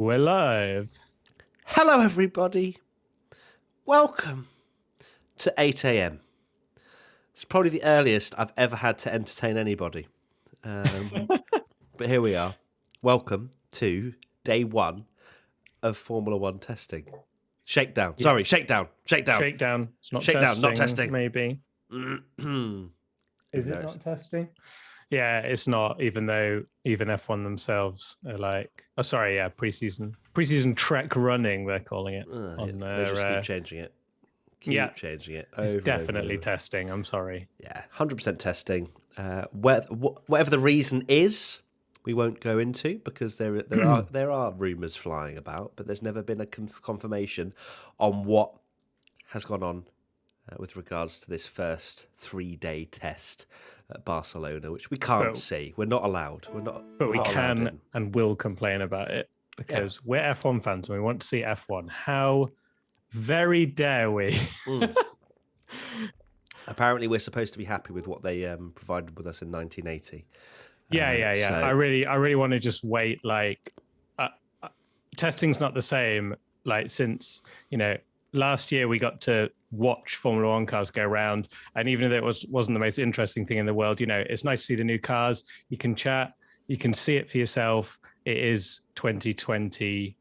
We're live. Hello, everybody. Welcome to 8 a.m. It's probably the earliest I've ever had to entertain anybody. But here we are. Welcome to day one of Formula One testing. Shakedown. Yeah. Sorry, shakedown. Shakedown. It's not Shakedown, testing. not testing. Maybe. Is it not testing? Yeah, it's not, even though even F1 themselves are like, preseason track running, they're calling it. They just keep changing it. Changing it. It's definitely testing. I'm sorry. Yeah, 100% testing. Whatever the reason is, we won't go into because there are rumours flying about, but there's never been a confirmation on what has gone on with regards to this first 3-day test at Barcelona, which we can't see. We're not allowed. But we can and will complain about it because we're F1 fans and we want to see F1. How very dare we? Apparently, we're supposed to be happy with what they provided with us in 1980. Yeah. So... I really want to just wait. Like, testing's not the same. Like, since last year we got to watch Formula One cars go around, and even though it wasn't the most interesting thing in the world, it's nice to see the new cars. You can chat, you can see it for yourself. It is 2022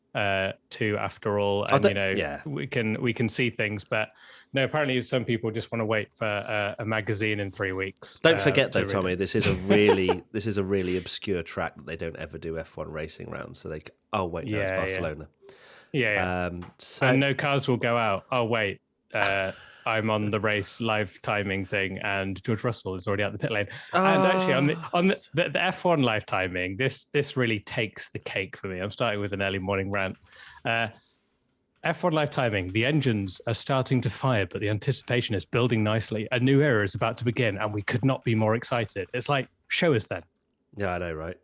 after all, and we can see things. But no, apparently some people just want to wait for a magazine in 3 weeks. Don't forget though, Tommy, this is a really obscure track that they don't ever do F1 racing round. So it's Barcelona. Yeah. And no cars will go out. Oh wait, I'm on the race live timing thing, and George Russell is already out the pit lane. And actually, on the F1 live timing, this really takes the cake for me. I'm starting with an early morning rant. F1 live timing. The engines are starting to fire, but the anticipation is building nicely. A new era is about to begin, and we could not be more excited. It's like, show us then. Yeah, I know, right?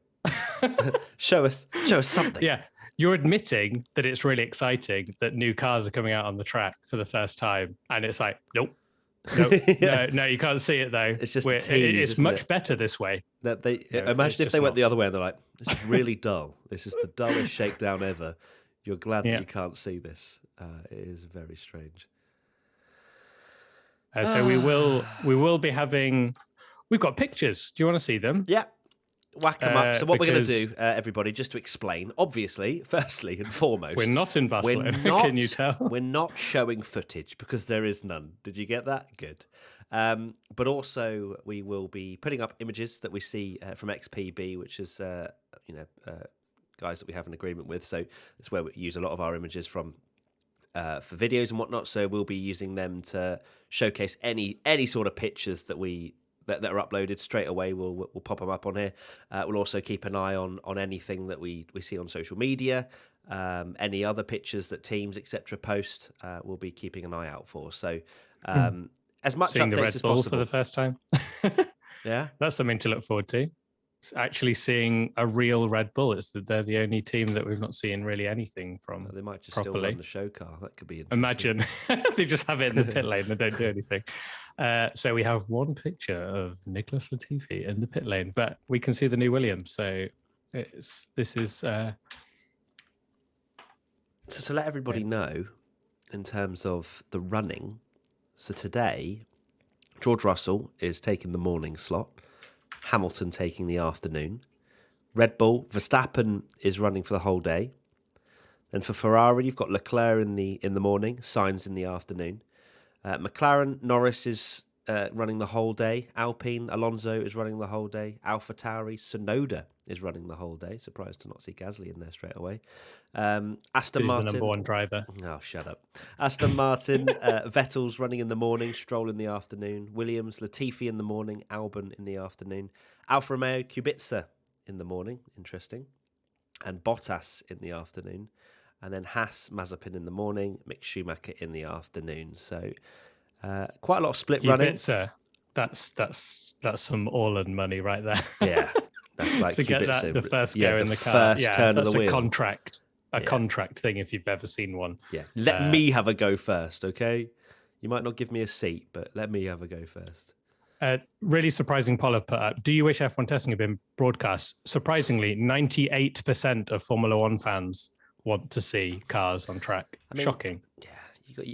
show us something. Yeah. You're admitting that it's really exciting that new cars are coming out on the track for the first time. And it's like, nope, no, you can't see it though. It's just a tease, it's much better this way. That imagine if they went the other way and they're like, this is really dull. This is the dullest shakedown ever. You're glad that you can't see this. It is very strange. So we will be having, we've got pictures. Do you want to see them? Yeah. Whack them up. So what we're going to do, everybody, just to explain, obviously, firstly and foremost... We're not in Barcelona, can you tell? We're not showing footage because there is none. Did you get that? Good. But also, we will be putting up images that we see from XPB, which is, guys that we have an agreement with. So that's where we use a lot of our images from for videos and whatnot. So we'll be using them to showcase any sort of pictures that are uploaded straight away. We'll pop them up on here. We'll also keep an eye on anything that we see on social media, any other pictures that teams, etc., post. We'll be keeping an eye out for. So as much seeing updates the Red as Bull possible for the first time. Yeah, that's something to look forward to. Actually seeing a real Red Bull. They're the only team that we've not seen really anything from. They might just properly. still run the show car. That could be interesting. Imagine they just have it in the pit lane and don't do anything. So we have one picture of Nicholas Latifi in the pit lane, but we can see the new Williams. So this is. So to let everybody know, in terms of the running, so today, George Russell is taking the morning slot. Hamilton taking the afternoon. Red Bull, Verstappen is running for the whole day. Then for Ferrari, you've got Leclerc in the morning, Sainz in the afternoon. McLaren, Norris is running the whole day. Alpine, Alonso is running the whole day. Alfa Tauri, Sonoda is running the whole day. Surprised to not see Gasly in there straight away. Aston Martin, the number one driver. Oh, shut up. Aston Martin, Vettel's running in the morning, Stroll in the afternoon. Williams, Latifi in the morning, Albon in the afternoon. Alfa Romeo, Kubica in the morning, interesting. And Bottas in the afternoon. And then Haas, Mazepin in the morning, Mick Schumacher in the afternoon. So quite a lot of split running. That's some all-in money right there. Yeah. That's like to get that, the first go in the car. First turn of the wheel. A contract thing if you've ever seen one. Yeah. Let me have a go first, okay? You might not give me a seat, but let me have a go first. Really surprising poll I've put up. Do you wish F1 testing had been broadcast? Surprisingly, 98% of Formula One fans want to see cars on track. I mean, shocking. Yeah,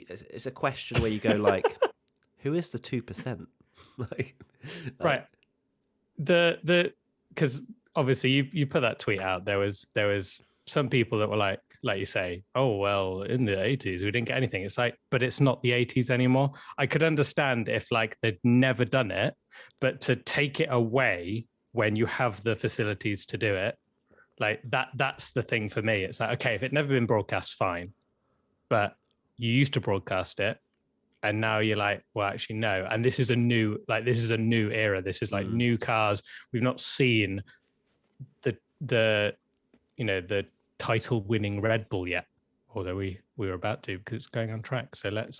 it's a question where you go like, who is the 2%? Right. Because obviously you put that tweet out. There was some people that were like you say, oh well, in the 80s we didn't get anything. It's like, but it's not the 80s anymore. I could understand if like they'd never done it, but to take it away when you have the facilities to do it, like that's the thing for me. It's like, okay, if it never been broadcast, fine, but you used to broadcast it, and now you're like, well, actually no. And this is a new era. This is like new cars. We've not seen the title-winning Red Bull yet, although we were about to, because it's going on track. So let's.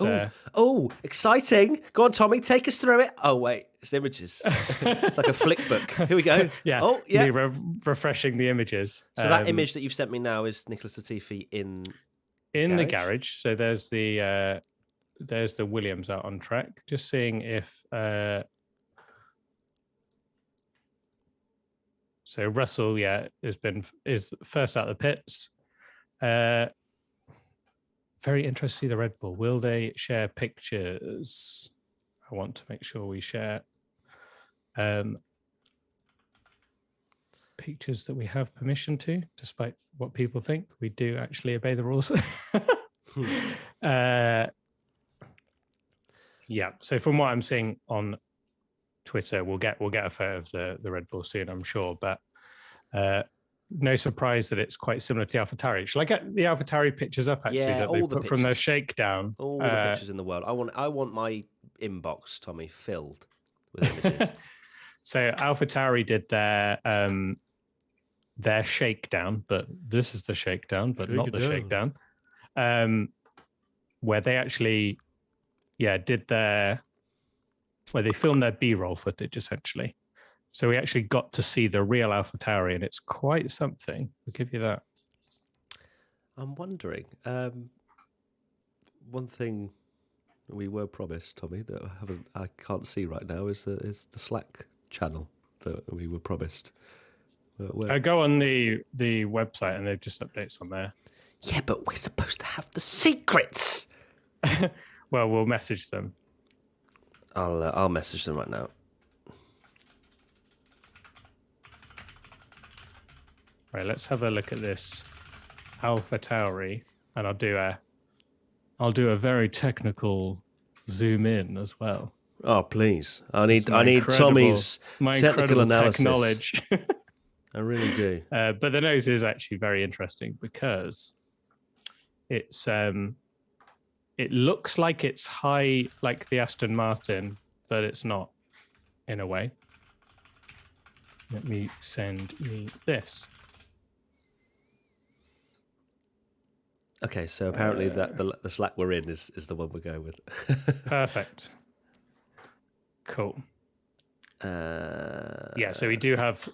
Exciting! Go on, Tommy, take us through it. Oh wait, it's images. It's like a flick book. Here we go. Yeah. Oh yeah. Refreshing the images. So that image that you've sent me now is Nicholas Latifi in the garage. So there's the Williams out on track. Just seeing if. So Russell, is first out the pits. Very interested to see the Red Bull. Will they share pictures? I want to make sure we share pictures that we have permission to, despite what people think. We do actually obey the rules. Yeah. So from what I'm seeing on Twitter, we'll get a photo of the Red Bull soon, I'm sure. But no surprise that it's quite similar to the AlphaTauri. Shall I get the AlphaTauri pictures up actually that they put from their shakedown? All the pictures in the world. I want my inbox, Tommy, filled with images. So AlphaTauri did their shakedown, but this is the shakedown, but not the shakedown. Where they actually did where they filmed their B-roll footage, essentially. So we actually got to see the real AlphaTauri, and it's quite something. I'll give you that. I'm wondering, one thing we were promised, Tommy, that I can't see right now is the Slack channel that we were promised. Go on the website, and they've just updates on there. Yeah, but we're supposed to have the secrets. Well, we'll message them. I'll message them right now. Right, let's have a look at this AlphaTauri, and I'll do a very technical zoom in as well. Oh, please! I need Tommy's technical analysis. Knowledge. I really do. But the nose is actually very interesting because it's it looks like it's high like the Aston Martin, but it's not in a way. Let me send you this. Okay, so apparently the Slack we're in is the one we're going with. Perfect. Cool. Yeah, so we do have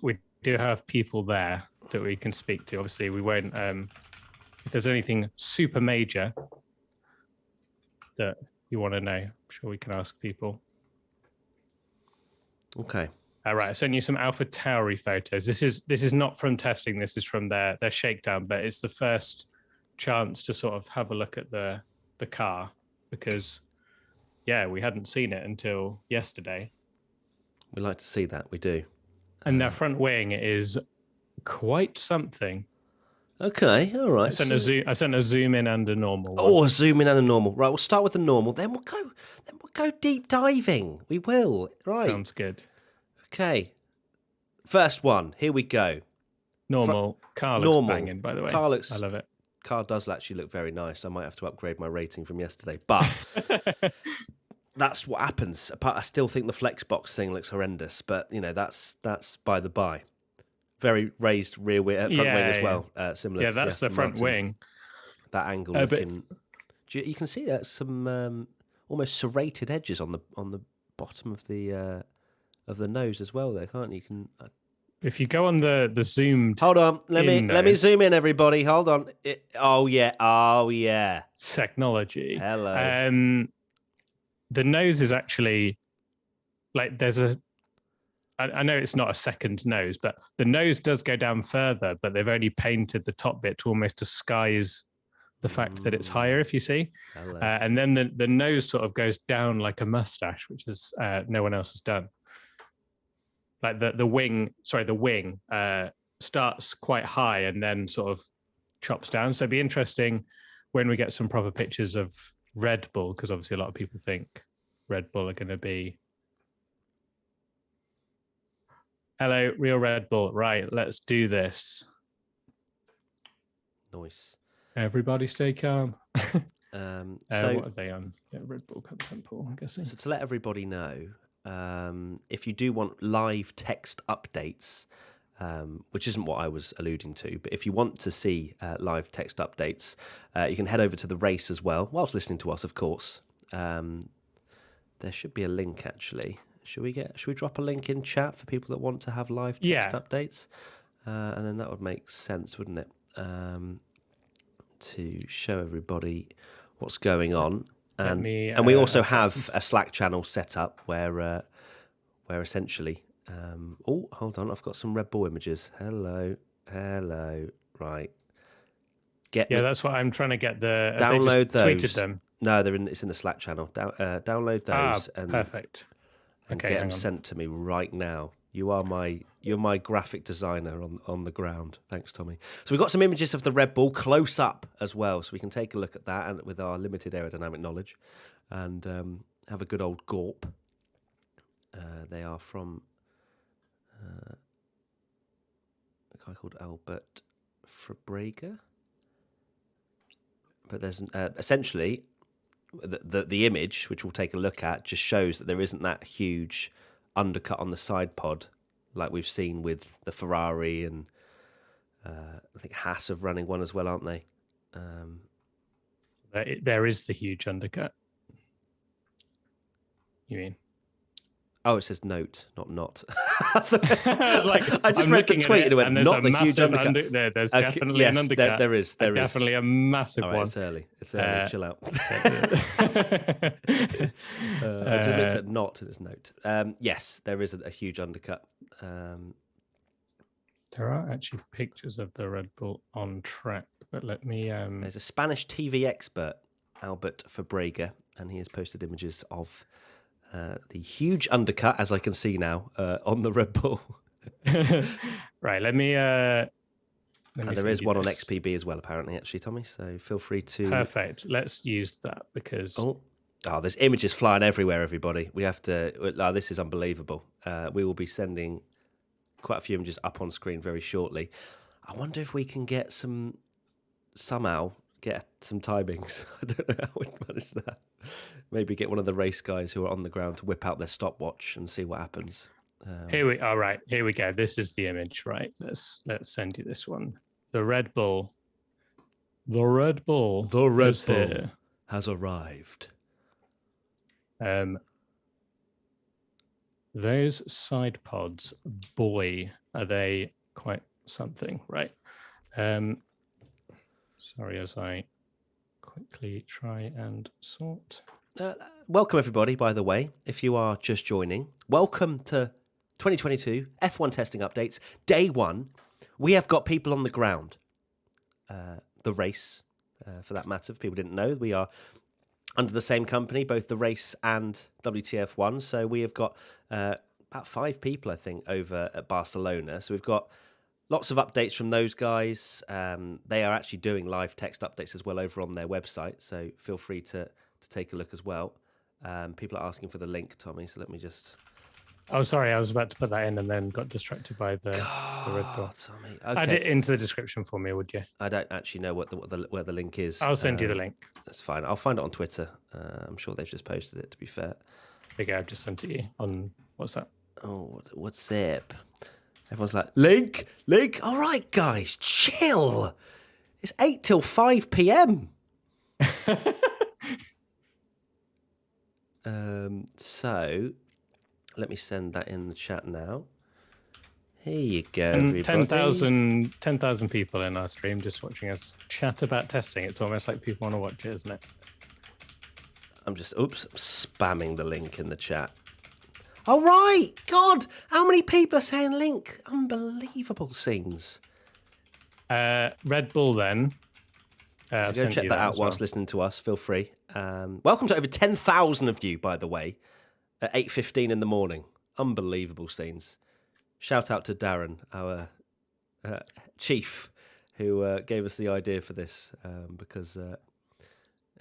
people there that we can speak to. Obviously, we won't. If there's anything super major that you want to know, I'm sure we can ask people. Okay. All right, I sent you some AlphaTauri photos. This is not from testing. This is from their shakedown, but it's the first chance to sort of have a look at the car because, we hadn't seen it until yesterday. We like to see that. We do. And their front wing is quite something. Okay, all right. I sent a zoom in and a normal one. Oh, a zoom in and a normal. Right, we'll start with the normal. Then we'll go deep diving. We will. Right. Sounds good. Okay. First one. Here we go. Normal. Car looks banging, by the way. I love it. Car does actually look very nice. I might have to upgrade my rating from yesterday, but that's what happens. I still think the Flexbox thing looks horrendous, but that's by the by. Very raised front wing as well. Similar. Yeah, that's the front wing. That angle looking. You can see some almost serrated edges on the bottom of the nose as well. There, can't you? If you go on the zoomed. Hold on, let me zoom in, everybody. Hold on. Oh yeah. Technology. Hello. The nose is actually like there's I know it's not a second nose, but the nose does go down further, but they've only painted the top bit to almost disguise the fact that it's higher, if you see. And then the nose sort of goes down like a mustache, which is no one else has done. Like the wing starts quite high and then sort of chops down. So it'd be interesting when we get some proper pictures of Red Bull, because obviously a lot of people think Red Bull are going to be... Hello, real Red Bull. Right, let's do this. Nice. Everybody stay calm. So what are they on? Yeah, Red Bull content pool, I'm guessing. So to let everybody know, if you do want live text updates, which isn't what I was alluding to, but if you want to see live text updates, you can head over to the race as well, whilst listening to us, of course. There should be a link, actually. Should we drop a link in chat for people that want to have live text updates? And then that would make sense, wouldn't it? To show everybody what's going on. And we also have a Slack channel set up where essentially... oh, hold on, I've got some Red Bull images. Hello. Right. That's what I'm trying to get. Download those. Tweeted them. No, it's in the Slack channel. Download those. Perfect. And get them sent to me right now. You're my graphic designer on the ground. Thanks, Tommy. So we've got some images of the Red Bull close up as well, so we can take a look at that and with our limited aerodynamic knowledge, and have a good old gorp. They are from a guy called Albert Fabrega. But there's essentially the image, which we'll take a look at, just shows that there isn't that huge undercut on the side pod like we've seen with the Ferrari, and I think Haas are running one as well, aren't they? There is the huge undercut. You mean? Oh, it says note, not. I just read the tweet and it went, not the huge undercut. There's definitely an undercut. There is. Definitely a massive one. It's early. Chill out. I just looked at not and its note. Yes, there is a huge undercut. There are actually pictures of the Red Bull on track, but let me... There's a Spanish TV expert, Albert Fabrega, and he has posted images of... the huge undercut, as I can see now, on the Red Bull. Right, let me and there is one on XPB as well, apparently, actually, Tommy. So feel free to... Perfect. Let's use that because... Oh, there's images flying everywhere, everybody. We have to... this is unbelievable. We will be sending quite a few images up on screen very shortly. I wonder if we can somehow get some timings. I don't know how we'd manage that. Maybe get one of the race guys who are on the ground to whip out their stopwatch and see what happens. Here we go. This is the image, right? Let's send you this one. The Red Bull has arrived. Those side pods, boy, are they quite something, right? Sorry, as I quickly try and sort. Welcome, everybody, by the way, if you are just joining. Welcome to 2022 F1 testing updates. Day one. We have got people on the ground. The race, for that matter, if people didn't know, we are under the same company, both the race and WTF1. So we have got about 5 people, I think, over at Barcelona. So we've got lots of updates from those guys. They are actually doing live text updates as well over on their website, so feel free to take a look as well. People are asking for the link, Tommy, so let me just... Oh, sorry, I was about to put that in and then got distracted by the Red Bull. Tommy. Okay. Add it into the description for me, would you? I don't actually know where the link is. I'll send you the link. That's fine. I'll find it on Twitter. I'm sure they've just posted it, to be fair. There you go, I've just sent it to you on WhatsApp. Oh, WhatsApp. Everyone's like, link. All right, guys, chill. It's 8 till 5 p.m. So let me send that in the chat now. Here you go, everybody. 10,000 people in our stream just watching us chat about testing. It's almost like people want to watch it, isn't it? I'm just, spamming the link in the chat. Oh, right. God, how many people are saying link? Unbelievable scenes. Red Bull then. So go check that out whilst listening to us. Feel free. Welcome to over 10,000 of you, by the way, at 8:15 in the morning. Unbelievable scenes. Shout out to Darren, our chief, who gave us the idea for this because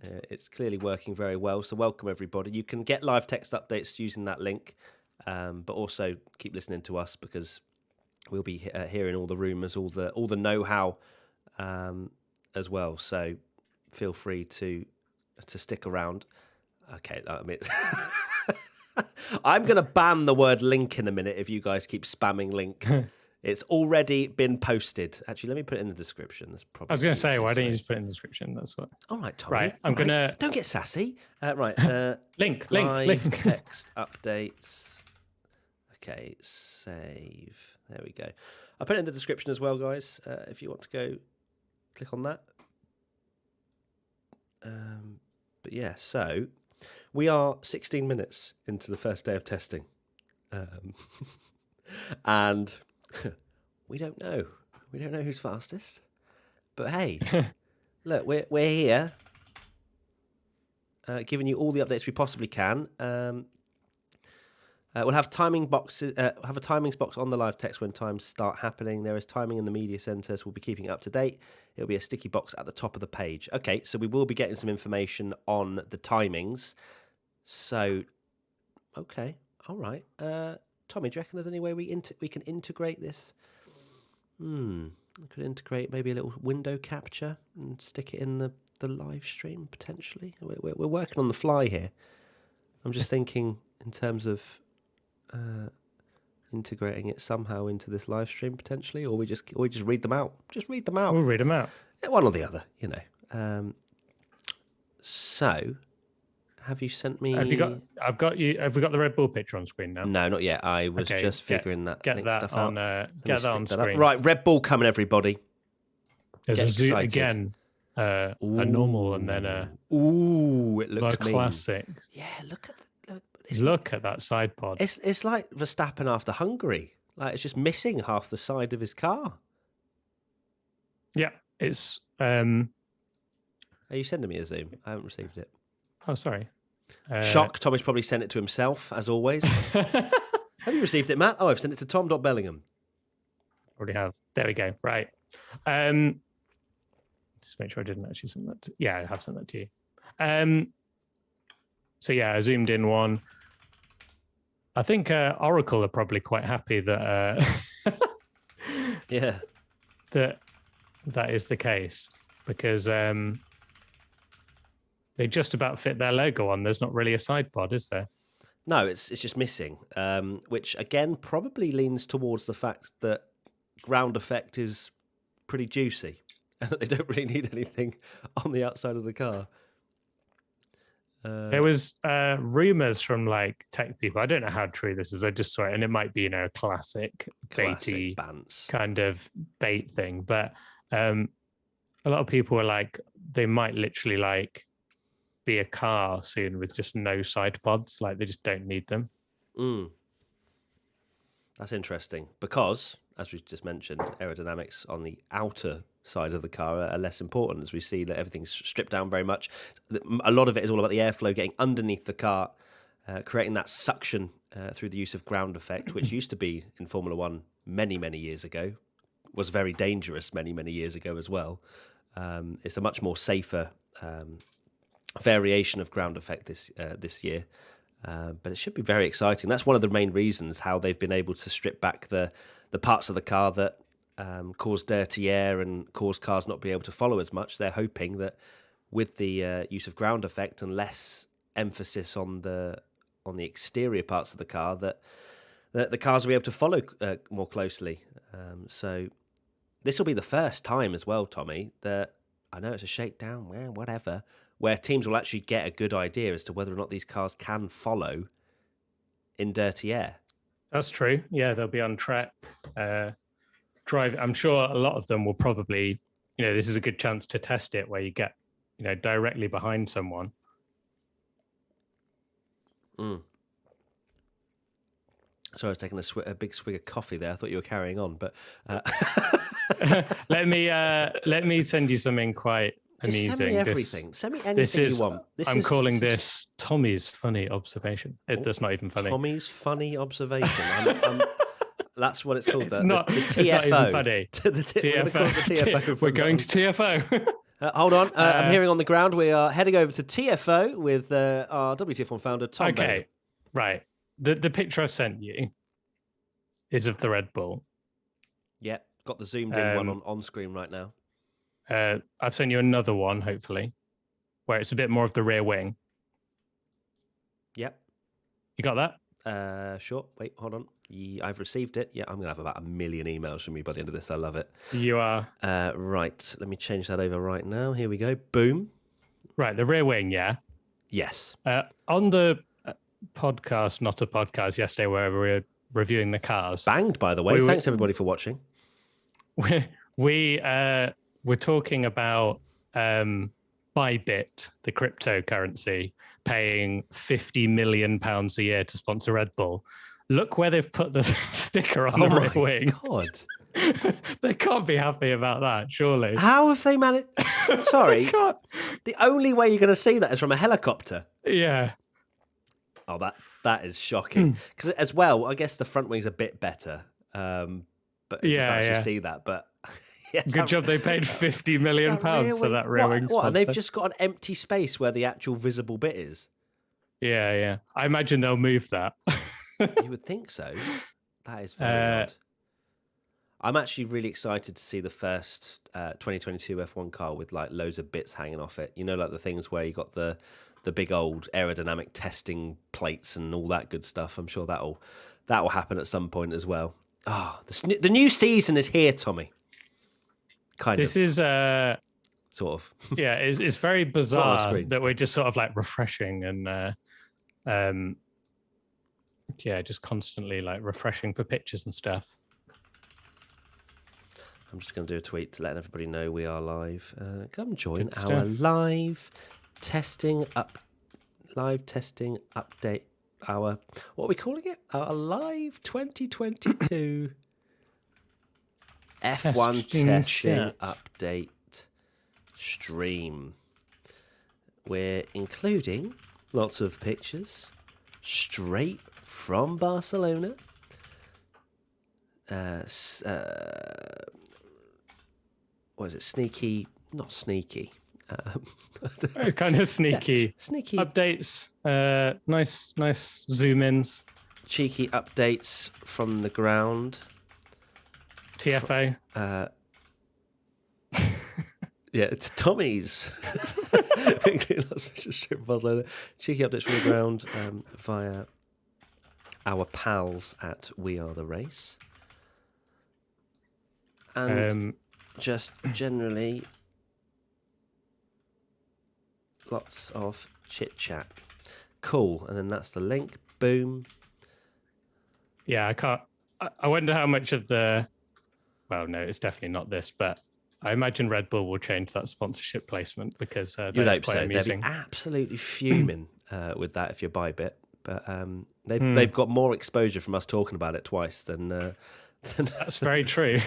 it's clearly working very well. So welcome, everybody. You can get live text updates using that link, but also keep listening to us because we'll be hearing all the rumours, all the know-how as well. So feel free to stick around. Okay, I mean, I'm going to ban the word link in a minute if you guys keep spamming link. It's already been posted. Actually, let me put it in the description. That's probably. I was going to say, why don't you just put it in the description? That's what. All right, Tommy. Right, I'm going to. Don't get sassy. Right. link. Text updates. Okay, save. There we go. I'll put it in the description as well, guys. If you want to go click on that. But yeah, so we are 16 minutes into the first day of testing. And we don't know. We don't know who's fastest. But hey, look, we're here, giving you all the updates we possibly can. We'll have timing boxes. Have a timings box on the live text when times start happening. There is timing in the media centre, so we'll be keeping it up to date. It'll be a sticky box at the top of the page. Okay, so we will be getting some information on the timings. So, okay, all right. Tommy, do you reckon there's any way we can integrate this? We could integrate maybe a little window capture and stick it in the live stream potentially. We're working on the fly here. I'm just thinking in terms of integrating it somehow into this live stream potentially, or we just read them out. Just read them out. We'll read them out. One or the other, you know. So, have you sent me? Have we got the Red Bull picture on screen now? No, not yet. I was just figuring that stuff out. Get that on screen. Right, Red Bull coming, everybody. There's a zoom again. A normal and then a. Ooh, it looks mean. Classic. Yeah, look at that side pod. It's like Verstappen after Hungary. Like it's just missing half the side of his car. Yeah, it's. Are you sending me a zoom? I haven't received it. Oh, sorry. Shock. Tommy's probably sent it to himself, as always. Have you received it, Matt? Oh, I've sent it to Tom.Bellingham. Already have. There we go. Right. Just make sure I didn't actually send that. Yeah, I have sent that to you. So yeah, I zoomed in one. I think Oracle are probably quite happy that yeah, that is the case because they just about fit their logo on. There's not really a side pod, is there? No, it's just missing, which again probably leans towards the fact that ground effect is pretty juicy and that they don't really need anything on the outside of the car. There was rumors from like tech people. I don't know how true this is. I just saw it, and it might be a classic baity kind of bait thing. But a lot of people were like, they might literally like be a car soon with just no side pods. Like they just don't need them. That's interesting because, as we just mentioned, aerodynamics on the outer side of the car are less important as we see that everything's stripped down very much. A lot of it is all about the airflow getting underneath the car, creating that suction through the use of ground effect, which used to be in Formula One many, many years ago, was very dangerous many, many years ago as well. It's a much more safer variation of ground effect this year. But it should be very exciting. That's one of the main reasons how they've been able to strip back the parts of the car that cause dirty air and cause cars not be able to follow as much. They're hoping that with the use of ground effect and less emphasis on the exterior parts of the car, that the cars will be able to follow more closely. So this will be the first time as well, Tommy, that I know it's a shakedown, whatever, where teams will actually get a good idea as to whether or not these cars can follow in dirty air. That's true. Yeah, they'll be on track. Drive. I'm sure a lot of them will probably, this is a good chance to test it where you get, directly behind someone. Sorry, I was taking a big swig of coffee there. I thought you were carrying on, but let me send you something quite just amusing. send me everything. Send me anything you want. I'm calling this Tommy's funny observation. That's not even funny. Tommy's funny observation. That's what it's called. It's not even funny. The TFO. We're going to TFO. Hold on. I'm hearing on the ground. We are heading over to TFO with our WTF1 founder, Tom. Okay, right. The picture I sent you is of the Red Bull. Yeah, got the zoomed in one on screen right now. I've sent you another one, hopefully, where it's a bit more of the rear wing. Yep. You got that? Sure. Wait, hold on. I've received it. Yeah, I'm going to have about 1 million emails from you by the end of this. I love it. You are. Right. Let me change that over right now. Here we go. Boom. Right. The rear wing, yeah? Yes. On the podcast, not a podcast, yesterday, where we were reviewing the cars. Banged, by the way. Thanks, everybody, for watching. We were talking about Bybit, the cryptocurrency, paying £50 million a year to sponsor Red Bull. Look where they've put the sticker on the rear wing. God. They can't be happy about that, surely. How have they managed? Sorry. The only way you're going to see that is from a helicopter. Yeah. Oh, that is shocking. Because as well, I guess the front wing's a bit better. But you can't actually see that. But yeah, good job they paid £50 million for that rear wing sponsor. And they've just got an empty space where the actual visible bit is. Yeah. I imagine they'll move that. You would think so. That is very odd. I'm actually really excited to see the first 2022 F1 car with like loads of bits hanging off it. You know, like the things where you got the big old aerodynamic testing plates and all that good stuff. I'm sure that'll happen at some point as well. The new season is here, Tommy. This is sort of. Yeah, it's very bizarre that we're just sort of like refreshing and just constantly like refreshing for pictures and stuff. I'm just going to do a tweet to let everybody know we are live. Come join our live testing update. What are we calling it? Our live 2022 F1 testing update stream. We're including lots of pictures straight from Barcelona. What is it? Sneaky? Not sneaky. Kind of sneaky. Yeah, sneaky updates. Nice zoom ins. Cheeky updates from the ground. TFO. Yeah, it's Tommy's. Cheeky updates from the ground via our pals at We Are The Race. And just generally lots of chit chat. Cool. And then that's the link. Boom. Yeah, I wonder how much of the, well, no, it's definitely not this, but I imagine Red Bull will change that sponsorship placement because that's quite amusing. They'd be absolutely fuming with that if you buy Bit. But they've got more exposure from us talking about it twice than that's very true.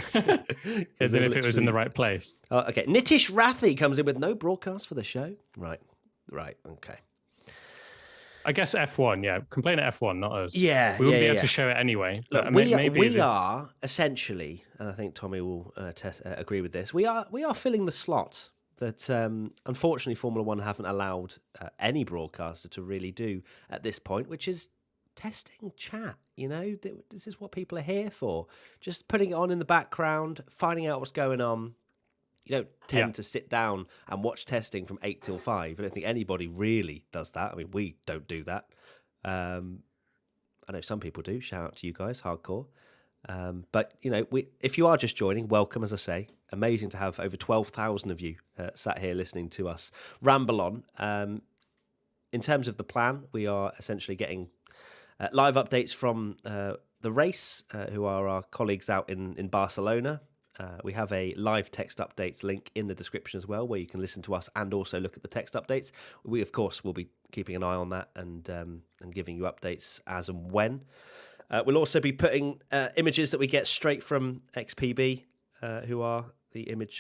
As if it was in the right place. Okay, Nitish Rathi comes in with no broadcast for the show. Right, okay. I guess F1, yeah. Complain at F1, not us. Yeah, we wouldn't be able to show it anyway. Look, we are essentially, and I think Tommy will agree with this. We are filling the slot that unfortunately Formula One haven't allowed any broadcaster to really do at this point, which is testing chat. You know, this is what people are here for. Just putting it on in the background, finding out what's going on. You don't tend to sit down and watch testing from 8 till 5. I don't think anybody really does that. I mean, we don't do that. I know some people do. Shout out to you guys, hardcore. But, you know, if you are just joining, welcome, as I say. Amazing to have over 12,000 of you sat here listening to us ramble on. In terms of the plan, we are essentially getting live updates from the race, who are our colleagues out in Barcelona. We have a live text updates link in the description as well, where you can listen to us and also look at the text updates. We, of course, will be keeping an eye on that and giving you updates as and when. We'll also be putting images that we get straight from XPB, who are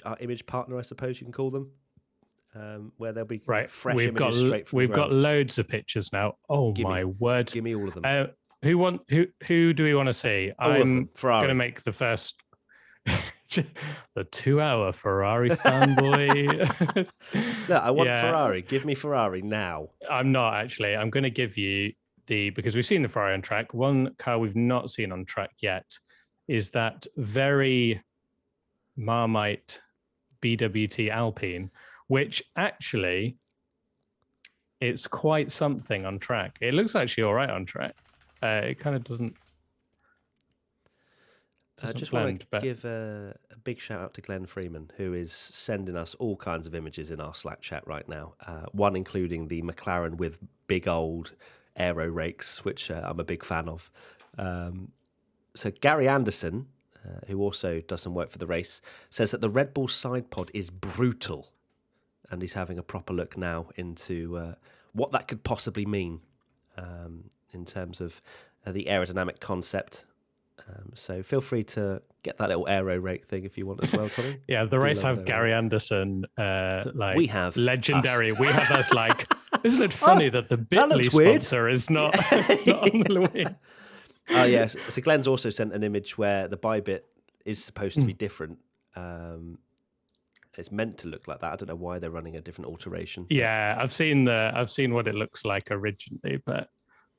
our image partner, I suppose you can call them, where there'll be fresh images straight from the ground. We've got loads of pictures now. Oh, my word. Give me all of them. Who do we want to see? I'm going to make the first... the 2-hour Ferrari fanboy. No, I want Ferrari. Give me Ferrari now. I'm not actually. I'm going to give you because we've seen the Ferrari on track. One car we've not seen on track yet is that very Marmite BWT Alpine, which actually it's quite something on track. It looks actually all right on track. It kind of doesn't. I just want to give a big shout out to Glenn Freeman, who is sending us all kinds of images in our Slack chat right now. One including the McLaren with big old aero rakes, which I'm a big fan of. So Gary Anderson, who also does some work for the race, says that the Red Bull side pod is brutal. And he's having a proper look now into what that could possibly mean in terms of the aerodynamic concept. So feel free to get that little aero rake thing if you want as well, Tommy. Yeah, the race have Gary Anderson, we have legendary. We have us like, isn't it funny that the Bitly sponsor is not, it's not on the wing? Oh yes. So Glenn's also sent an image where the Bybit is supposed to be different. It's meant to look like that. I don't know why they're running a different alteration. Yeah, I've seen what it looks like originally, but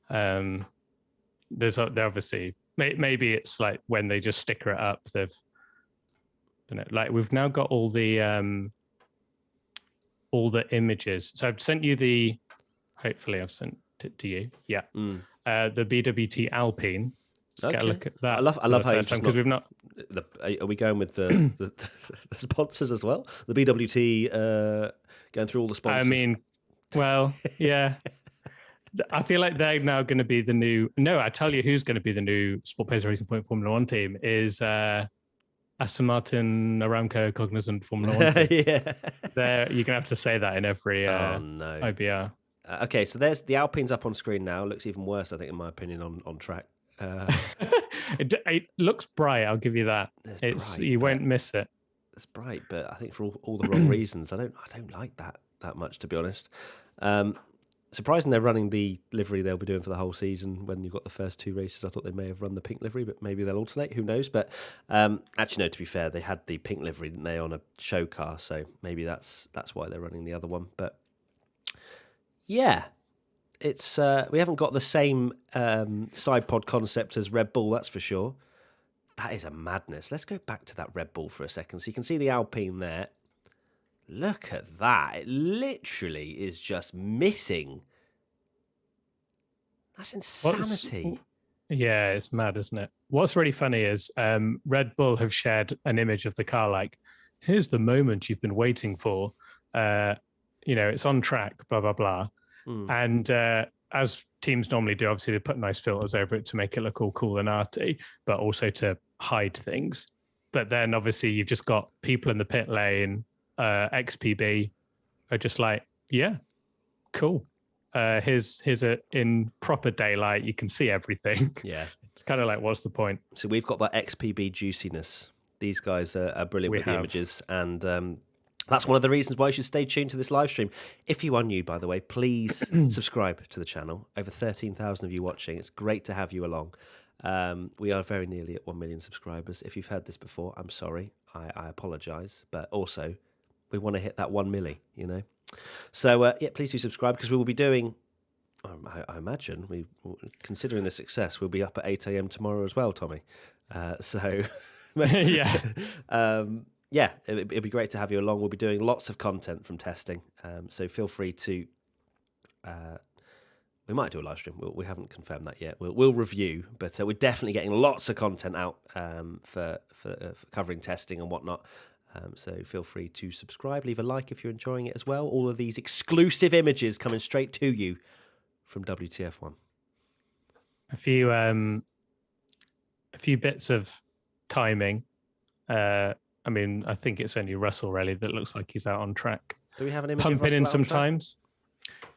they're obviously. Maybe it's like when they just sticker it up. They've, we've now got all the images. So I've sent you hopefully I've sent it to you. Yeah, the BWT Alpine. Let's get a look at that. I love how because we've not. Are we going with the sponsors as well? The BWT going through all the sponsors. I mean, well, yeah. I feel like they're now going to be the new. No, I tell you who's going to be the new Sport Pacer Racing Point Formula One team is Aston Martin, Aramco, Cognizant Formula One team. Yeah, you're going to have to say that in every IBR. Okay, so there's the Alpine's up on screen now. Looks even worse, I think, in my opinion, on track. It looks bright. I'll give you that. You won't miss it. It's bright, but I think for all the wrong reasons. I don't like that much, to be honest. Surprising they're running the livery they'll be doing for the whole season when you've got the first two races. I thought they may have run the pink livery, but maybe they'll alternate. Who knows? But actually, no, to be fair, they had the pink livery, didn't they, on a show car. So maybe that's why they're running the other one. But yeah, it's we haven't got the same side pod concept as Red Bull, that's for sure. That is a madness. Let's go back to that Red Bull for a second. So you can see the Alpine there. Look at that. It literally is just missing. That's insanity. Yeah, it's mad, isn't it? What's really funny is Red Bull have shared an image of the car like, here's the moment you've been waiting for. It's on track, blah, blah, blah. And as teams normally do, obviously they put nice filters over it to make it look all cool and arty, but also to hide things. But then obviously you've just got people in the pit lane, XPB are just like, yeah, cool. Here's in proper daylight, you can see everything. Yeah. It's kind of like, what's the point? So we've got that XPB juiciness. These guys are brilliant with the images. And that's one of the reasons why you should stay tuned to this live stream. If you are new, by the way, please subscribe to the channel. Over 13,000 of you watching. It's great to have you along. We are very nearly at 1 million subscribers. If you've heard this before, I'm sorry. I apologise. But also, we want to hit that 1 milli, So, please do subscribe because we will be doing, I imagine, considering the success, we'll be up at 8 a.m. tomorrow as well, Tommy. Yeah. It'd be great to have you along. We'll be doing lots of content from testing. So feel free to, we might do a live stream. We haven't confirmed that yet. We'll review, but we're definitely getting lots of content out for covering testing and whatnot. So feel free to subscribe, leave a like if you're enjoying it as well. All of these exclusive images coming straight to you from WTF1. A few bits of timing. I think it's only Russell really that looks like he's out on track. Do we have an image pumping of Russell in sometimes?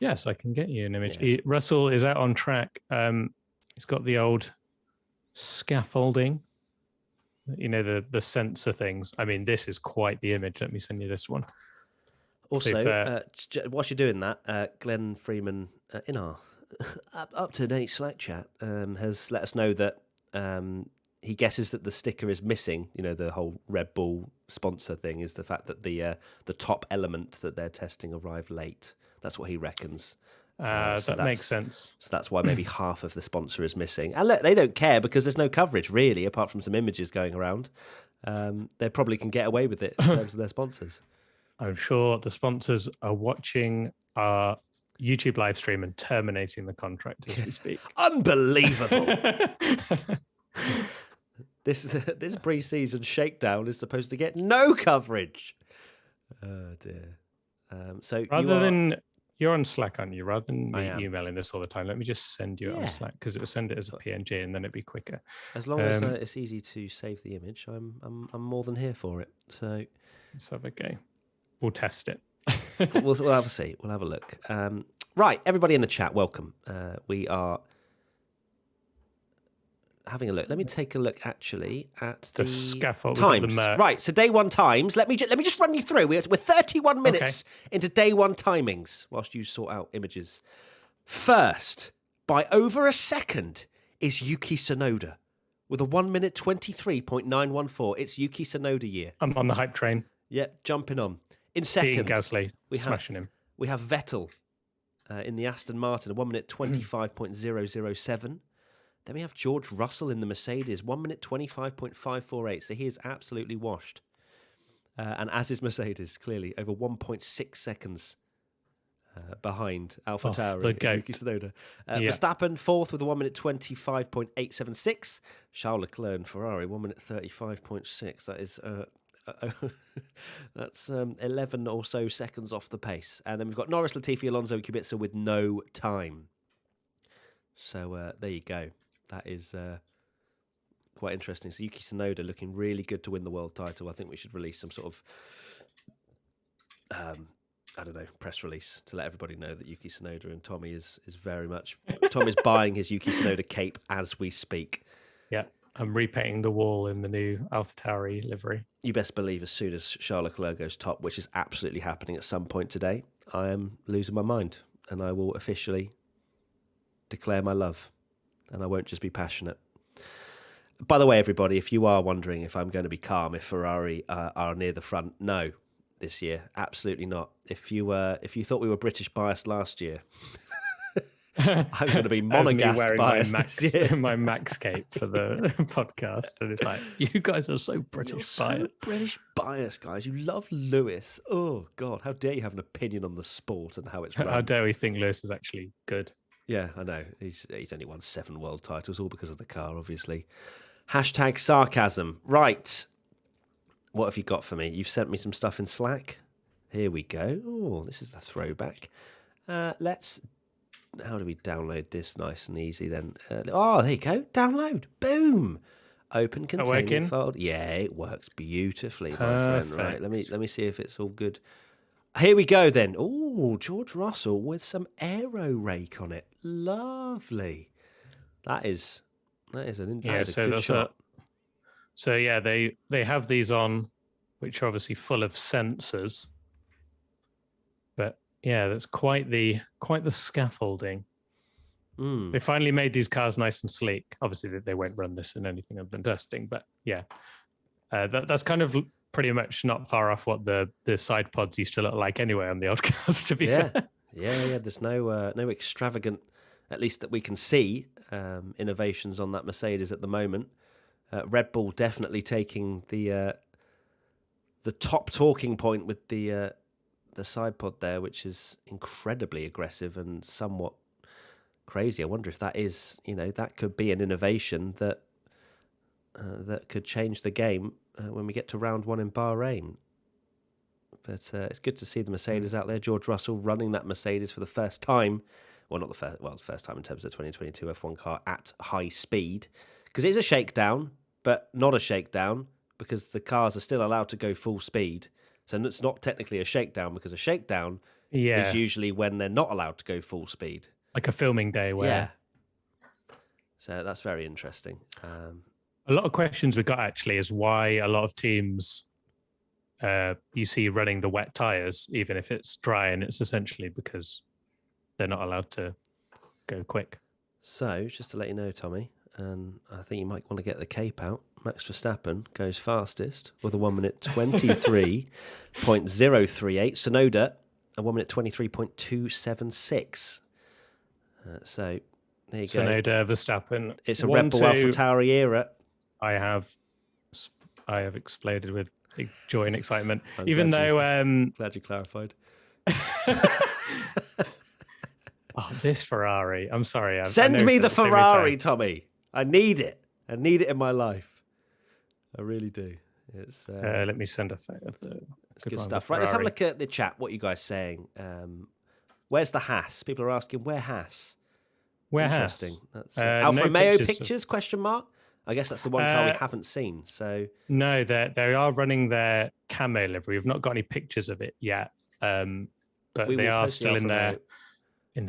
Yes, I can get you an image. Yeah. Russell is out on track. He's got the old scaffolding. You know, the sensor things. I mean, this is quite the image. Let me send you this one. Also, whilst you're doing that, Glenn Freeman in our up-to-date Slack chat has let us know that he guesses that the sticker is missing. You know, the whole Red Bull sponsor thing is the fact that the top element that they're testing arrived late. That's what he reckons. That makes sense. So that's why maybe half of the sponsor is missing. And look, they don't care because there's no coverage, really, apart from some images going around. They probably can get away with it in terms of their sponsors. I'm sure the sponsors are watching our YouTube live stream and terminating the contract as we speak. Unbelievable. This pre-season shakedown is supposed to get no coverage. Oh, dear. So rather than... You're on Slack, aren't you? Rather than me emailing this all the time, let me just send you it on Slack because it will send it as a PNG and then it'd be quicker. As long as it's easy to save the image, I'm more than here for it. So let's have a go. We'll test it. we'll have a see. We'll have a look. Right, everybody in the chat, welcome. We are having a look. Let me take a look actually at the scaffold times. Right, so day one times. Let me just run you through. We're 31 minutes into day one timings whilst you sort out images. First, by over a second, is Yuki Sonoda with a 1 minute 23.914. It's Yuki Sonoda year. I'm on the hype train. Yep, jumping on. In second, Gasly, smashing him. We have Vettel in the Aston Martin, a 1 minute 25.007. Then we have George Russell in the Mercedes, 1 minute 25.548. So he is absolutely washed. And as is Mercedes, clearly, over 1.6 seconds behind Alfa Tauri and Yuki Sonoda. Verstappen, fourth with a 1 minute 25.876. Charles Leclerc and Ferrari, 1 minute 35.6. That is... that's 11 or so seconds off the pace. And then we've got Norris, Latifi, Alonso, and Kubica with no time. So there you go. That is quite interesting. So Yuki Sonoda looking really good to win the world title. I think we should release some sort of, press release to let everybody know that Yuki Sonoda and Tommy is very much... Tom is buying his Yuki Sonoda cape as we speak. Yeah, I'm repainting the wall in the new Alfa Tauri livery. You best believe as soon as Charles Leclerc goes top, which is absolutely happening at some point today, I am losing my mind and I will officially declare my love. And I won't just be passionate. By the way, everybody, if you are wondering if I'm going to be calm if Ferrari are near the front, no, this year, absolutely not. If you thought we were British biased last year, I'm going to be monogasque biased this year. My Max cape for the podcast, and it's like, you guys are so British biased. So British biased, guys. You love Lewis. Oh God, how dare you have an opinion on the sport and how it's run? How dare we think Lewis is actually good? Yeah, I know. He's only won 7 world titles, all because of the car, obviously. Hashtag sarcasm. Right. What have you got for me? You've sent me some stuff in Slack. Here we go. Oh, this is a throwback. How do we download this nice and easy then? There you go. Download. Boom. Open containing folder. Yeah, it works beautifully, my friend. Right, let me see if it's all good. Here we go then. Oh, George Russell with some aero rake on it. Lovely. That is a good shot. So yeah, they have these on, which are obviously full of sensors. But yeah, that's quite the scaffolding. They finally made these cars nice and sleek. Obviously, they won't run this in anything other than testing, but yeah, that's kind of pretty much not far off what the side pods used to look like anyway on the old cars, to be fair. Yeah. There's no extravagant, at least that we can see, innovations on that Mercedes at the moment. Red Bull definitely taking the top talking point with the side pod there, which is incredibly aggressive and somewhat crazy. I wonder if that is, that could be an innovation that could change the game when we get to round 1 in Bahrain. But it's good to see the Mercedes out there. George Russell running that Mercedes for the first time. Well, not the first. Well, the first time in terms of the 2022 F1 car at high speed. Because it is a shakedown, but not a shakedown because the cars are still allowed to go full speed. So it's not technically a shakedown because a shakedown is usually when they're not allowed to go full speed. Like a filming day where... Yeah. So that's very interesting. A lot of questions we got actually is why a lot of teams you see running the wet tires, even if it's dry, and it's essentially because they're not allowed to go quick. So just to let you know, Tommy, and I think you might want to get the cape out, Max Verstappen goes fastest with a 1 minute 23.038. Sonoda, a 1 minute 23.276. So there you go. Sonoda, Verstappen. It's a Red Bull AlphaTauri era. I have exploded with joy and excitement. Even though glad you clarified. Oh, this Ferrari! I'm sorry. Send me the Ferrari, Tommy. I need it. I need it in my life. I really do. It's let me send a photo of the. It's good stuff. Right, let's have a look at the chat. What are you guys saying? Where's the Haas? People are asking where Haas. Where Interesting. Haas? That's Alfa Romeo pictures? Question mark. I guess that's the one car we haven't seen. So no, they are running their Camo livery. We've not got any pictures of it yet, but they are still in their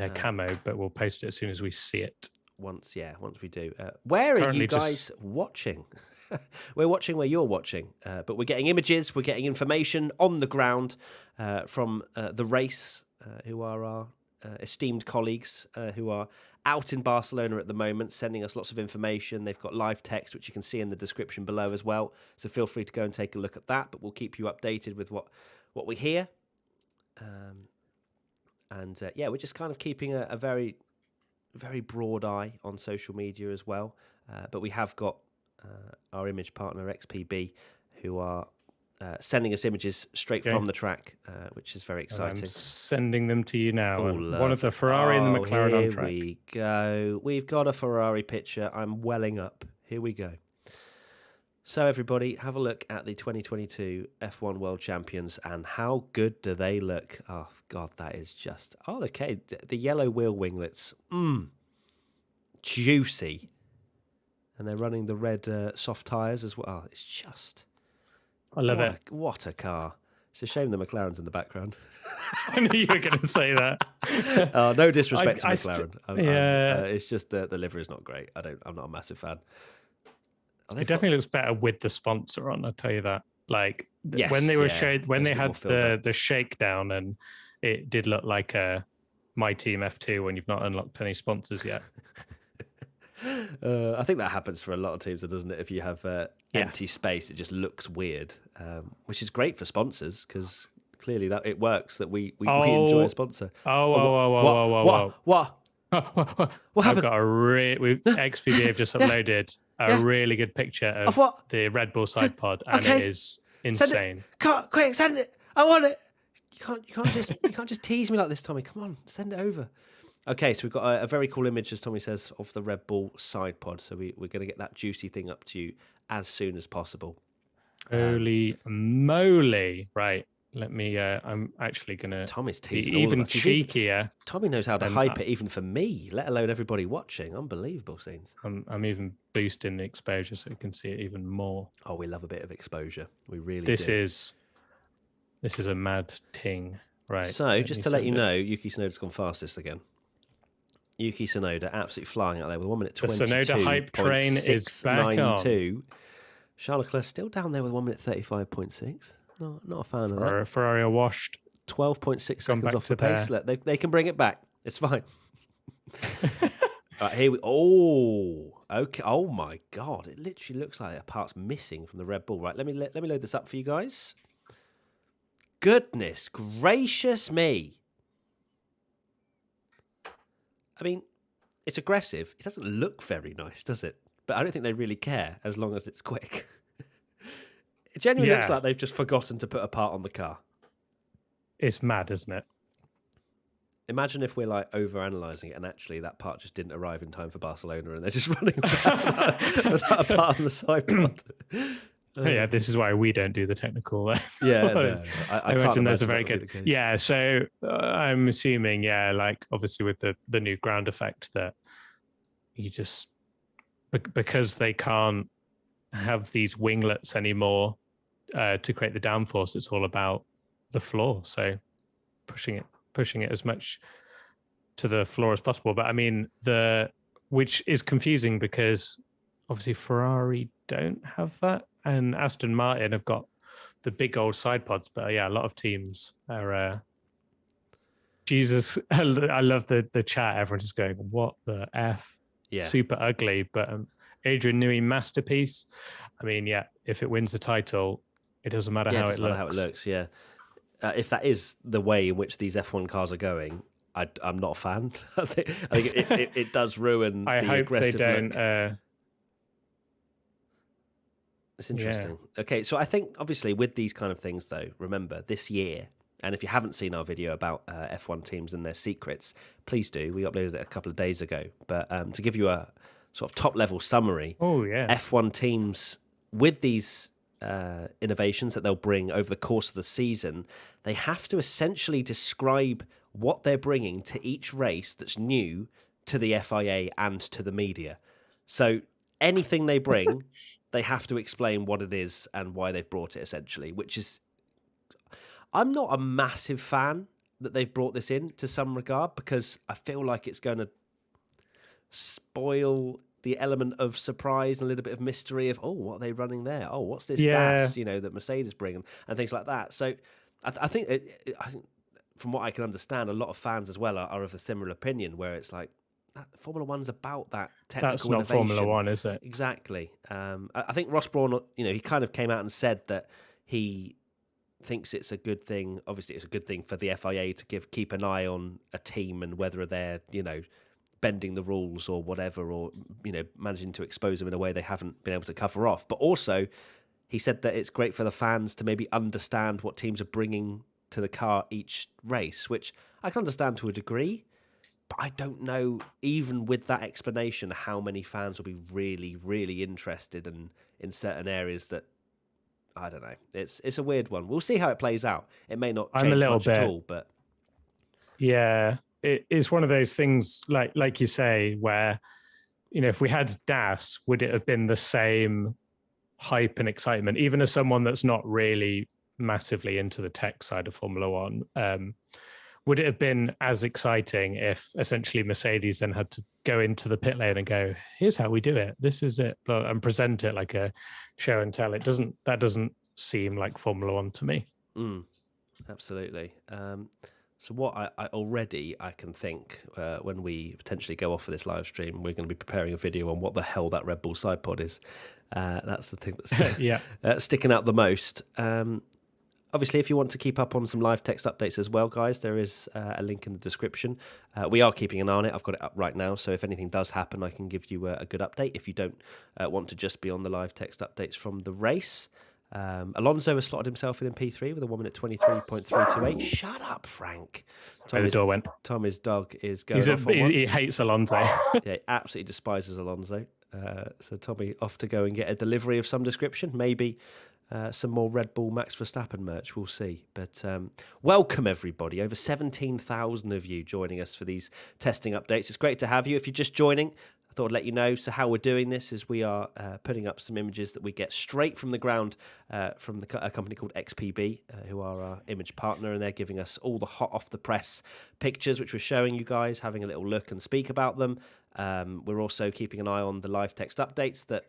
Camo. But we'll post it as soon as we see it. Once we do. Where are you guys watching? We're watching where you're watching, but we're getting images, we're getting information on the ground from the race, who are our esteemed colleagues who are out in Barcelona at the moment, sending us lots of information. They've got live text, which you can see in the description below as well. So feel free to go and take a look at that, but we'll keep you updated with what we hear. We're just kind of keeping a very, very broad eye on social media as well. But we have got our image partner, XPB, who are sending us images straight from the track, which is very exciting. I'm sending them to you now. One of the Ferrari and the McLaren on track. Here we go. We've got a Ferrari picture. I'm welling up. Here we go. So everybody, have a look at the 2022 F1 World Champions and how good do they look? Oh, God, that is just... Oh, okay. The yellow wheel winglets. Juicy. And they're running the red soft tyres as well. Oh, it's just... I love it. What a car. It's a shame the McLaren's in the background. I knew you were going to say that. No disrespect to McLaren. It's just the livery is not great. I'm not a massive fan. It definitely looks better with the sponsor on, I'll tell you that. Like when they were showed, when they had the shakedown, and it did look like My Team F2 when you've not unlocked any sponsors yet. I think that happens for a lot of teams, doesn't it? If you have empty space, it just looks weird, which is great for sponsors because clearly that it works. That we enjoy a sponsor. What happened? I've got XPB have just uploaded a really good picture of the Red Bull side pod, and it is insane. Quick, send it! I want it. You can't just tease me like this, Tommy. Come on, send it over. Okay, so we've got a very cool image, as Tommy says, of the Red Bull side pod. So we're going to get that juicy thing up to you as soon as possible. Holy moly! Right, let me. I'm actually going to. Tommy's teasing even cheekier. Tommy knows how to hype it, even for me, let alone everybody watching. Unbelievable scenes. I'm even boosting the exposure so we can see it even more. Oh, we love a bit of exposure. We really do. This is a mad ting, right? So just to let you know, Yuki Sonoda's gone fastest again. Yuki Sonoda absolutely flying out there with 1 minute 22. The Sonoda hype train is back on. Charles Leclerc still down there with 1 minute 35.6. Not a fan of that. Ferrari are washed. 12.6 seconds off the pace. They can bring it back. It's fine. Right, here we. Oh, okay. Oh my God! It literally looks like a part's missing from the Red Bull. Right, let me load this up for you guys. Goodness gracious me! I mean, it's aggressive. It doesn't look very nice, does it? But I don't think they really care as long as it's quick. It genuinely looks like they've just forgotten to put a part on the car. It's mad, isn't it? Imagine if we're like over-analysing it and actually that part just didn't arrive in time for Barcelona and they're just running without a part on the side pod. Yeah, this is why we don't do the technical. No, I imagine there's a very good. Yeah, so I'm assuming, like obviously with the new ground effect that you just because they can't have these winglets anymore to create the downforce. It's all about the floor, so pushing it as much to the floor as possible. But I mean, the which is confusing because obviously Ferrari don't have that, and Aston Martin have got the big old side pods. But yeah, a lot of teams are. Jesus, I love the chat. Everyone's just going, "What the f?" Yeah, Super ugly. But Adrian Newey masterpiece. I mean, yeah, if it wins the title, it doesn't matter yeah, it how doesn't it matter looks. how it looks. Yeah, if that is the way in which these F1 cars are going, I'm not a fan. I think it does ruin I the hope they aggressive don't. look. It's interesting. Yeah. Okay, so I think obviously with these kind of things, though, remember this year, and if you haven't seen our video about F1 teams and their secrets, please do. We uploaded it a couple of days ago. But to give you a sort of top level summary, Oh yeah. F1 teams with these innovations that they'll bring over the course of the season, they have to essentially describe what they're bringing to each race that's new to the FIA and to the media. So anything they bring, they have to explain what it is and why they've brought it, essentially, which is... I'm not a massive fan that they've brought this in to some regard because I feel like it's going to spoil the element of surprise and a little bit of mystery of, what are they running there? Oh, what's this Yeah. DAS, that Mercedes bring and things like that. So I think from what I can understand, a lot of fans as well are of a similar opinion where it's like, Formula One's about that technical That's not innovation. Formula One, is it? Exactly. I think Ross Brawn, he kind of came out and said that he thinks it's a good thing. Obviously, it's a good thing for the FIA to keep an eye on a team and whether they're, bending the rules or whatever, or, managing to expose them in a way they haven't been able to cover off. But also, he said that it's great for the fans to maybe understand what teams are bringing to the car each race, which I can understand to a degree. But I don't know, even with that explanation, how many fans will be really, really interested in certain areas that, I don't know. It's a weird one. We'll see how it plays out. It may not change much at all, but... Yeah, it is one of those things, like you say, where, if we had DAS, would it have been the same hype and excitement? Even as someone that's not really massively into the tech side of Formula One, would it have been as exciting if essentially Mercedes then had to go into the pit lane and go, here's how we do it, this is it, and present it like a show and tell? That doesn't seem like Formula One to me. Absolutely. So what I can think when we potentially go off for this live stream, we're going to be preparing a video on what the hell that Red Bull side pod is. That's the thing that's sticking out the most. Obviously, if you want to keep up on some live text updates as well, guys, there is a link in the description. We are keeping an eye on it. I've got it up right now, so if anything does happen, I can give you a good update. If you don't want to just be on the live text updates from the race. Alonso has slotted himself in P3 with a 1 minute 23.328. Shut up, Frank. The door went. Tommy's dog is going off on one. He hates Alonso. Yeah, he absolutely despises Alonso. So Tommy off to go and get a delivery of some description. Maybe some more Red Bull Max Verstappen merch. We'll see. But welcome, everybody. Over 17,000 of you joining us for these testing updates. It's great to have you. If you're just joining, I thought I'd let you know. So how we're doing this is we are putting up some images that we get straight from the ground from a company called XPB, who are our image partner, and they're giving us all the hot off the press pictures, which we're showing you guys, having a little look and speak about them. We're also keeping an eye on the live text updates that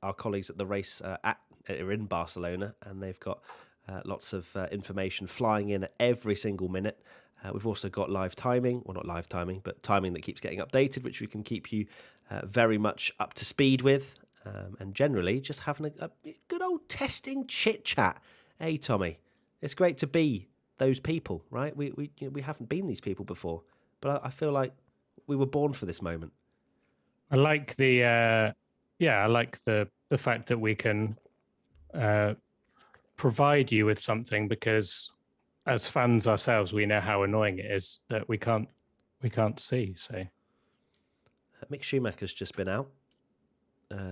our colleagues at the race are in Barcelona, and they've got lots of information flying in at every single minute. We've also got live timing, well, not live timing, but timing that keeps getting updated, which we can keep you very much up to speed with, and generally just having a good old testing chit-chat. Hey, Tommy, it's great to be those people, right? We haven't been these people before, but I feel like we were born for this moment. I like the fact that we can provide you with something, because as fans ourselves, we know how annoying it is that we can't see. So Mick Schumacher's just been out.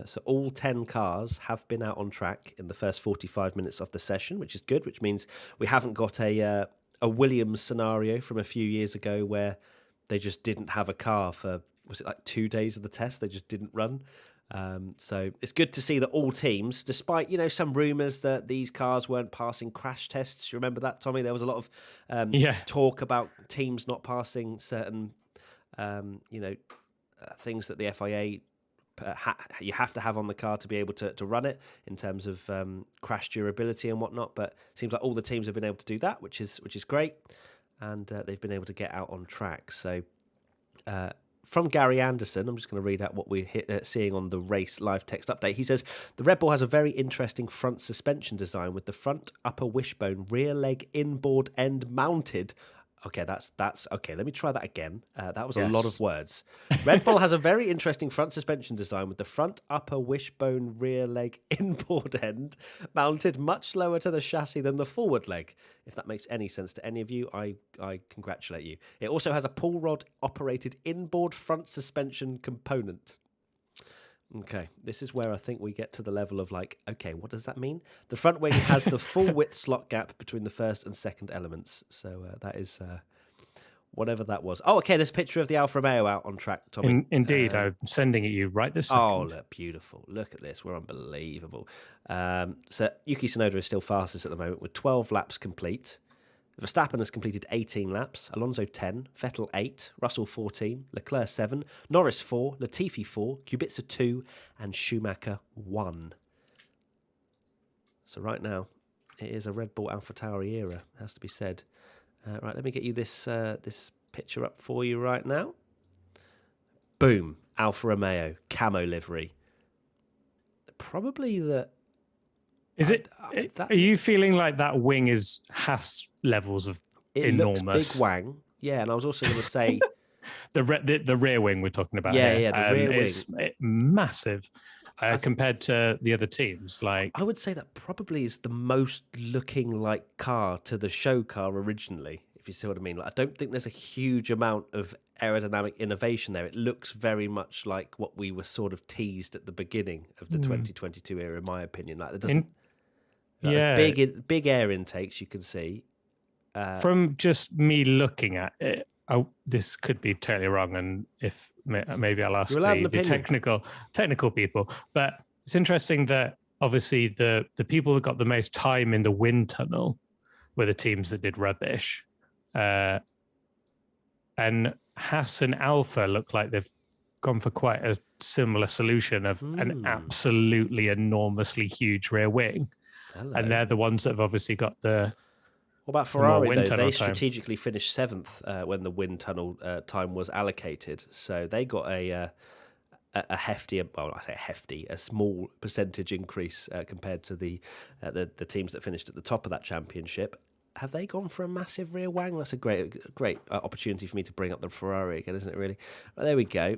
So all 10 cars have been out on track in the first 45 minutes of the session, which is good, which means we haven't got a Williams scenario from a few years ago where they just didn't have a car for, was it like 2 days of the test? They just didn't run. So it's good to see that all teams, despite, some rumours that these cars weren't passing crash tests. You remember that, Tommy? There was a lot of talk about teams not passing certain, things that the FIA you have to have on the car to be able to run it in terms of crash durability and whatnot. But it seems like all the teams have been able to do that, which is great, and they've been able to get out on track. So from Gary Anderson, I'm just going to read out what we're seeing on the race live text update. He says, the Red Bull has a very interesting front suspension design with the front upper wishbone rear leg inboard end mounted. Okay, that's okay. Let me try that again. That was a lot of words. Red Bull has a very interesting front suspension design with the front upper wishbone rear leg inboard end mounted much lower to the chassis than the forward leg. If that makes any sense to any of you, I congratulate you. It also has a pull rod operated inboard front suspension component. Okay, this is where I think we get to the level of like, okay, what does that mean? The front wing has the full width slot gap between the first and second elements. So that is whatever that was. Oh, okay, there's a picture of the Alfa Romeo out on track, Tommy. Indeed, I'm sending it you right this second. Oh, look, beautiful. Look at this. We're unbelievable. So Yuki Sonoda is still fastest at the moment with 12 laps complete. Verstappen has completed 18 laps, Alonso 10, Vettel 8, Russell 14, Leclerc 7, Norris 4, Latifi 4, Kubica 2, and Schumacher 1. So right now, it is a Red Bull AlphaTauri era, has to be said. Right, let me get you this picture up for you right now. Boom, Alfa Romeo, Camo livery. Probably the... Is it? Are you feeling like that wing is Haas levels of enormous? It looks big wang. Yeah, and I was also going to say the rear wing we're talking about. Yeah, here. yeah, the rear wing is massive compared to the other teams. Like I would say that probably is the most looking like car to the show car originally. If you see what I mean. Like, I don't think there's a huge amount of aerodynamic innovation there. It looks very much like what we were sort of teased at the beginning of the 2022 era, in my opinion. Like it doesn't. Big air intakes you can see. From just me looking at it, this could be totally wrong, and if maybe I'll ask the technical people. But it's interesting that obviously the people that got the most time in the wind tunnel were the teams that did rubbish, and Haas and Alfa look like they've gone for quite a similar solution of an absolutely enormously huge rear wing. Hello. And they're the ones that have obviously got the... What about Ferrari, though? They strategically finished 7th when the wind tunnel time was allocated. So they got a hefty, well, I say hefty, a small percentage increase compared to the teams that finished at the top of that championship. Have they gone for a massive rear wang? That's a great opportunity for me to bring up the Ferrari again, isn't it, really? Well, there we go.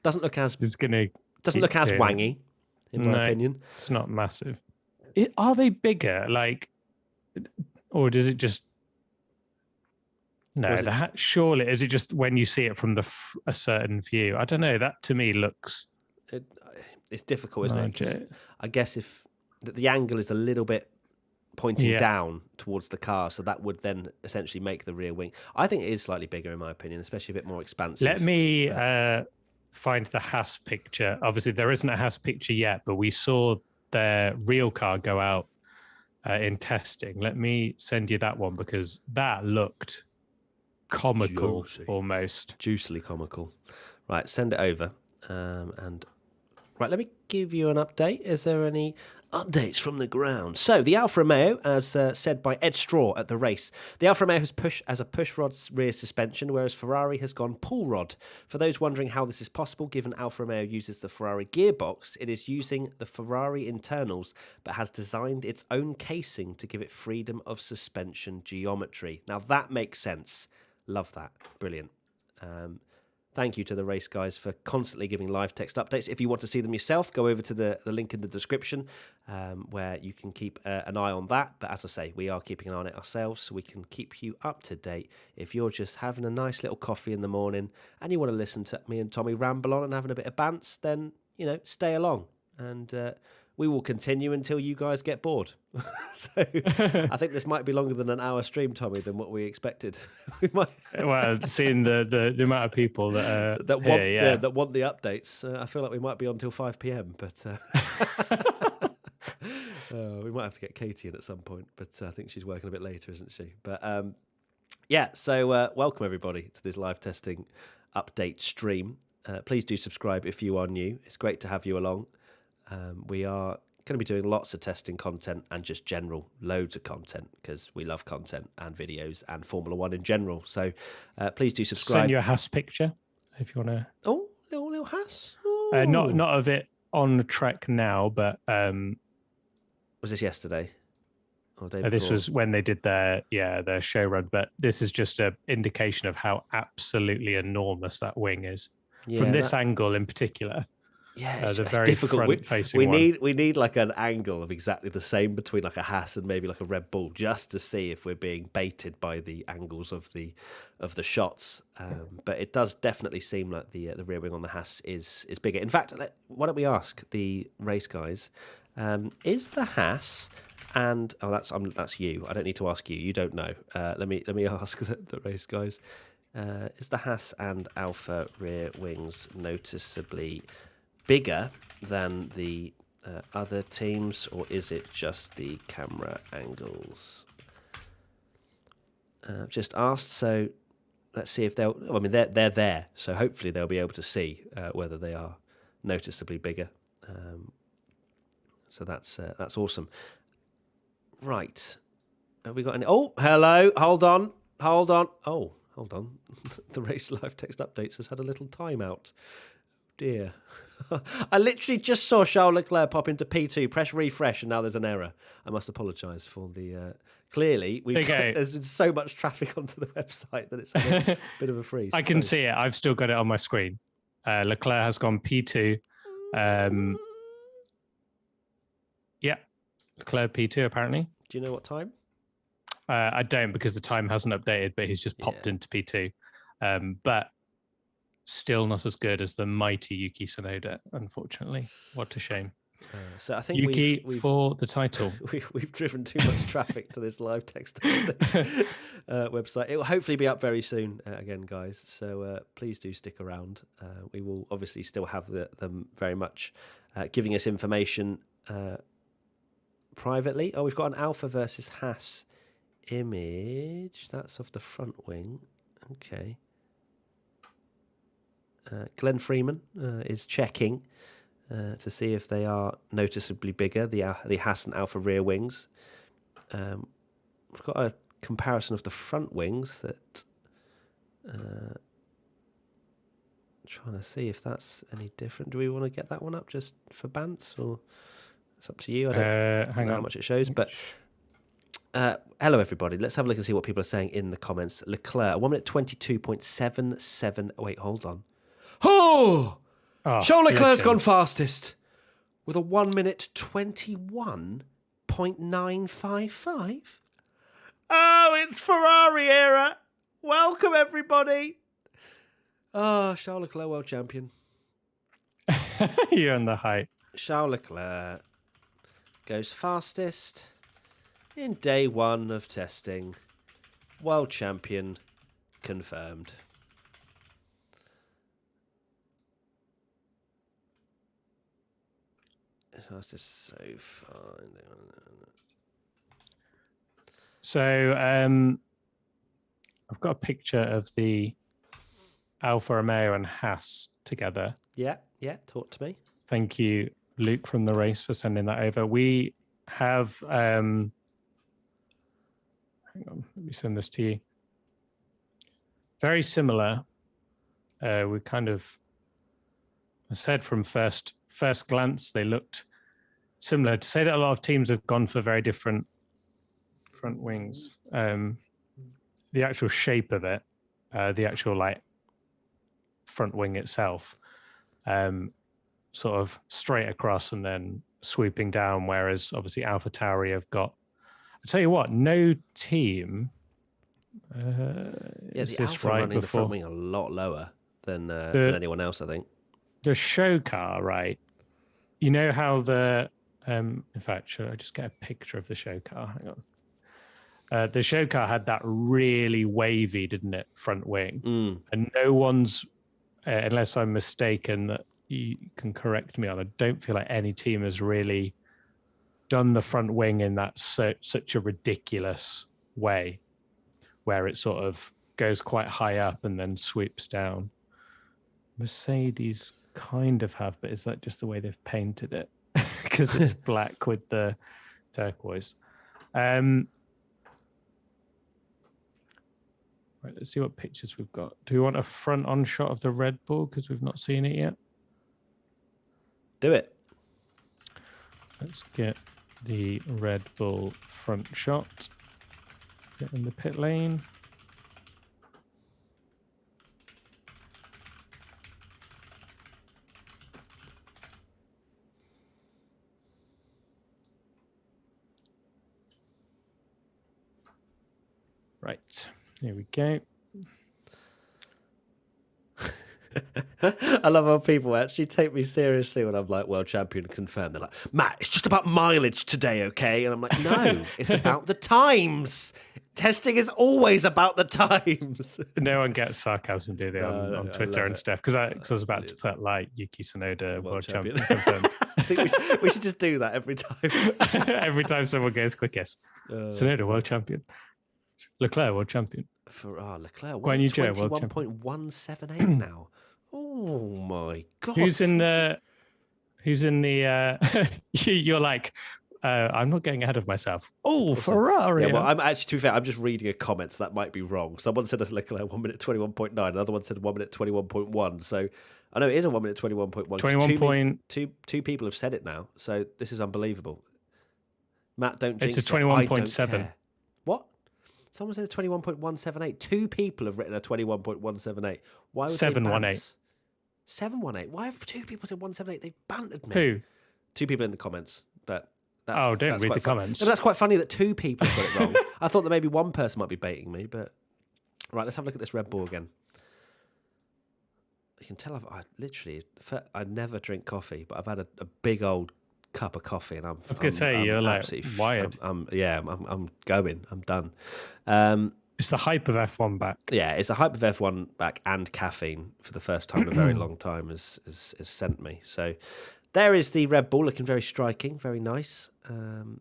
Doesn't look as wangy, in my opinion. It's not massive. Are they bigger? Like, or does it just? No, surely is it just when you see it from a certain view? I don't know. That to me looks. It's difficult, isn't it? I guess if the angle is a little bit pointing down towards the car, so that would then essentially make the rear wing. I think it is slightly bigger, in my opinion, especially a bit more expansive. Let me find the Haas picture. Obviously, there isn't a Haas picture yet, but we saw their real car go out in testing. Let me send you that one because that looked comical, almost. Juicily comical. Right, send it over. And right, let me give you an update. Is there any updates from the ground? So the Alfa Romeo, as said by Ed Straw at the race, the Alfa Romeo has a push rod rear suspension, whereas Ferrari has gone pull rod. For those wondering how this is possible, given Alfa Romeo uses the Ferrari gearbox, it is using the Ferrari internals, but has designed its own casing to give it freedom of suspension geometry. Now that makes sense. Love that. Brilliant. Thank you to the race guys for constantly giving live text updates. If you want to see them yourself, go over to the link in the description where you can keep an eye on that. But as I say, we are keeping an eye on it ourselves so we can keep you up to date. If you're just having a nice little coffee in the morning and you want to listen to me and Tommy ramble on and having a bit of bants, then, stay along. And we will continue until you guys get bored. So I think this might be longer than an hour stream, Tommy, than what we expected. Well, seeing the amount of people that want the updates, I feel like we might be on till 5 p.m. But we might have to get Katie in at some point. But I think she's working a bit later, isn't she? But so welcome everybody to this live testing update stream. Please do subscribe if you are new. It's great to have you along. We are going to be doing lots of testing content and just general loads of content because we love content and videos and Formula One in general. So please do subscribe. Send you a Haas picture if you want to. Oh, little Haas. Not of it on the track now, but was this yesterday? Or the day this before? was when they did their show run. But this is just an indication of how absolutely enormous that wing is from this angle in particular. Yeah, it's the very difficult. front-facing We need like an angle of exactly the same between like a Haas and maybe like a Red Bull, just to see if we're being baited by the angles of the shots. But it does definitely seem like the rear wing on the Haas is bigger. In fact, why don't we ask the race guys? Is the Haas and that's you. I don't need to ask you. You don't know. Let me ask the race guys. Is the Haas and Alfa rear wings noticeably bigger than the other teams, or is it just the camera angles? Just asked, so let's see if they'll. I mean, they're there, so hopefully they'll be able to see whether they are noticeably bigger. So that's awesome. Right, have we got any? Oh, hello. Hold on. Oh, hold on. The race live text updates has had a little timeout. Dear. I literally just saw Charles Leclerc pop into P2, press refresh, and now there's an error. I must apologise for the... Clearly, there's been so much traffic onto the website that it's a bit of a freeze. I can see it. I've still got it on my screen. Leclerc has gone P2. Yeah, Leclerc P2 apparently. Do you know what time? I don't, because the time hasn't updated, but he's just popped into P2. But still not as good as the mighty Yuki Sonoda, unfortunately. What a shame. So I think Yuki for the title. We've driven too much traffic to this live text website. It will hopefully be up very soon again, guys. So please do stick around. We will obviously still have them very much giving us information privately. Oh, we've got an Alfa versus Haas image. That's of the front wing. Okay. Glenn Freeman is checking to see if they are noticeably bigger, the Haas and Alfa rear wings. We've got a comparison of the front wings that... trying to see if that's any different. Do we want to get that one up just for bants, or it's up to you? I don't know how much it shows, but... hello, everybody. Let's have a look and see what people are saying in the comments. Leclerc, 1 minute 22.77. Wait, hold on. Oh! Charles Leclerc's gone fastest with a 1 minute 21.955. Oh, it's Ferrari era. Welcome, everybody. Oh, Charles Leclerc, world champion. You're on the hype. Charles Leclerc goes fastest in day one of testing. World champion confirmed. That's just so fine. So I've got a picture of the Alfa Romeo and Haas together. Yeah, talk to me. Thank you, Luke from the race, for sending that over. We have... hang on, let me send this to you. Very similar. We kind of... I said from first glance, they looked similar. To say that a lot of teams have gone for very different front wings. The actual shape of it, the actual front wing itself, sort of straight across and then swooping down, whereas obviously AlphaTauri have got... I tell you what, no team... the Alfa running the front wing a lot lower than anyone else, I think. The show car, right? You know how the... in fact, should I just get a picture of the show car? Hang on. The show car had that really wavy, didn't it, front wing? And no one's, unless I'm mistaken, that you can correct me on, I don't feel like any team has really done the front wing in that such a ridiculous way, where it sort of goes quite high up and then sweeps down. Mercedes kind of have, but is that just the way they've painted it? Because it's black with the turquoise. Right, let's see what pictures we've got. Do we want a front-on shot of the Red Bull because we've not seen it yet? Do it. Let's get the Red Bull front shot. Get in the pit lane. Right, here we go. I love how people actually take me seriously when I'm like, world champion confirmed. They're like, Matt, it's just about mileage today, okay? And I'm like, no, it's about the times. Testing is always about the times. No one gets sarcasm, do they, on Twitter and stuff? Because I was about to put like Yuki Sonoda, world champion. I think we should just do that every time. Every time someone goes quickest. Sonoda, world champion. Leclerc, world champion. Leclerc, Guan Yu Zhou, world champion. 21.178 now. Oh my God. Who's in the you're like, I'm not getting ahead of myself. Oh, Ferrari. Yeah, well, I'm actually, to be fair, I'm just reading a comment, so that might be wrong. Someone said Leclerc 1 minute 21.9, another one said 1 minute 21.1. So I know it is a 1 minute 21.1. 21 two people have said it now, so this is unbelievable. Matt, don't jinx it's a 21.7. What? Someone said 21.178. Two people have written a 21.178. Why would 718. 718. Why have two people said 178? They've bantered me. Who? Two people in the comments, but don't read the comments. No, that's quite funny that two people have got it wrong. I thought that maybe one person might be baiting me, but right, let's have a look at this Red Bull again. You can tell I never drink coffee, but I've had a big old cup of coffee, and I'm you're like wired. I'm going. I'm done. It's the hype of F1 back. Yeah, it's the hype of F1 back, and caffeine for the first time in a very long time has sent me. So there is the Red Bull, looking very striking, very nice. Can't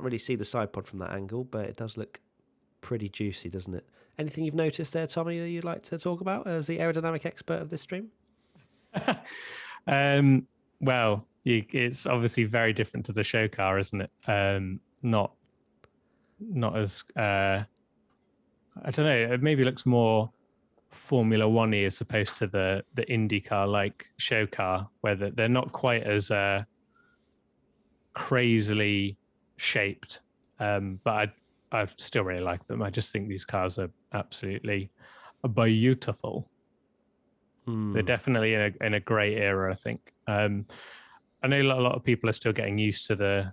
really see the side pod from that angle, but it does look pretty juicy, doesn't it? Anything you've noticed there, Tommy, that you'd like to talk about as the aerodynamic expert of this stream? Well, it's obviously very different to the show car, isn't it? Not as I don't know. It maybe looks more Formula One-y as opposed to the IndyCar like show car, where they're not quite as crazily shaped. But I still really like them. I just think these cars are absolutely beautiful. They're definitely in a great era, I think. I know a lot of people are still getting used to the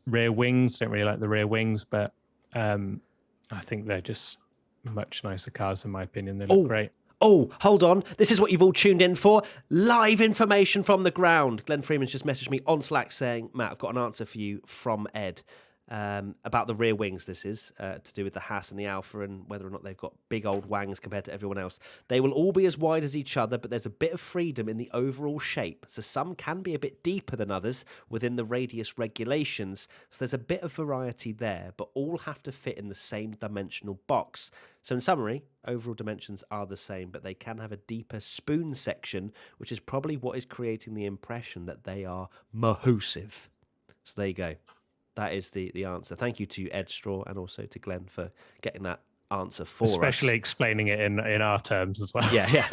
rear wings. Don't really like the rear wings, but I think they're just much nicer cars, in my opinion. They look great. Oh, hold on. This is what you've all tuned in for. Live information from the ground. Glenn Freeman's just messaged me on Slack saying, Matt, I've got an answer for you from Ed. About the rear wings, this is to do with the Haas and the Alfa and whether or not they've got big old wangs compared to everyone else. They will all be as wide as each other, but there's a bit of freedom in the overall shape. So some can be a bit deeper than others within the radius regulations. So there's a bit of variety there, but all have to fit in the same dimensional box. So in summary, overall dimensions are the same, but they can have a deeper spoon section, which is probably what is creating the impression that they are mahoosive. So there you go. That is the answer. Thank you to Ed Straw and also to Glenn for getting that answer for us. Especially explaining it in our terms as well. Yeah.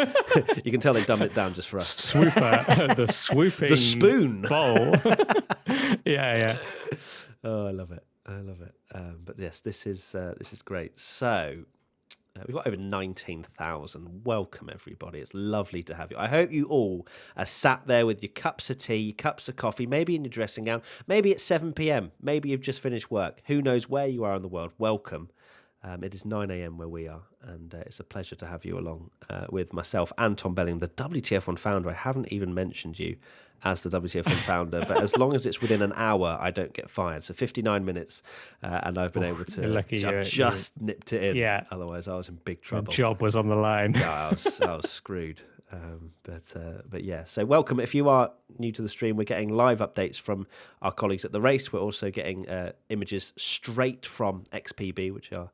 You can tell they've dumbed it down just for us. The swooping the spoon bowl. Yeah. Oh, I love it. But yes, this is great. So we've got over 19,000. Welcome, everybody. It's lovely to have you. I hope you all are sat there with your cups of tea, your cups of coffee, maybe in your dressing gown. Maybe it's 7 p.m. Maybe you've just finished work. Who knows where you are in the world? Welcome. It is 9 a.m. where we are, and it's a pleasure to have you along with myself and Tom Bellingham, the WTF1 founder. I haven't even mentioned you as the WTF1 founder, but as long as it's within an hour, I don't get fired. So 59 minutes, and I've been able to. I've just nipped it in. Yeah. Otherwise, I was in big trouble. The job was on the line. Yeah, I was screwed. But yeah. So welcome. If you are new to the stream, we're getting live updates from our colleagues at the race. We're also getting images straight from XPB, which are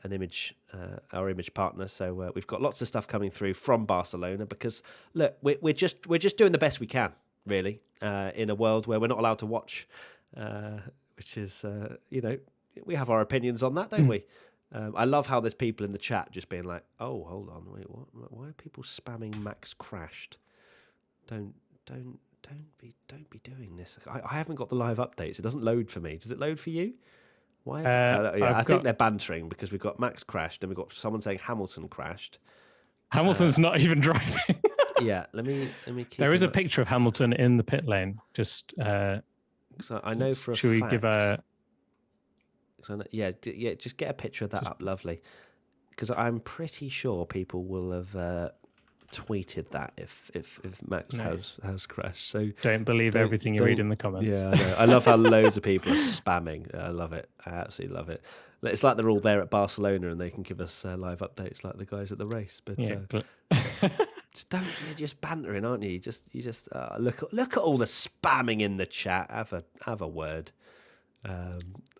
an image, our image partner. So we've got lots of stuff coming through from Barcelona because look, we're just doing the best we can, really, in a world where we're not allowed to watch, which is we have our opinions on that, don't we? I love how there's people in the chat just being like, "Oh, hold on, wait, what? Why are people spamming Max crashed? Don't be doing this. I haven't got the live updates. It doesn't load for me. Does it load for you? Why? I think they're bantering because we've got Max crashed and we've got someone saying Hamilton crashed. Hamilton's not even driving. Yeah, let me keep. There is a picture of Hamilton in the pit lane. Just so I know for a should fact. We give a? Just get a picture of that up, lovely. Because I'm pretty sure people will have tweeted that if Max has crashed. So don't believe everything you read in the comments. Yeah, I know. I love how loads of people are spamming. I love it. I absolutely love it. It's like they're all there at Barcelona and they can give us live updates like the guys at the race. But you're just bantering, aren't you? You just look at all the spamming in the chat. Have a word.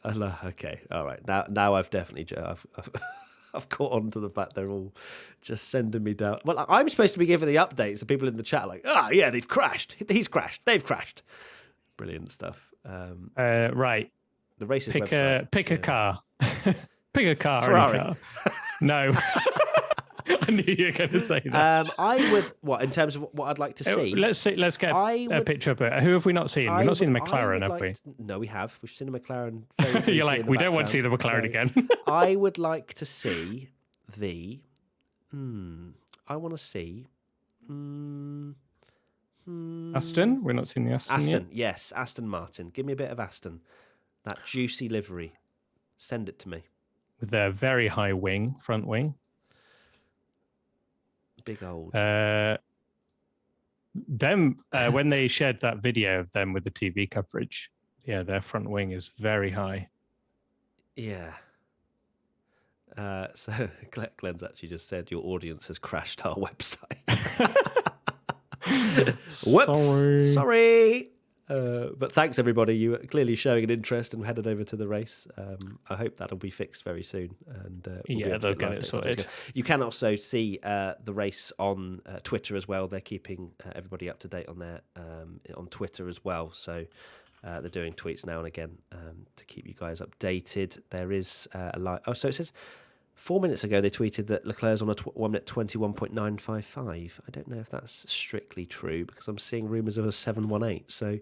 Okay, all right. Now I've definitely I've caught on to the fact they're all just sending me down. Well, I'm supposed to be giving the updates. The people in the chat are like, yeah, they've crashed. He's crashed. They've crashed. Brilliant stuff. Right. The races pick website. Pick a car. Pick a car. Ferrari. Car. No. I knew you were going to say that. I would, in terms of what I'd like to see? Let's get a picture of it. Who have we not seen? We've not seen the McLaren, have we? No, we have. We've seen the McLaren. You're like, we don't want to see the McLaren again. I would like to see the... I want to see... Aston? We're not seeing the Aston yet? Yes. Aston Martin. Give me a bit of Aston. That juicy livery. Send it to me. With their very high front wing. Big old. When they shared that video of them with the TV coverage, their front wing is very high. Yeah. So Glenn's actually just said your audience has crashed our website. Whoops. Sorry. But thanks everybody. You are clearly showing an interest and headed over to the race. I hope that'll be fixed very soon. And they'll get it sorted. You can also see the race on Twitter as well. They're keeping everybody up to date on their on Twitter as well. So they're doing tweets now and again to keep you guys updated. There is a live. Oh, so it says 4 minutes ago they tweeted that Leclerc's on a 1 minute 21.955. I don't know if that's strictly true because I'm seeing rumours of a 718. So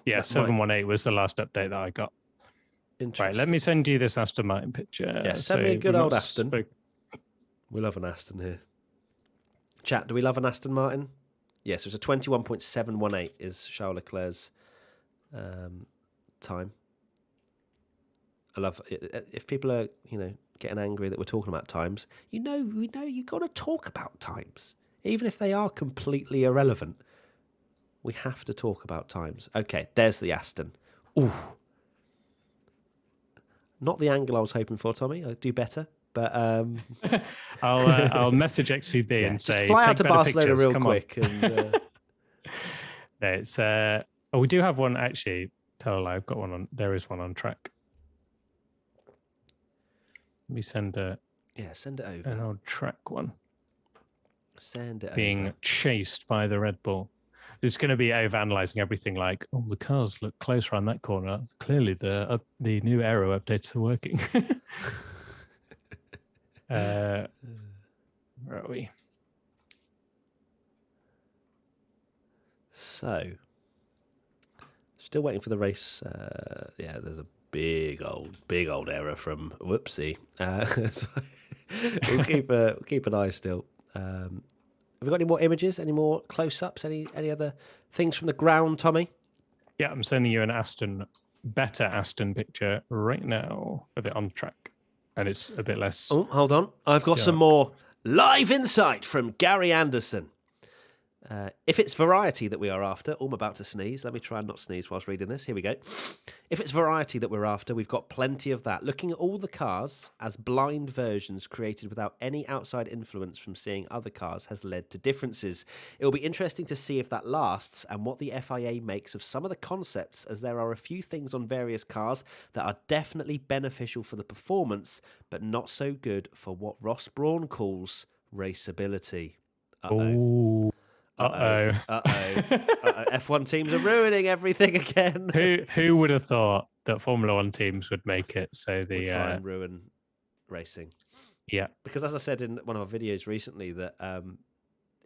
yeah, 718 was the last update that I got. Right, let me send you this Aston Martin picture. Yeah, send me a good old Aston. We love an Aston here. Chat, do we love an Aston Martin? Yes, it's a 21.718 is Charles Leclerc's time. I love it. If people are, getting angry that we're talking about times, we know you got to talk about times, even if they are completely irrelevant. We have to talk about times. Okay, there's the Aston. Ooh, not the angle I was hoping for, Tommy. I'll do better, but I'll message XVB and say fly out to Barcelona pictures. real Come quick. And no, it's we do have one actually. Tell a lie, I've got one on. There is one on track. Let me send it over. An old track one. Send it being over. Chased by the Red Bull. It's going to be over-analysing everything like, the cars look closer on that corner. Clearly the new aero updates are working. Where are we? So, still waiting for the race. There's a big old error from Whoopsie. So we'll keep an eye still. Have we got any more images? Any more close-ups? Any other things from the ground, Tommy? Yeah, I'm sending you an better Aston picture right now of it on track, and it's a bit less. Oh, hold on! I've got some more live insight from Gary Anderson. If it's variety that we are after, I'm about to sneeze. Let me try and not sneeze whilst reading this. Here we go. If it's variety that we're after, we've got plenty of that. Looking at all the cars as blind versions created without any outside influence from seeing other cars has led to differences. It will be interesting to see if that lasts and what the FIA makes of some of the concepts, as there are a few things on various cars that are definitely beneficial for the performance, but not so good for what Ross Brawn calls raceability. Uh-oh. F1 teams are ruining everything again. Who would have thought that Formula One teams would make it so the try and ruin racing? Yeah, because as I said in one of our videos recently, that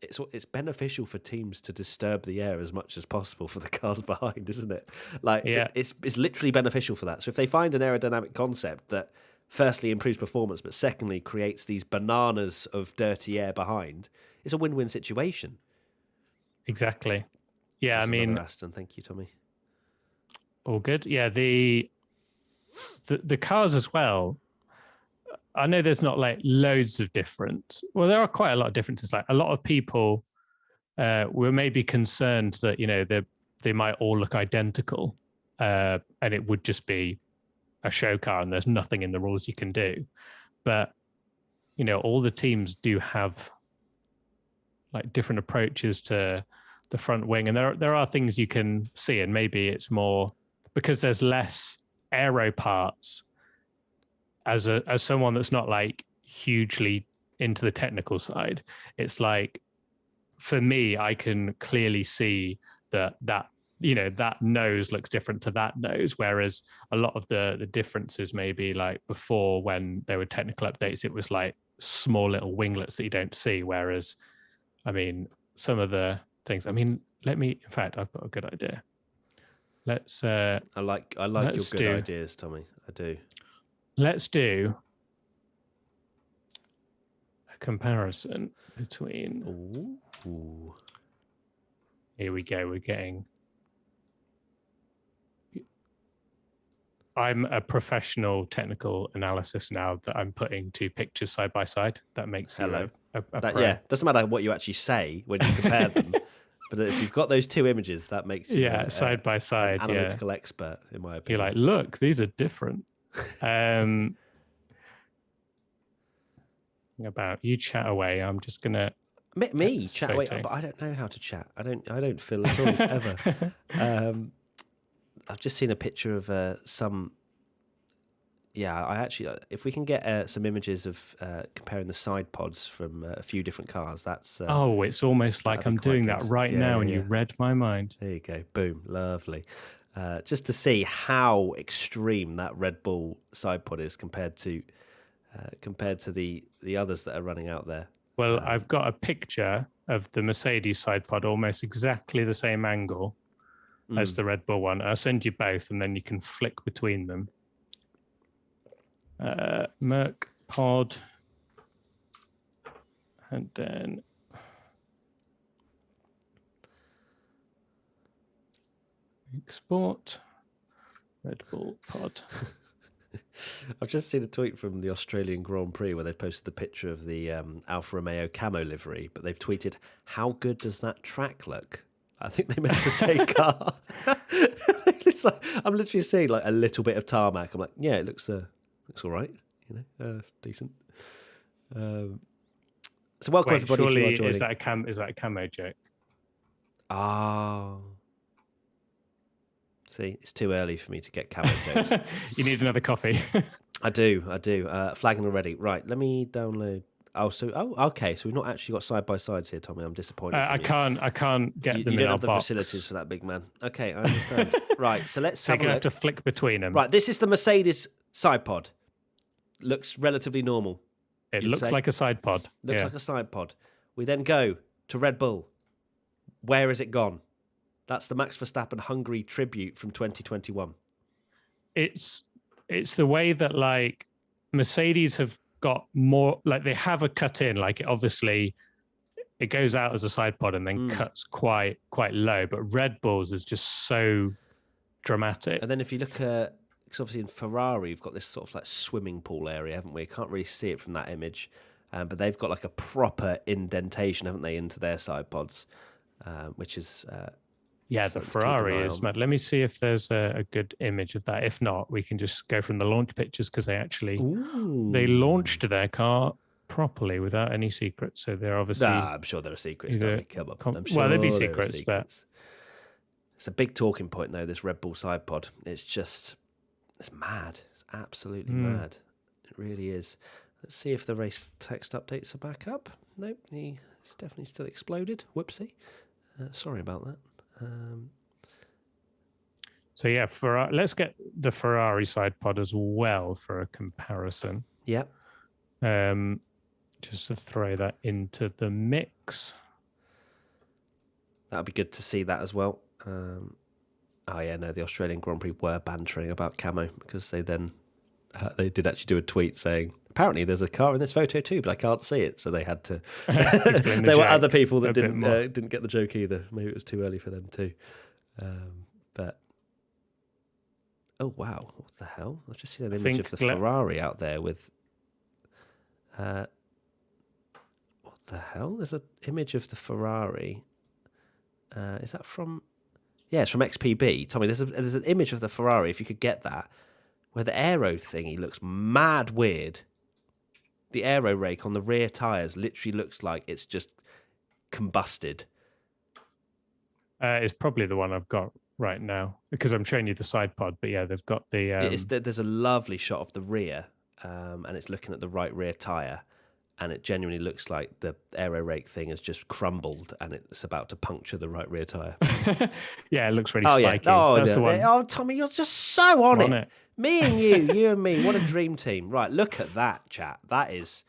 it's beneficial for teams to disturb the air as much as possible for the cars behind, isn't it? It's literally beneficial for that. So if they find an aerodynamic concept that firstly improves performance, but secondly creates these bananas of dirty air behind, it's a win-win situation. Exactly. Yeah, That's I mean, Aston. Thank you, Tommy. All good. Yeah, the cars as well. I know there's not like loads of difference. Well, there are quite a lot of differences. Like a lot of people were maybe concerned that they might all look identical, and it would just be a show car, and there's nothing in the rules you can do. But all the teams do have like different approaches to the front wing, and there are things you can see, and maybe it's more because there's less aero parts. As someone that's not like hugely into the technical side, it's like for me, I can clearly see that nose looks different to that nose, whereas a lot of the differences maybe like before when there were technical updates, it was like small little winglets that you don't see, whereas I mean, some of the things. I mean, in fact, I've got a good idea. Let's. I like your good ideas, Tommy. I do. Let's do a comparison between. Ooh. Here we go. We're getting. I'm a professional technical analysis now that I'm putting two pictures side by side. That makes you doesn't matter what you actually say when you compare them, but if you've got those two images, that makes you side by side, an analytical expert, in my opinion. You're like, look, these are different. About you chat away. I'm just gonna me chat away, but I don't know how to chat. I don't feel at all ever. I've just seen a picture of some. Yeah, I actually, if we can get some images of comparing the side pods from a few different cars, that's. It's almost like I'm doing that right now, and you read my mind. There you go, boom, lovely. Just to see how extreme that Red Bull side pod is compared to the others that are running out there. Well, I've got a picture of the Mercedes side pod, almost exactly the same angle as the Red Bull one. I'll send you both, and then you can flick between them. Merc pod, and then export Red Bull pod. I've just seen a tweet from the Australian Grand Prix where they've posted the picture of the Alfa Romeo Camo livery, but they've tweeted, "How good does that track look?" I think they meant to say car. It's like, I'm literally seeing like a little bit of tarmac. I'm like, yeah, it looks all right, decent. So welcome everybody. Surely, if you are is that a camo joke? Oh. See, it's too early for me to get camo jokes. You need another coffee. I do. Flagging already. Right, let me download. Okay. So we've not actually got side by sides here, Tommy. I'm disappointed. I can't get them. You don't have our the box. facilities for that, big man. Okay, I understand. Right, so let's have a look. Have to flick between them. Right, this is the Mercedes side pod. Looks relatively normal. It looks like a side pod. Looks like a side pod. We then go to Red Bull. Where has it gone? That's the Max Verstappen Hungary tribute from 2021. It's the way that like Mercedes have got more, like they have a cut in, like it goes out as a side pod and then cuts quite low, but Red Bull's is just so dramatic. And then if you look at, because obviously in Ferrari you've got this sort of like swimming pool area, haven't we? You can't really see it from that image, but they've got like a proper indentation, haven't they, into their side pods. which is the something to keep an Ferrari eye is on. mad. Let me see if there's a good image of that. If not, we can just go from the launch pictures because they launched their car properly without any secrets. So they're obviously. I'm sure there are secrets, Tommy. Come on. I'm sure well, there'd be there are secrets, but it's a big talking point though. This Red Bull side pod. It's mad. It's absolutely mad. It really is. Let's see if the race text updates are back up. Nope, it's definitely still exploded. Whoopsie. Sorry about that. So yeah, let's get the Ferrari side pod as well for a comparison. Yeah. Just to throw that into the mix. That would be good to see that as well. The Australian Grand Prix were bantering about Camo because they then they did actually do a tweet saying, apparently there's a car in this photo too, but I can't see it. So they had to. There were other people that didn't get the joke either. Maybe it was too early for them too. But oh wow, what the hell? I've just seen an image of the Ferrari out there with. What the hell? There's an image of the Ferrari. Is that from? Yeah, it's from XPB. Tommy, there's an image of the Ferrari, if you could get that, where the aero thingy looks mad weird. The aero rake on the rear tyres literally looks like it's just combusted. It's probably the one I've got right now because I'm showing you the side pod. But yeah, they've got the. There's a lovely shot of the rear, and it's looking at the right rear tyre. And it genuinely looks like the aero rake thing has just crumbled and it's about to puncture the right rear tyre. Yeah, it looks really spiky. Yeah. That's the one. Oh, Tommy, you're just so on it. Me and you and me. What a dream team. Right, look at that, chat. That is...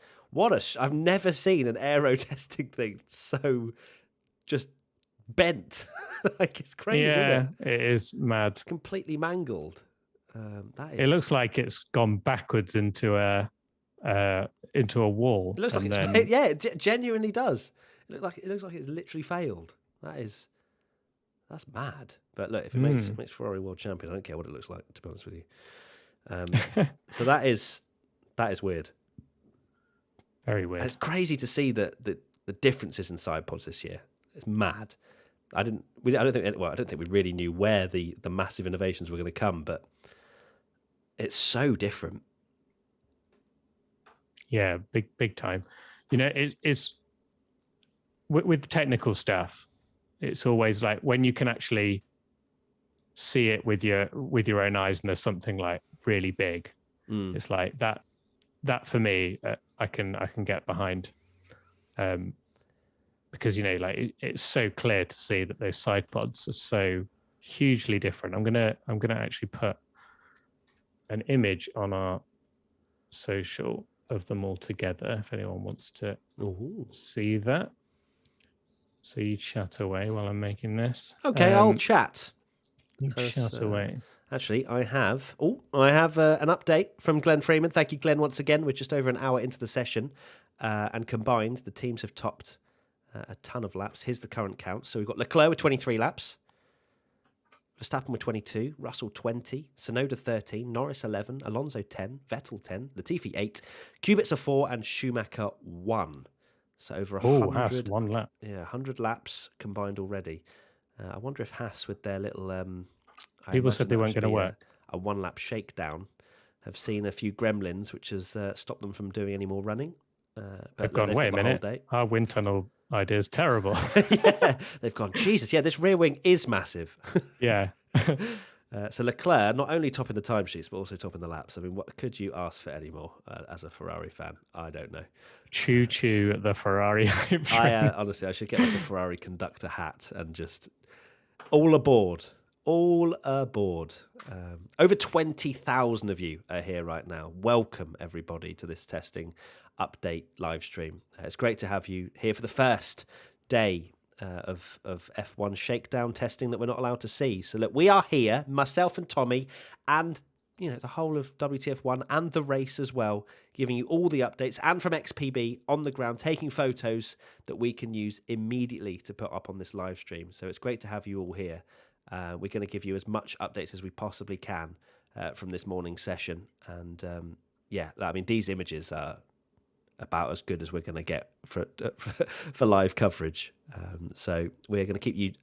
I've never seen an aero testing thing so just bent. Like, it's crazy, isn't it? It is mad. It's completely mangled. It looks like it's gone backwards into a wall. It looks like it genuinely does. It looks like it's literally failed. That's mad. But look, if it makes Ferrari world champion, I don't care what it looks like, to be honest with you. So that is weird. Very weird. And it's crazy to see the differences in side pods this year. It's mad. I don't think we really knew where the massive innovations were going to come, but it's so different. Yeah, big time. You know, it's with technical stuff. It's always like when you can actually see it with your own eyes, and there's something like really big. It's like that for me, I can get behind, because like it's so clear to see that those side pods are so hugely different. I'm gonna actually put an image on our social of them all together if anyone wants to see that. So you chat away while I'm making this. Okay, I'll chat. You chat away. Actually, I have an update from Glenn Freeman. Thank you, Glenn, once again. We're just over an hour into the session, and combined, the teams have topped a ton of laps. Here's the current count. So we've got Leclerc with 23 laps, Verstappen with 22, Russell 20, Sonoda 13, Norris 11, Alonso 10, Vettel 10, Latifi 8, Kubica 4, and Schumacher 1. So over 100. Haas, 1 lap. Yeah, 100 laps combined already. I wonder if Haas, with their little... people said they weren't going to work. A 1-lap shakedown, have seen a few gremlins, which has stopped them from doing any more running. They've gone, wait a minute, our wind tunnel idea is terrible. Yeah, they've gone, Jesus, yeah, this rear wing is massive. Yeah. So Leclerc, not only topping the timesheets, but also topping the laps. I mean, what could you ask for any more as a Ferrari fan? I don't know. Choo-choo, the Ferrari. Honestly, I should get like a Ferrari conductor hat and just all aboard. All aboard. Over 20,000 of you are here right now. Welcome, everybody, to this testing update live stream. It's great to have you here for the first day of F1 shakedown testing that we're not allowed to see. So look, we are here, myself and Tommy, and the whole of WTF1 and the race as well, giving you all the updates, and from XPB on the ground, taking photos that we can use immediately to put up on this live stream. So it's great to have you all here. We're going to give you as much updates as we possibly can from this morning session. And I mean, these images are about as good as we're going to get for live coverage. So we're going to keep you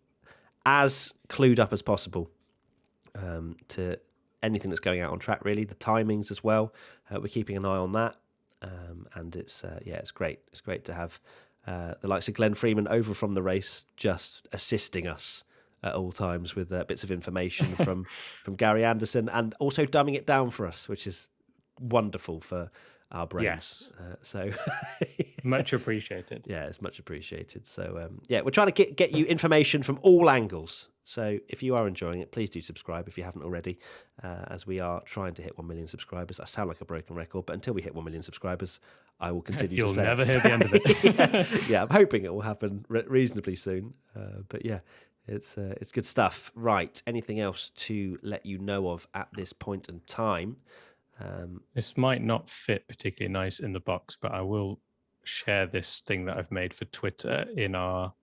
as clued up as possible to anything that's going out on track, really. The timings as well. We're keeping an eye on that. And it's great. It's great to have the likes of Glenn Freeman over from the race, just assisting us at all times with bits of information from Gary Anderson, and also dumbing it down for us, which is wonderful for our brains. Yes. So much appreciated. Yeah, it's much appreciated. So we're trying to get you information from all angles. So if you are enjoying it, please do subscribe if you haven't already, as we are trying to hit 1 million subscribers. I sound like a broken record, but until we hit 1 million subscribers, I will continue to say You'll never hear the end of it. yeah, I'm hoping it will happen reasonably soon. But yeah, it's good stuff. Right, anything else to let you know of at this point in time? This might not fit particularly nice in the box, but I will share this thing that I've made for Twitter in our...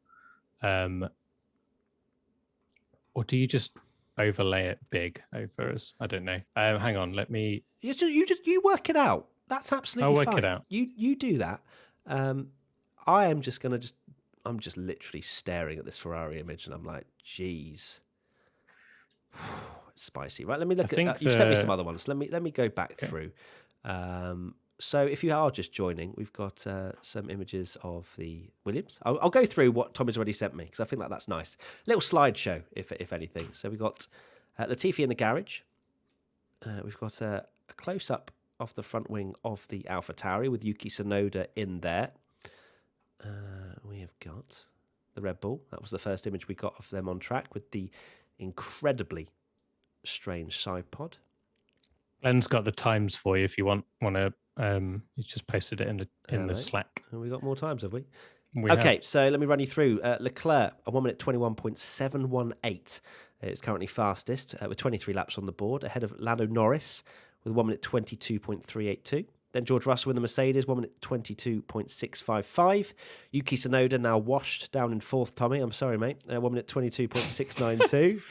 or do you just overlay it big over us? I don't know. Hang on, let me... You work it out. That's absolutely fine. I'll work it out. You do that. I am just going to I'm just literally staring at this Ferrari image and I'm like, geez. Spicy. Right, let me look at... You've sent me some other ones. Let me go back through. So if you are just joining, we've got some images of the Williams. I'll go through what Tommy's already sent me because I think that's nice. Little slideshow, if anything. So we've got Latifi in the garage. We've got a close-up of the front wing of the AlphaTauri with Yuki Sonoda in there. We have got the Red Bull. That was the first image we got of them on track with the incredibly strange side pod. Glenn's got the times for you if you want to. He's just posted it in the Slack. And we got more times, have we? Okay, so let me run you through. Leclerc, a 1 minute 21.718. It's currently fastest with 23 laps on the board, ahead of Lando Norris with 1 minute 22.382. Then George Russell in the Mercedes, 1 minute 22.655. Yuki Sonoda now washed down in fourth, Tommy. I'm sorry, mate. 1 minute 22.692.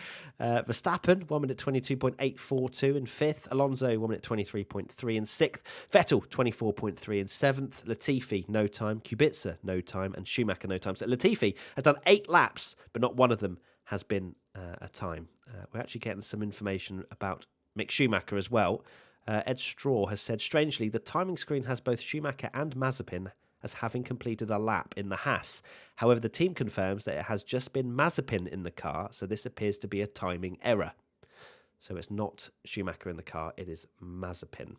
Verstappen, 1 minute 22.842 in fifth. Alonso, 1 minute 23.3 in sixth. Vettel, 24.3 in seventh. Latifi, no time. Kubica, no time. And Schumacher, no time. So Latifi has done 8 laps, but not one of them has been a time. We're actually getting some information about Mick Schumacher as well. Ed Straw has said, strangely, the timing screen has both Schumacher and Mazepin as having completed a lap in the Haas. However, the team confirms that it has just been Mazepin in the car, so this appears to be a timing error. So it's not Schumacher in the car, it is Mazepin,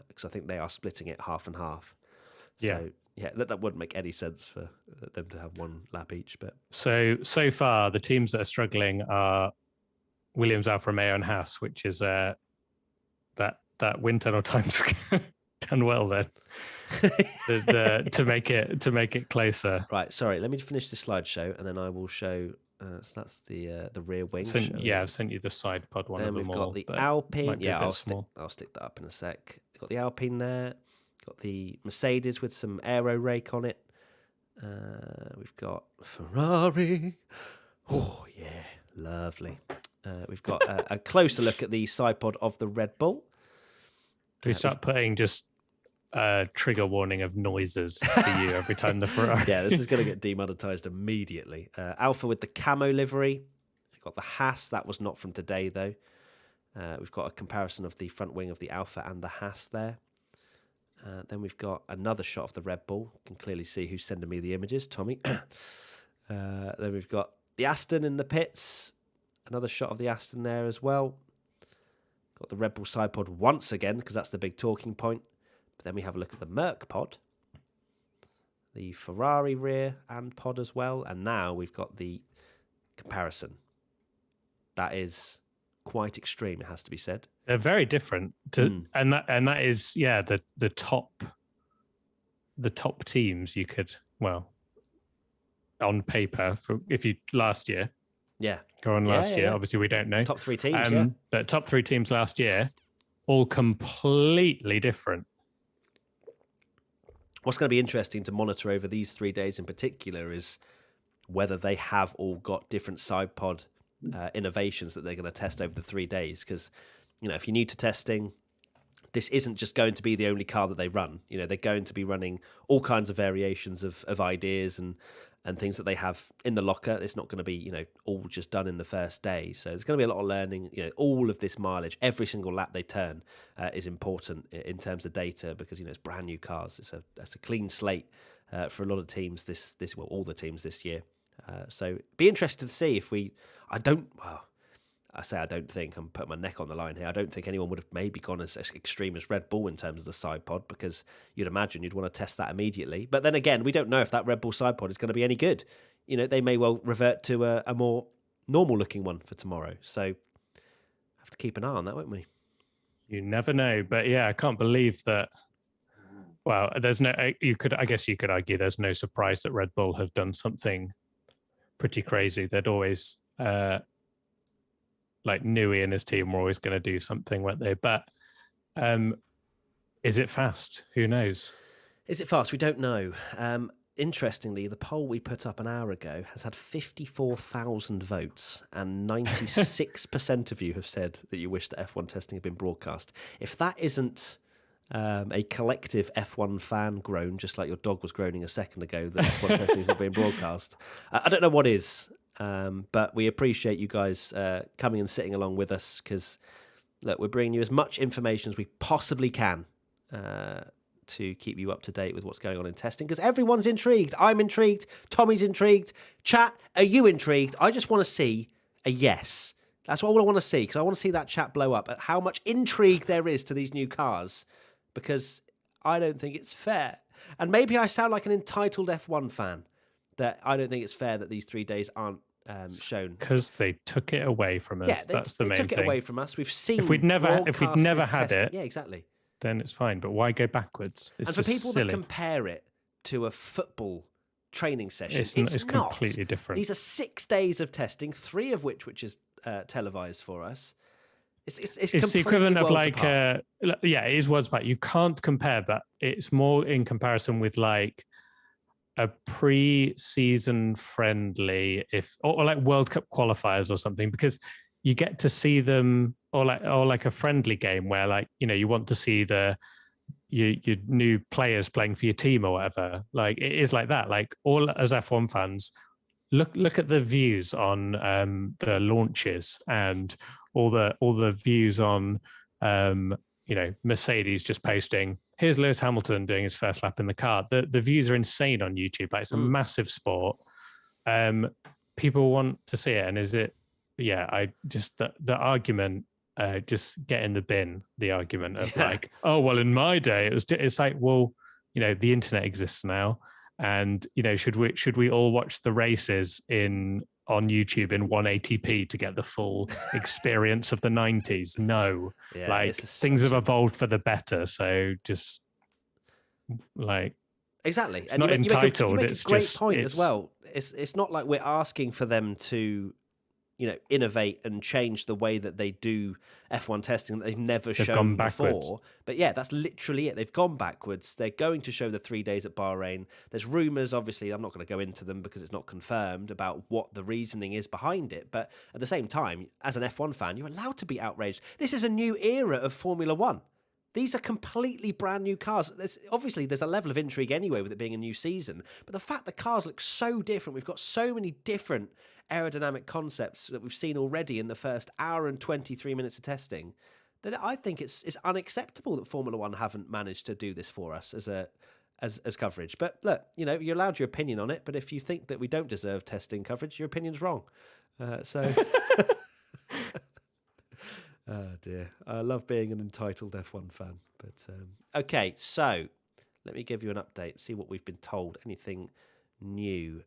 because I think they are splitting it half and half. So, yeah, that wouldn't make any sense for them to have 1 lap each. But so far, the teams that are struggling are Williams, Alfa Romeo, and Haas, which is that wind tunnel time's done well then to make it closer. Right, sorry. Let me finish the slideshow and then I will show. So that's the rear wing. I've sent you the side pod one. Then of them we've all, got the Alpine. Yeah, I'll stick that up in a sec. Got the Alpine there. Got the Mercedes with some aero rake on it. We've got Ferrari. Oh yeah, lovely. We've got a closer look at the side pod of the Red Bull. Do we start putting just a trigger warning of noises for you every time the Ferrari? Yeah, this is going to get demonetized immediately. Alpha with the Camo livery. We've got the Haas. That was not from today, though. We've got a comparison of the front wing of the Alpha and the Haas there. Then we've got another shot of the Red Bull. You can clearly see who's sending me the images, Tommy. Then we've got the Aston in the pits. Another shot of the Aston there as well. Got the Red Bull side pod once again, because that's the big talking point. But then we have a look at the Merc pod. The Ferrari rear and pod as well. And now we've got the comparison. That is quite extreme, it has to be said. They're very different. And that is, the top teams you could, on paper, if you last year. Yeah. Go on last year. Obviously, we don't know. Top 3 teams, But top 3 teams last year, all completely different. What's going to be interesting to monitor over these 3 days in particular is whether they have all got different side pod innovations that they're going to test over the 3 days. Because, if you're new to testing, this isn't just going to be the only car that they run. You know, they're going to be running all kinds of variations of ideas and things that they have in the locker. It's not going to be, you know, all just done in the first day. So there's going to be a lot of learning. You know, all of this mileage, every single lap they turn is important in terms of data, because, you know, it's brand new cars. It's a clean slate for a lot of teams well, all the teams this year. So be interested to see if I don't think, I'm putting my neck on the line here. I don't think anyone would have maybe gone as extreme as Red Bull in terms of the side pod, because you'd imagine you'd want to test that immediately. But then again, we don't know if that Red Bull side pod is going to be any good. You know, they may well revert to a more normal looking one for tomorrow. So have to keep an eye on that, won't we? You never know. But yeah, I can't believe that. Well, I guess you could argue there's no surprise that Red Bull have done something pretty crazy. They'd always, like Newey and his team were always going to do something, weren't they? But is it fast? Who knows? Is it fast? We don't know. Interestingly, the poll we put up an hour ago has had 54,000 votes, and 96% of you have said that you wish that F1 testing had been broadcast. If that isn't a collective F1 fan groan, just like your dog was groaning a second ago, that F1 testing is not being broadcast, I don't know what is. But we appreciate you guys coming and sitting along with us, because, look, we're bringing you as much information as we possibly can to keep you up to date with what's going on in testing, because everyone's intrigued. I'm intrigued. Tommy's intrigued. Chat, are you intrigued? I just want to see a yes. That's all I want to see, because I want to see that chat blow up at how much intrigue there is to these new cars, because I don't think it's fair. And maybe I sound like an entitled F1 fan, that I don't think it's fair that these 3 days aren't shown, because they took it away from us. Yeah, that's the main thing. They took it away from us. We've seen if we'd never had testing. it, yeah, exactly, then it's fine. But why go backwards? It's and for people silly. that compare it to a football training session, it's not. Completely different. These are 6 days of testing, 3 of which is televised for us. It's the equivalent of like apart. It is worlds apart. You can't compare, but it's more in comparison with like a pre-season friendly, or like World Cup qualifiers or something, because you get to see them, or like a friendly game where, like, you know, you want to see your new players playing for your team or whatever. Like, it is like that. Like, all as F1 fans, look at the views on the launches, and all the views on you know, Mercedes just posting, here's Lewis Hamilton doing his first lap in the car. The views are insane on YouTube. Like, it's a massive sport. People want to see it. And is it, I just, the argument, just get in the bin, the argument of like, oh, well, in my day, it's like, well, you know, the internet exists now. And, you know, should we all watch the races on YouTube in 180p to get the full experience of the 90s? No, things have evolved for the better. So just like, exactly, it's not entitled. You make it's a great just, point as well. It's not like we're asking for them to, you know, innovate and change the way that they do F1 testing that they've never shown before. But yeah, that's literally it. They've gone backwards. They're going to show the 3 days at Bahrain. There's rumours, obviously, I'm not going to go into them because it's not confirmed, about what the reasoning is behind it. But at the same time, as an F1 fan, you're allowed to be outraged. This is a new era of Formula One. These are completely brand new cars. There's a level of intrigue anyway with it being a new season. But the fact the cars look so different, we've got so many different aerodynamic concepts that we've seen already in the first hour and 23 minutes of testing, that I think it's unacceptable that Formula One haven't managed to do this for us as coverage. But look, you know, you're allowed your opinion on it, but if you think that we don't deserve testing coverage, your opinion's wrong. Oh dear, I love being an entitled F1 fan. But okay, so let me give you an update, see what we've been told, anything new.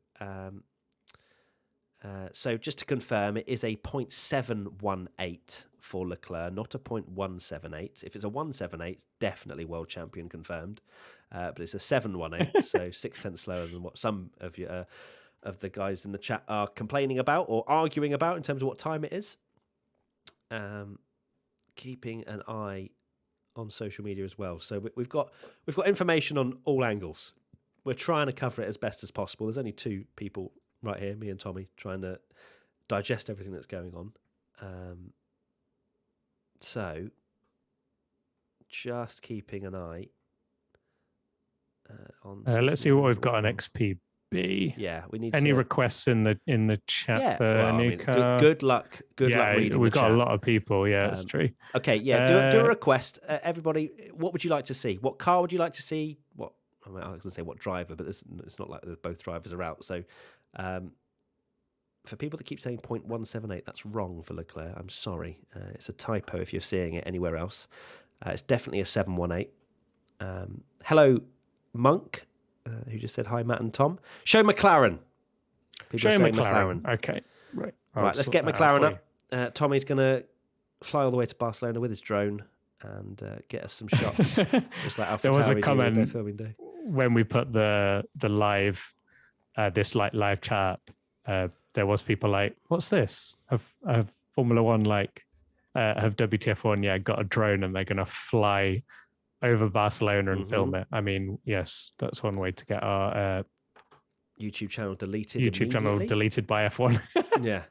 So just to confirm, it is a 0.718 for Leclerc, not a 0.178. If it's a 178, definitely world champion confirmed. But it's a 718, so 0.6 slower than what some of you, of the guys in the chat are complaining about or arguing about in terms of what time it is. Keeping an eye on social media as well. So we've got information on all angles. We're trying to cover it as best as possible. There's only 2 people right here, me and Tommy, trying to digest everything that's going on. So, just keeping an eye on. Let's see what we've got on XPB. Yeah, we need any requests in the chat for a new car. Good luck. Good luck reading. We've got chat. A lot of people. Yeah, it's true. Okay, yeah. Do a request, everybody. What would you like to see? What car would you like to see? I was going to say what driver, but it's not like both drivers are out. So, for people that keep saying 0.178, that's wrong for Leclerc. I'm sorry. It's a typo if you're seeing it anywhere else. It's definitely a 718. Hello, Monk. Who just said hi, Matt and Tom. Show McLaren. Show McLaren. Okay, right. Right, let's get McLaren up. Tommy's going to fly all the way to Barcelona with his drone and get us some shots. Just like Alfa there was a Tauri comment their filming day. When we put the live live chat. There was people like, "What's this? Have Formula One have WTF1 got a drone and they're going to fly over Barcelona and film it?" I mean, yes, that's one way to get our YouTube channel deleted. Deleted by F1. Yeah.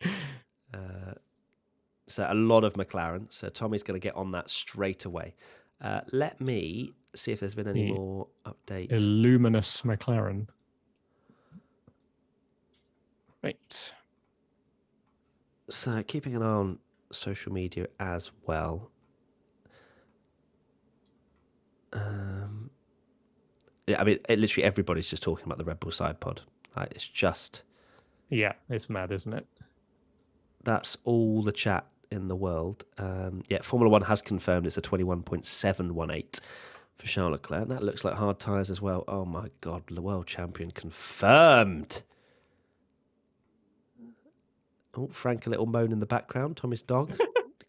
So a lot of McLaren. So Tommy's going to get on that straight away. Let me see if there's been any more updates. Illuminous McLaren. Right. So keeping an eye on social media as well. Yeah, I mean, literally everybody's just talking about the Red Bull side pod. It's just... Yeah, it's mad, isn't it? That's all the chat in the world. Formula One has confirmed it's a 21.718 for Charles Leclerc, and that looks like hard tyres as well. Oh my God, the world champion confirmed. Oh, Frank, a little moan in the background. Tommy's dog.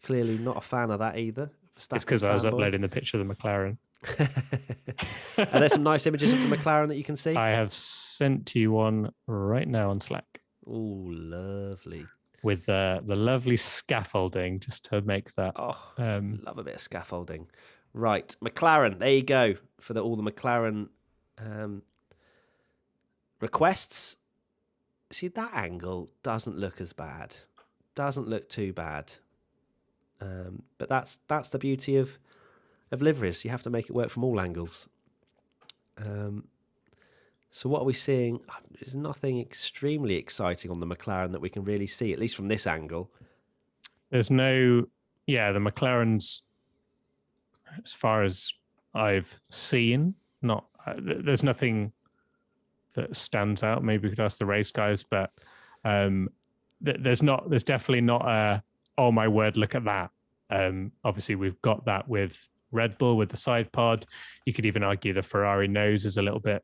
Clearly not a fan of that either. It's because I was uploading the picture of the McLaren. Are there some nice images of the McLaren that you can see? I have sent you one right now on Slack. Oh, lovely. With the lovely scaffolding just to make that. Oh, love a bit of scaffolding. Right, McLaren. There you go for all the McLaren requests. See, that angle doesn't look as bad. Doesn't look too bad. But that's the beauty of liveries. You have to make it work from all angles. So what are we seeing? There's nothing extremely exciting on the McLaren that we can really see, at least from this angle. There's no... Yeah, the McLarens, as far as I've seen, there's nothing that stands out. Maybe we could ask the race guys, but there's definitely not a, oh my word, look at that. Obviously we've got that with Red Bull with the side pod. You could even argue the Ferrari nose is a little bit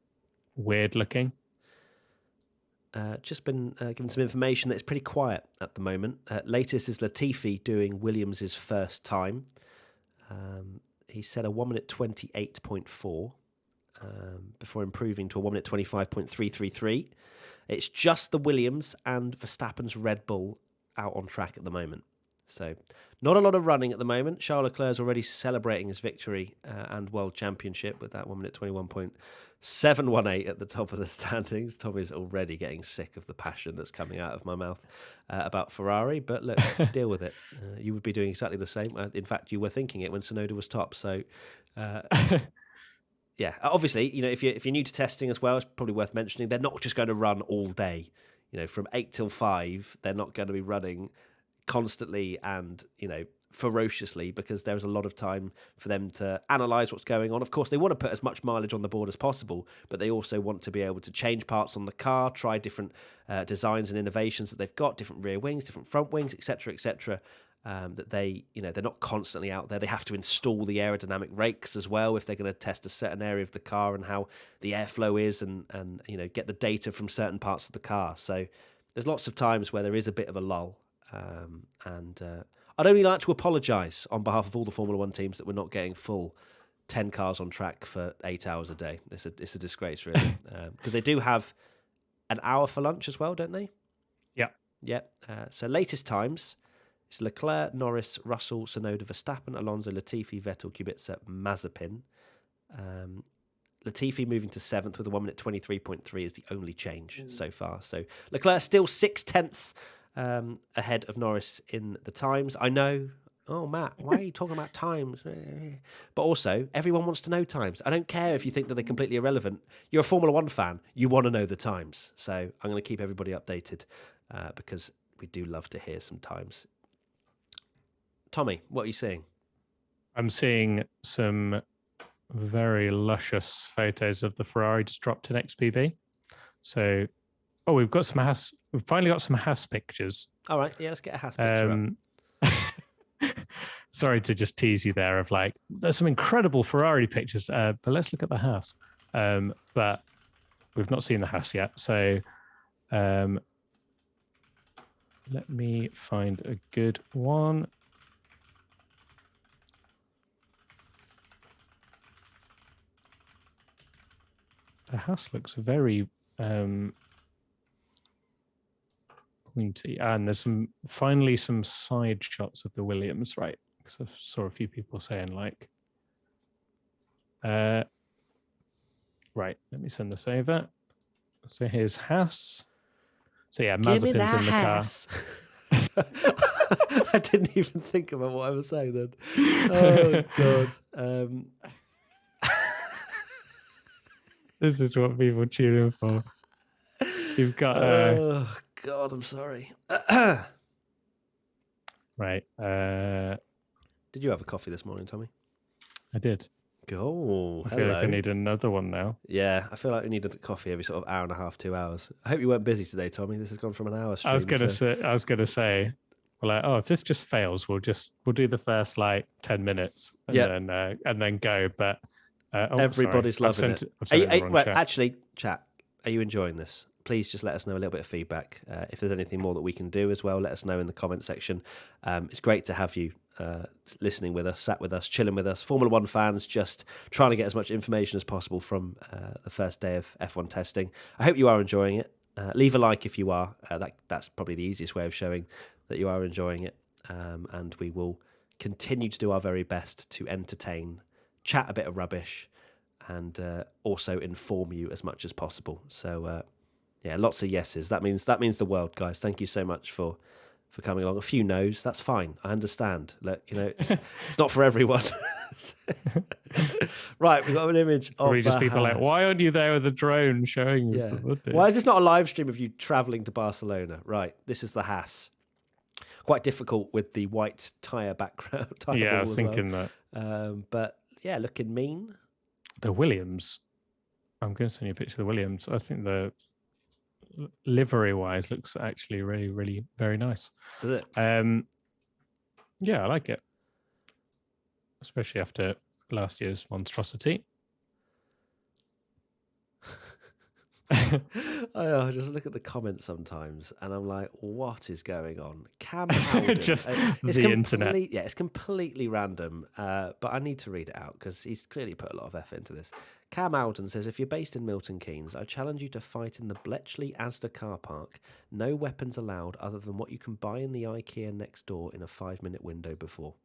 weird looking. Just been given some information that it's pretty quiet at the moment. Latest is Latifi doing Williams' first time. He set a 1 minute 28.4 before improving to a 1 minute 25.333. It's just the Williams and Verstappen's Red Bull out on track at the moment. So not a lot of running at the moment. Charles Leclerc's already celebrating his victory and world championship with that 1 minute 21.718 at the top of the standings. Tommy's already getting sick of the passion that's coming out of my mouth about Ferrari. But look, deal with it. You would be doing exactly the same. In fact, you were thinking it when Sonoda was top. So... yeah, obviously, if you're new to testing as well, it's probably worth mentioning. They're not just going to run all day. From 8 till 5, they're not going to be running constantly and ferociously, because there's a lot of time for them to analyze what's going on. Of course, they want to put as much mileage on the board as possible, but they also want to be able to change parts on the car, try different designs and innovations that they've got, different rear wings, different front wings, etc., etc. That they, they're not constantly out there. They have to install the aerodynamic rakes as well if they're going to test a certain area of the car and how the airflow is, and get the data from certain parts of the car. So there's lots of times where there is a bit of a lull, and I'd only like to apologise on behalf of all the Formula One teams that we're not getting full 10 cars on track for 8 hours a day. It's a disgrace, really, because they do have an hour for lunch as well, don't they? Yeah. So latest times. It's Leclerc, Norris, Russell, Sonoda, Verstappen, Alonso, Latifi, Vettel, Kubica, Mazepin. Latifi moving to 7th with a 1 minute 23.3 is the only change so far. So Leclerc still 0.6 ahead of Norris in the times. I know Oh, Matt, why are you talking about times? But also, everyone wants to know times. I don't care if you think that they're completely irrelevant. You're a Formula One fan. You want to know the times. So I'm going to keep everybody updated because we do love to hear some times. Tommy, what are you seeing? I'm seeing some very luscious photos of the Ferrari just dropped in XPB. So, we've finally got some Haas pictures. All right, yeah, let's get a Haas picture up. Sorry to just tease you there of like, there's some incredible Ferrari pictures, but let's look at the Haas. But we've not seen the Haas yet. So let me find a good one. The Haas looks very pointy, and there's finally some side shots of the Williams, right? Because I saw a few people saying like, right, let me send this over. So here's Haas. So yeah, Mazepin's in the Haas. Car. I didn't even think about what I was saying then. Oh God. This is what people tune in for. You've got oh God, I'm sorry. Right. Did you have a coffee this morning, Tommy? I did. Go. I feel like I need another one now. Yeah, I feel like we need a coffee every sort of hour and a half, 2 hours. I hope you weren't busy today, Tommy. This has gone from an hour stream. I was gonna say, well, like, if this just fails, we'll do the first like 10 minutes and then go. But everybody's loving it. Actually, chat. Are you enjoying this? Please just let us know a little bit of feedback. If there's anything more that we can do as well, let us know in the comment section. It's great to have you listening with us, sat with us, chilling with us. Formula One fans just trying to get as much information as possible from the first day of F1 testing. I hope you are enjoying it. Leave a like if you are. That's probably the easiest way of showing that you are enjoying it. And we will continue to do our very best to entertain, chat a bit of rubbish, and also inform you as much as possible. So yeah, lots of yeses. That means the world, guys. Thank you so much for coming along. A few no's, that's fine. I understand. It's not for everyone. Right, we've got an image of just people like, why aren't you there with a drone showing you stuff? Why is this not a live stream of you travelling to Barcelona? Right, this is the Haas. Quite difficult with the white tyre background. Yeah, I was thinking that. But yeah, looking mean. The Williams. I'm going to send you a picture of the Williams. I think the livery wise looks actually really, really very nice. Does it? Yeah, I like it. Especially after last year's monstrosity. I just look at the comments sometimes and I'm like, what is going on? Cam Alden. Just the internet. Yeah, it's completely random, but I need to read it out because he's clearly put a lot of effort into this. Cam Alden says, if you're based in Milton Keynes, I challenge you to fight in the Bletchley Asda car park. No weapons allowed other than what you can buy in the IKEA next door in a 5-minute window before.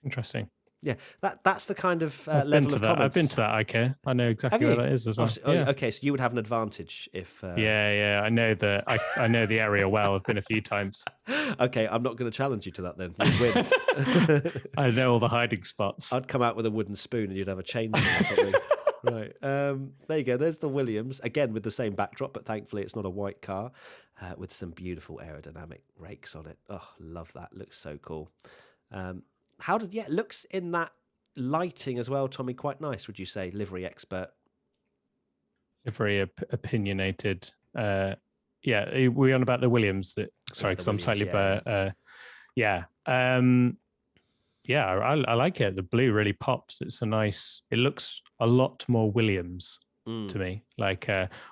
Interesting. Yeah, that's the kind of level of comments. I've been to that IKEA. I know exactly where that is as well. Okay, so you would have an advantage if... Yeah, I know I know the area well. I've been a few times. Okay, I'm not going to challenge you to that then. You'd win. I know all the hiding spots. I'd come out with a wooden spoon and you'd have a chainsaw or something. Right, there you go. There's the Williams, again with the same backdrop, but thankfully it's not a white car, with some beautiful aerodynamic rakes on it. Oh, love that. Looks so cool. It looks in that lighting as well, Tommy, quite nice, would you say, livery expert? Very opinionated. We're on about the Williams. Sorry, because I'm slightly... I like it. The blue really pops. It looks a lot more Williams to me. Like,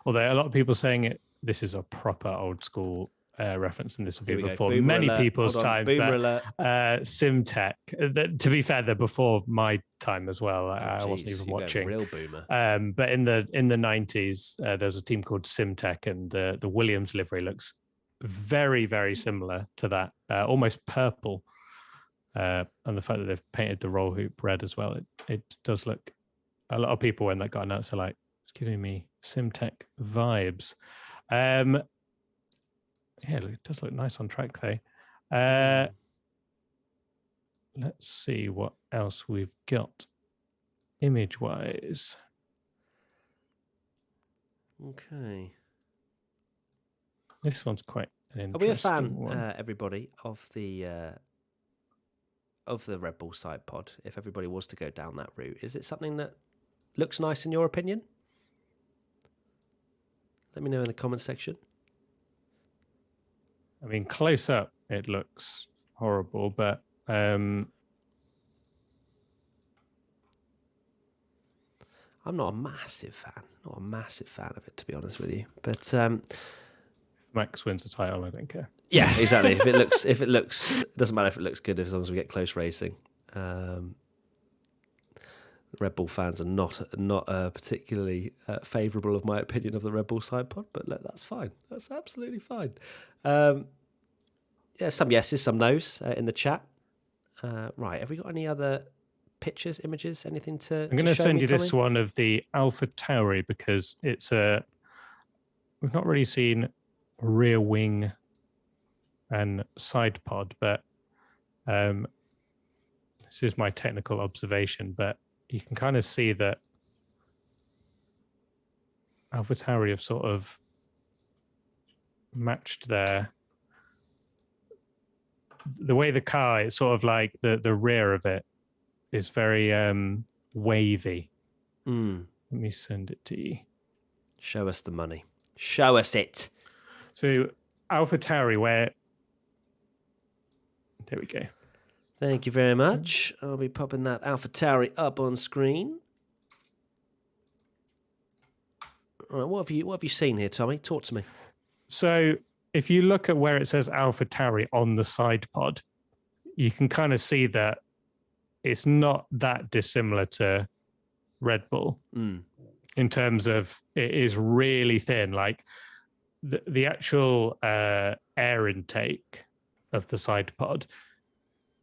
although a lot of people saying it, this is a proper old school reference, and this will be before many people's time. Simtech. To be fair, they're before my time as well. I wasn't even watching. Real boomer. But in the 90s, there's a team called Simtech, and the Williams livery looks very, very similar to that, almost purple. And the fact that they've painted the roll hoop red as well, it does look. A lot of people when that got announced are like, it's giving me Simtech vibes. Yeah, it does look nice on track though. Let's see what else we've got image-wise. Okay. This one's quite an interesting Are we a fan, one. everybody, of the Red Bull side pod? If everybody was to go down that route, is it something that looks nice in your opinion? Let me know in the comment section. I mean, close up, it looks horrible, but I'm not a massive fan of it, to be honest with you. But if Max wins the title, I don't care. Yeah, exactly. if it looks, it doesn't matter if it looks good as long as we get close racing. Red Bull fans are not particularly favourable of my opinion of the Red Bull side pod, but that's fine. That's absolutely fine. Yeah, some yeses, some nos in the chat. Right, have we got any other pictures, images, anything to? I'm going to send you Tommy? this one of the Alfa Tauri because it's we've not really seen rear wing and side pod, but this is my technical observation, but you can kind of see that Alfa Tauri have sort of matched the way the car, it's sort of like the rear of it is very wavy. Let me send it to you. Show us the money. Show us it. So Alfa Tauri, where there we go. Thank you very much. I'll be popping that Alfa Tauri up on screen. All right, what have you seen here, Tommy? Talk to me. So if you look at where it says Alfa Tauri on the side pod, you can kind of see that it's not that dissimilar to Red Bull in terms of it is really thin. Like the actual air intake of the side pod,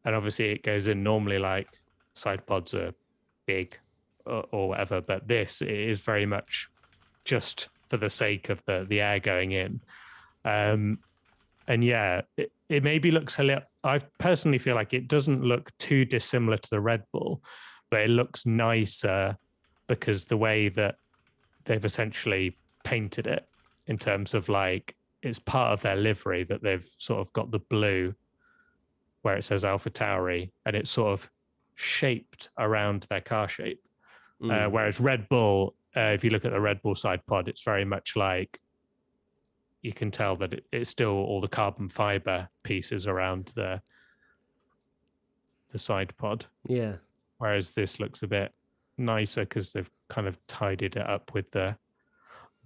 and obviously it goes in normally like side pods are big or whatever, but this is very much just for the sake of the air going in. And yeah, it maybe looks a little, I personally feel like it doesn't look too dissimilar to the Red Bull, but it looks nicer because the way that they've essentially painted it in terms of like, it's part of their livery that they've sort of got the blue where it says Alfa Tauri and it's sort of shaped around their car shape. Whereas Red Bull, if you look at the Red Bull side pod, it's very much like, you can tell that it's still all the carbon fiber pieces around the side pod. Yeah. Whereas this looks a bit nicer because they've kind of tidied it up with the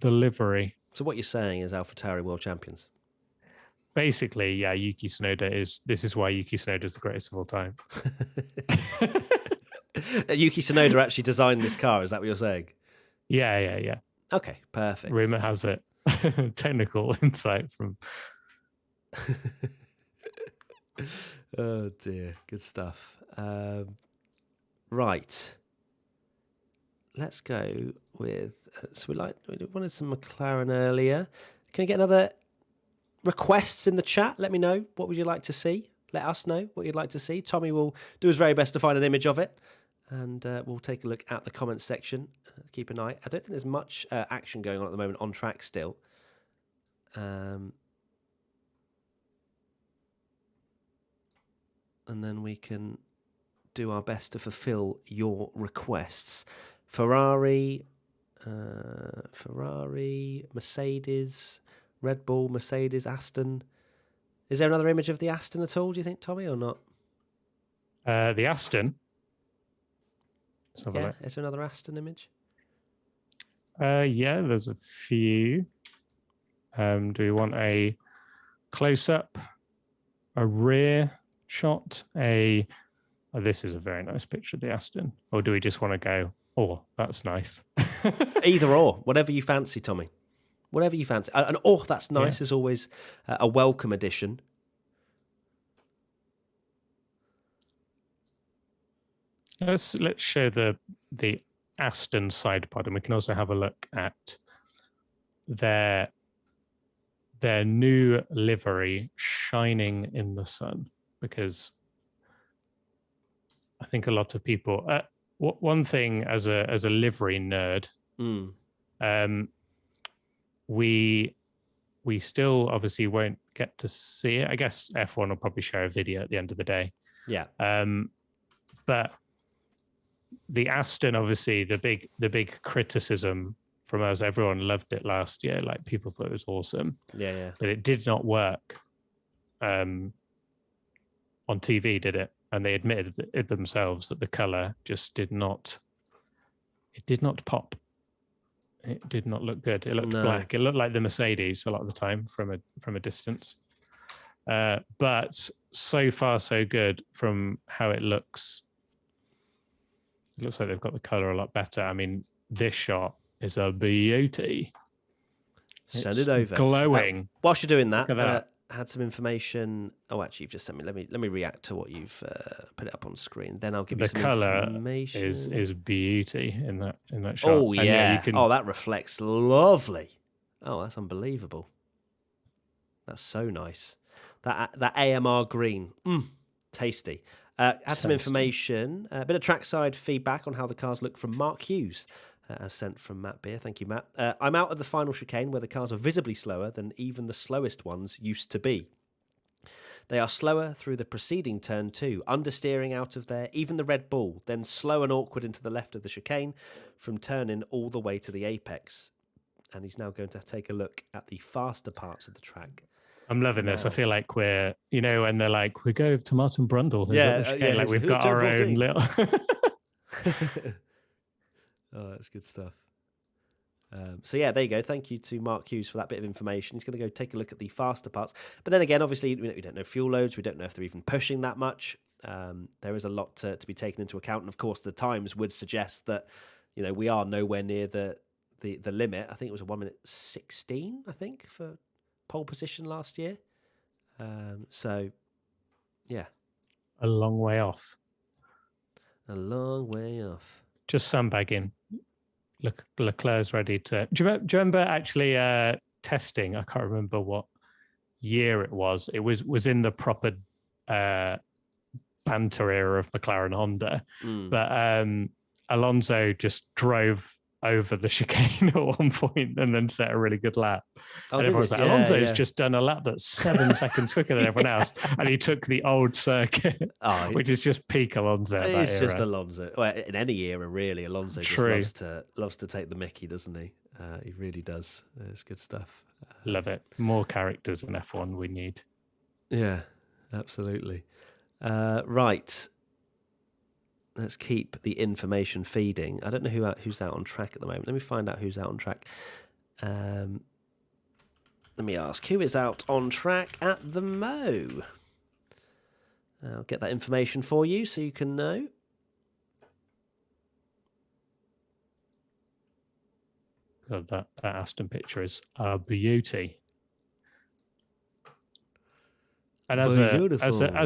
livery. So what you're saying is Alfa Tauri world champions? Basically, yeah, Yuki Sonoda this is why Yuki Sonoda is the greatest of all time. Yuki Sonoda actually designed this car, is that what you're saying? Yeah. Okay, perfect. Rumor has it. Technical insight from... Oh dear, good stuff. Right. Let's go with... we wanted some McLaren earlier. Can I get another requests in the chat? Let me know. What would you like to see? Let us know what you'd like to see. Tommy will do his very best to find an image of it. And we'll take a look at the comments section. Keep an eye. I don't think there's much action going on at the moment on track still. And then we can do our best to fulfill your requests. Ferrari, Mercedes, Red Bull, Mercedes, Aston. Is there another image of the Aston at all, do you think, Tommy, or not? The Aston? Yeah, is there another Aston image? Yeah, there's a few. Do we want a close-up, a rear shot, this is a very nice picture of the Aston, or do we just want to go, oh, that's nice? Either or, whatever you fancy, Tommy. Whatever you fancy. And oh, that's nice is always a welcome addition. Let's show the Aston side pod, and we can also have a look at their their new livery shining in the sun, because I think a lot of people. One thing as a livery nerd, we still obviously won't get to see it. I guess F1 will probably share a video at the end of the day. Yeah. But the Aston, obviously, the big criticism from us, everyone loved it last year. Like, people thought it was awesome. Yeah. But it did not work on TV, did it? And they admitted it themselves that the color just did not pop. It did not look good. It looked black. It looked like the Mercedes a lot of the time from a distance. But so far, so good from how it looks. It looks like they've got the color a lot better. I mean, this shot is a beauty. Send it over. Glowing. Whilst you're doing that, had some information. Oh, actually, you've just sent me. Let me react to what you've put it up on screen. Then I'll give you some information. The color is beauty in that shot. Oh yeah. Oh, that reflects lovely. Oh, that's unbelievable. That's so nice. That AMR green, tasty. Had some information, a bit of trackside feedback on how the cars look from Mark Hughes, as sent from Matt Beer. Thank you, Matt. I'm out at the final chicane where the cars are visibly slower than even the slowest ones used to be. They are slower through the preceding turn too, understeering out of there, even the Red Bull, then slow and awkward into the left of the chicane from turning all the way to the apex. And he's now going to take a look at the faster parts of the track. I'm loving this. I feel like we're, when they're like, we go to Martin Brundle. Like we've got our own little. Oh, that's good stuff. So yeah, there you go. Thank you to Mark Hughes for that bit of information. He's going to go take a look at the faster parts. But then again, obviously, we don't know fuel loads. We don't know if they're even pushing that much. There is a lot to be taken into account. And of course, the times would suggest that, we are nowhere near the limit. I think it was a 1:16, I think, for pole position last year. So, yeah. A long way off. A long way off. Just sandbagging. Leclerc's ready to... Do you remember actually testing? I can't remember what year it was. It was in the proper banter era of McLaren Honda. But Alonso just drove over the chicane at one point and then set a really good lap. And everyone's like, Alonso's just done a lap that's 7 seconds quicker than everyone else. And he took the old circuit, which is just peak Alonso. It's just Alonso. Well, in any era, really, Alonso just loves to take the mickey, doesn't he? He really does. It's good stuff. Love it. More characters in F1 we need. Yeah, absolutely. Right. Let's keep the information feeding. I don't know who's out on track at the moment. Let me find out who's out on track. Let me ask, who is out on track at the Mo? I'll get that information for you so you can know. God, that Aston picture is a beauty. And as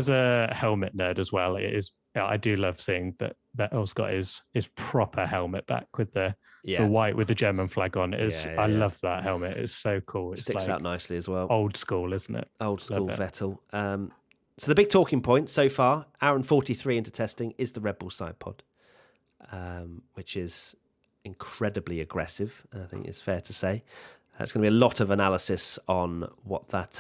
a helmet nerd as well, it is. I do love seeing that El's got his proper helmet back with the white with the German flag on. I love that helmet. It's so cool. It sticks out nicely as well. Old school, isn't it? Old school Vettel. So the big talking point so far, hour and 43 into testing, is the Red Bull side pod, which is incredibly aggressive. I think it's fair to say. It's going to be a lot of analysis on what that's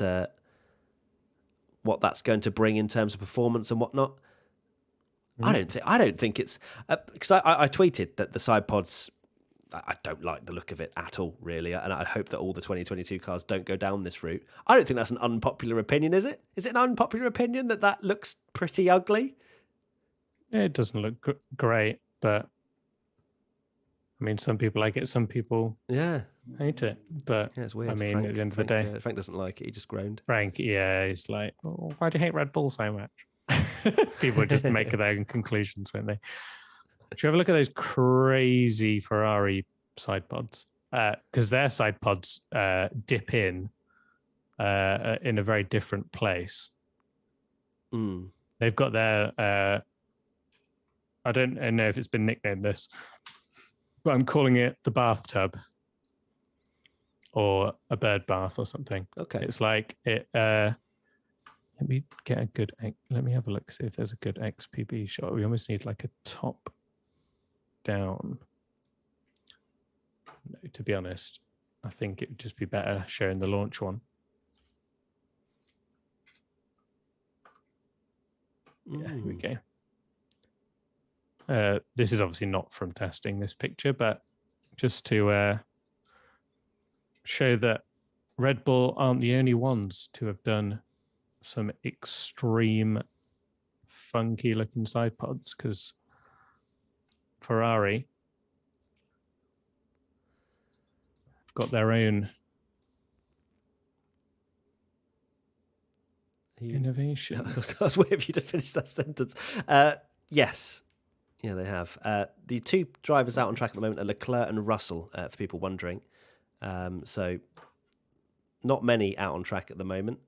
going to bring in terms of performance and whatnot. I don't think it's because I tweeted that the side pods, I don't like the look of it at all, really, and I hope that all the 2022 cars don't go down this route. I don't think that's an unpopular opinion, is it? Is it an unpopular opinion that looks pretty ugly? It doesn't look great, but I mean, some people like it, some people hate it. But it's weird. I mean, at the end of the day, Frank doesn't like it. He just groaned. Frank, he's like, why do you hate Red Bull so much? People just make their own conclusions, won't they? Should you ever look at those crazy Ferrari side pods? Because their side pods dip in a very different place. They've got their... I don't know if it's been nicknamed this, but I'm calling it the bathtub. or a bird bath or something. Okay. It's like it. Let me have a look, see if there's a good XPB shot. We almost need like a top down. No, to be honest, I think it would just be better showing the launch one. Yeah, here we go. This is obviously not from testing this picture, but just to show that Red Bull aren't the only ones to have done some extreme funky looking side pods, because Ferrari have got their own innovation. I was waiting for you to finish that sentence. Yes. Yeah, they have. The two drivers out on track at the moment are Leclerc and Russell, for people wondering. So not many out on track at the moment.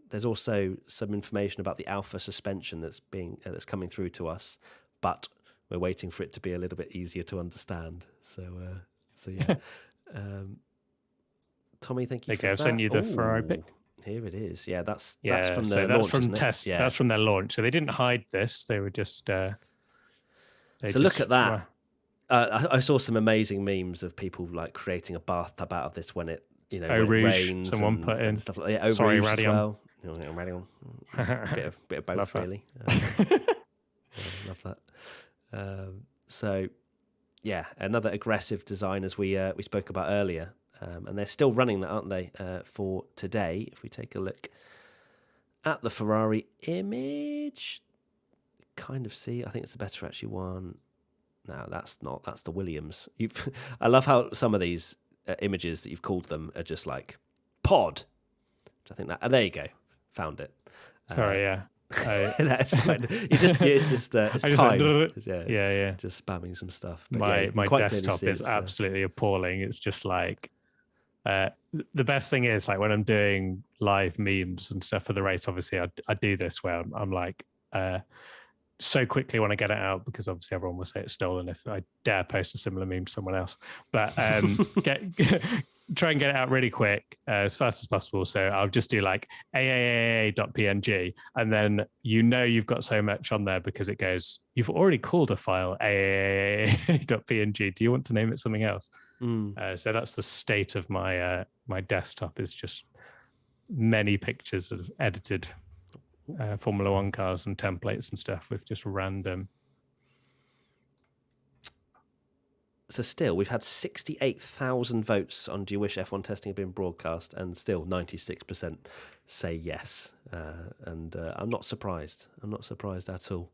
There's also some information about the Alfa suspension that's coming through to us, but we're waiting for it to be a little bit easier to understand. So yeah. Tommy, thank you for that. I've sent you the Ferrari pic. Here it is. Yeah, that's from the launch, from test. Yeah. That's from their launch. So they didn't hide this. They were just. Look at that. I saw some amazing memes of people like creating a bathtub out of this when it when it rains. Someone put in stuff like that. Sorry, Rouge as Radion. well. bit of both, Love really. Love that. So, yeah, another aggressive design as we spoke about earlier. And they're still running that, aren't they, for today? If we take a look at the Ferrari image, kind of see, I think it's a better actually one. No, that's not. That's the Williams. I love how some of these images that you've called them are just like pod. I think that. There you go. Found it. Sorry, yeah. That's fine. It's time. Yeah. Just spamming some stuff. But my desktop is absolutely appalling. It's just like the best thing is like when I'm doing live memes and stuff for the race. Obviously, I do this where I'm like so quickly when I get it out, because obviously everyone will say it's stolen if I dare post a similar meme to someone else. But try and get it out really quick, as fast as possible. So I'll just do like aaa.png, and then you've got so much on there because it goes, you've already called a file aaa.png. Do you want to name it something else? So that's the state of my my desktop, is just many pictures of edited Formula One cars and templates and stuff with just random. So still, we've had 68,000 votes on do you wish F1 testing had been broadcast, and still 96% say yes. And I'm not surprised. I'm not surprised at all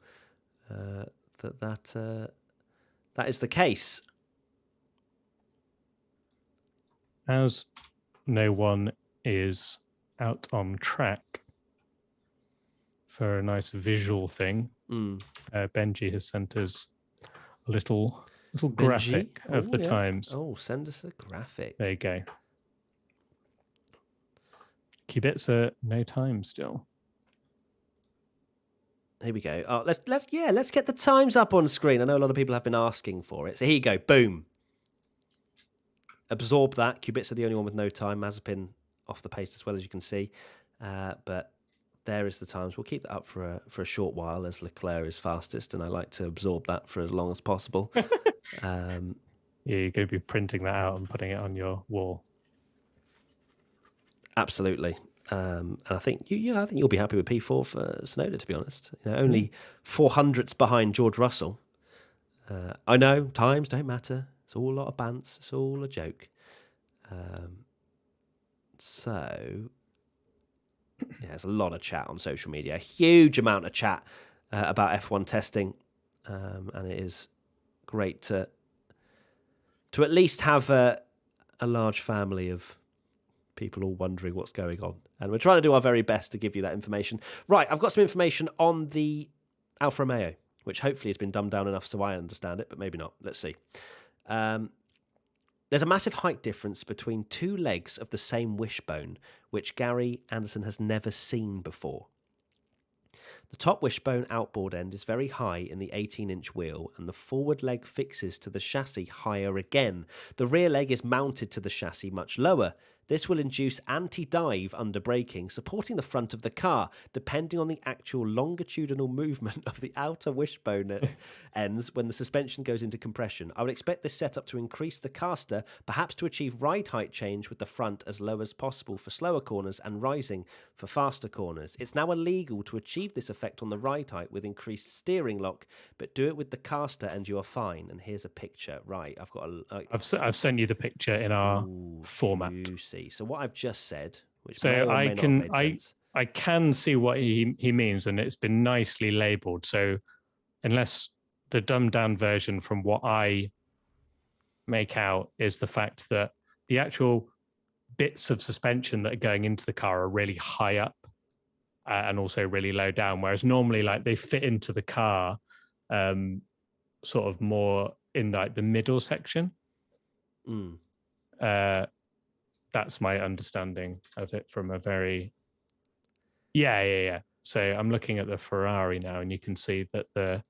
that is the case. As no one is out on track for a nice visual thing, Benji has sent us a little graphic of the times. Oh, send us a graphic. There you go. Kubica, no time still. Here we go. Oh, let's get the times up on screen. I know a lot of people have been asking for it. So here you go. Boom. Absorb that. Kubica the only one with no time. Mazepin off the pace as well, as you can see. But there is the times. We'll keep that up for a short while, as Leclerc is fastest, and I like to absorb that for as long as possible. Yeah, you're going to be printing that out and putting it on your wall. Absolutely. And I think I think you'll be happy with P4 for Sonoda, to be honest. Only 400ths behind George Russell. I know times don't matter. It's all a lot of bants. It's all a joke. So there's a lot of chat on social media, a huge amount of chat about F1 testing, and it is great to at least have a large family of people all wondering what's going on. And we're trying to do our very best to give you that information. Right, I've got some information on the Alfa Romeo, which hopefully has been dumbed down enough so I understand it, but maybe not. Let's see. There's a massive height difference between two legs of the same wishbone, which Gary Anderson has never seen before. The top wishbone outboard end is very high in the 18-inch wheel, and the forward leg fixes to the chassis higher again. The rear leg is mounted to the chassis much lower. This will induce anti-dive under braking, supporting the front of the car, depending on the actual longitudinal movement of the outer wishbone ends when the suspension goes into compression. I would expect this setup to increase the caster, perhaps to achieve ride height change with the front as low as possible for slower corners and rising for faster corners. It's now illegal to achieve this effect on the ride height with increased steering lock, but do it with the caster and you are fine. And here's a picture. Right, I've got I've sent you the picture in our format. Juicy. So what I've just said, which so may or may not have made sense. I can see what he means, and it's been nicely labelled. So unless the dumbed down version from what I make out is the fact that the actual bits of suspension that are going into the car are really high up and also really low down, whereas normally like they fit into the car sort of more in like the middle section. That's my understanding of it from a very yeah. So I'm looking at the Ferrari now, and you can see that the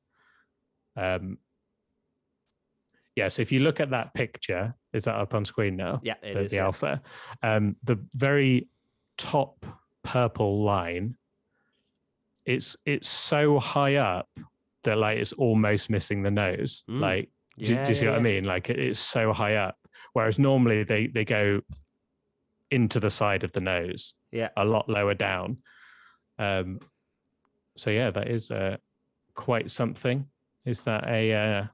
so if you look at that picture, is that up on screen now? Yeah, it is, the Alfa. The very top purple line, it's so high up that like it's almost missing the nose. Like, do you see what I mean? Like it's so high up, whereas normally they go into the side of the nose, a lot lower down. So yeah, that is quite something. Is that a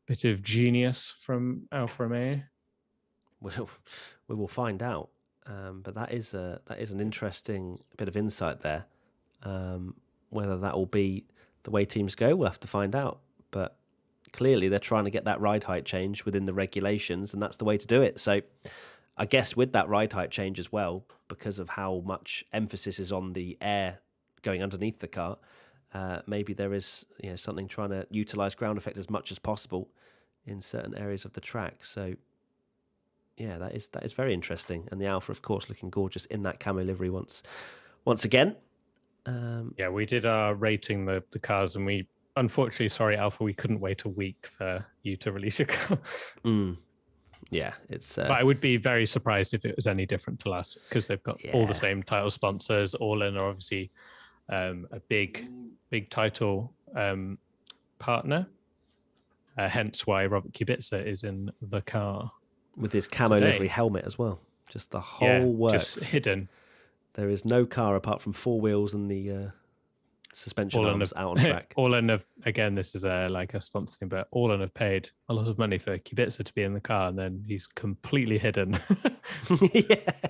bit of genius from Alfa Romeo? Well, we will find out. But that is an interesting bit of insight there. Whether that will be the way teams go, we'll have to find out. But clearly, they're trying to get that ride height change within the regulations, and that's the way to do it. So I guess with that ride height change as well, because of how much emphasis is on the air going underneath the car, maybe there is something trying to utilize ground effect as much as possible in certain areas of the track. So yeah, that is very interesting. And the Alfa, of course, looking gorgeous in that camo livery once again. We did our rating the cars, and we unfortunately, sorry Alfa, we couldn't wait a week for you to release your car. Yeah, it's. But I would be very surprised if it was any different to last year, because they've got all the same title sponsors. All in are obviously a big title partner. Hence why Robert Kubica is in the car with his camo livery helmet as well. Just the whole works. Just hidden. There is no car apart from four wheels and the suspension arms out on track. All-in have, again, this is like a sponsor thing, but All-in have paid a lot of money for Kubica to be in the car, and then he's completely hidden.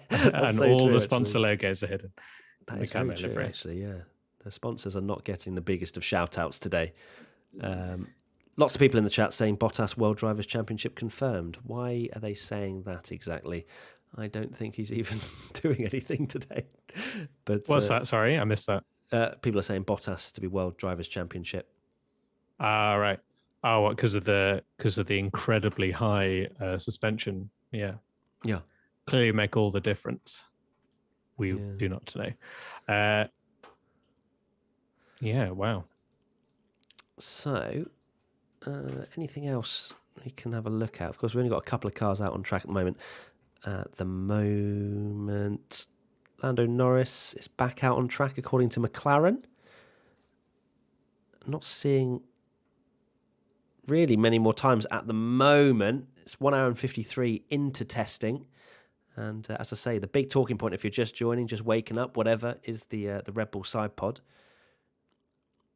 And so all the sponsor logos are hidden. That is very true, actually, yeah. The sponsors are not getting the biggest of shout-outs today. Lots of people in the chat saying Bottas World Drivers' Championship confirmed. Why are they saying that exactly? I don't think he's even doing anything today. But what's that? Sorry, I missed that. People are saying Bottas to be World Drivers' Championship. Right. Oh, what? Because of the incredibly high suspension. Yeah. Clearly make all the difference. We do not know. Wow. So, anything else we can have a look at? Of course, we've only got a couple of cars out on track at the moment. Lando Norris is back out on track, according to McLaren. Not seeing really many more times at the moment. It's 1 hour and 53 into testing. And as I say, the big talking point, if you're just joining, just waking up, whatever, is the Red Bull side pod,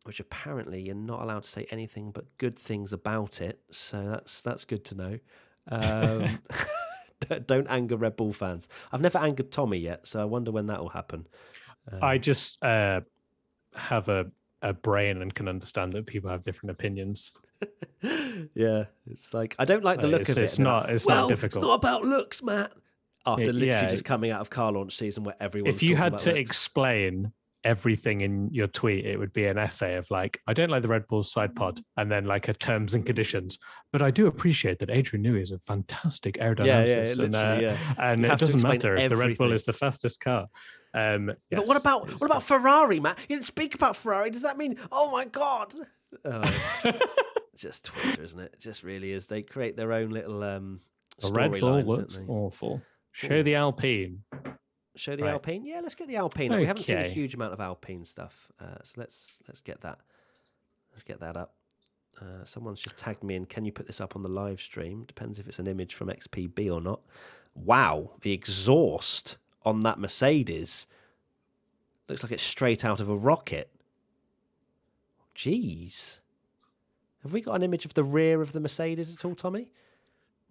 which apparently you're not allowed to say anything but good things about it. So that's good to know. Don't anger Red Bull fans. I've never angered Tommy yet, so I wonder when that will happen. I just have a brain and can understand that people have different opinions. Yeah, it's like, I don't like the look of it. It's not difficult. It's not about looks, Matt. After literally just coming out of car launch season where everyone's if you talking had about to looks. explain everything in your tweet, it would be an essay of like, I don't like the Red Bull side pod, and then like a terms and conditions. But I do appreciate that Adrian Newey is a fantastic aerodynamicist, and it doesn't matter if the Red Bull is the fastest car. Yes, but what about Ferrari, Matt? You didn't speak about Ferrari. Does that mean, oh my God? It's just Twitter, isn't it? It just really is. They create their own little the Red Bull looks awful. Show the Alpine. Show the Alpine? Yeah, let's get the Alpine. Okay. We haven't seen a huge amount of Alpine stuff, so let's get that. Let's get that up. Someone's just tagged me in. Can you put this up on the live stream? Depends if it's an image from XPB or not. Wow, the exhaust on that Mercedes looks like it's straight out of a rocket. Jeez. Have we got an image of the rear of the Mercedes at all, Tommy?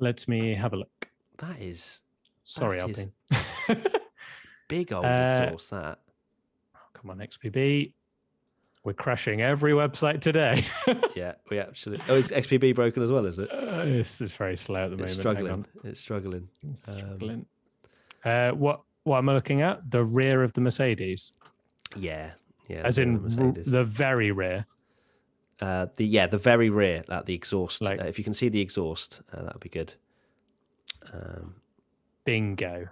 Let me have a look. That is... Sorry, Alpine. Big old exhaust, that. Oh, come on, XPB. We're crashing every website today. Yeah, we actually... Oh, is XPB broken as well, is it? This is very slow at the moment. It's struggling. What am I looking at? The rear of the Mercedes? Yeah. As in the very rear? The very rear, like the exhaust. Like, if you can see the exhaust, that would be good. Bingo.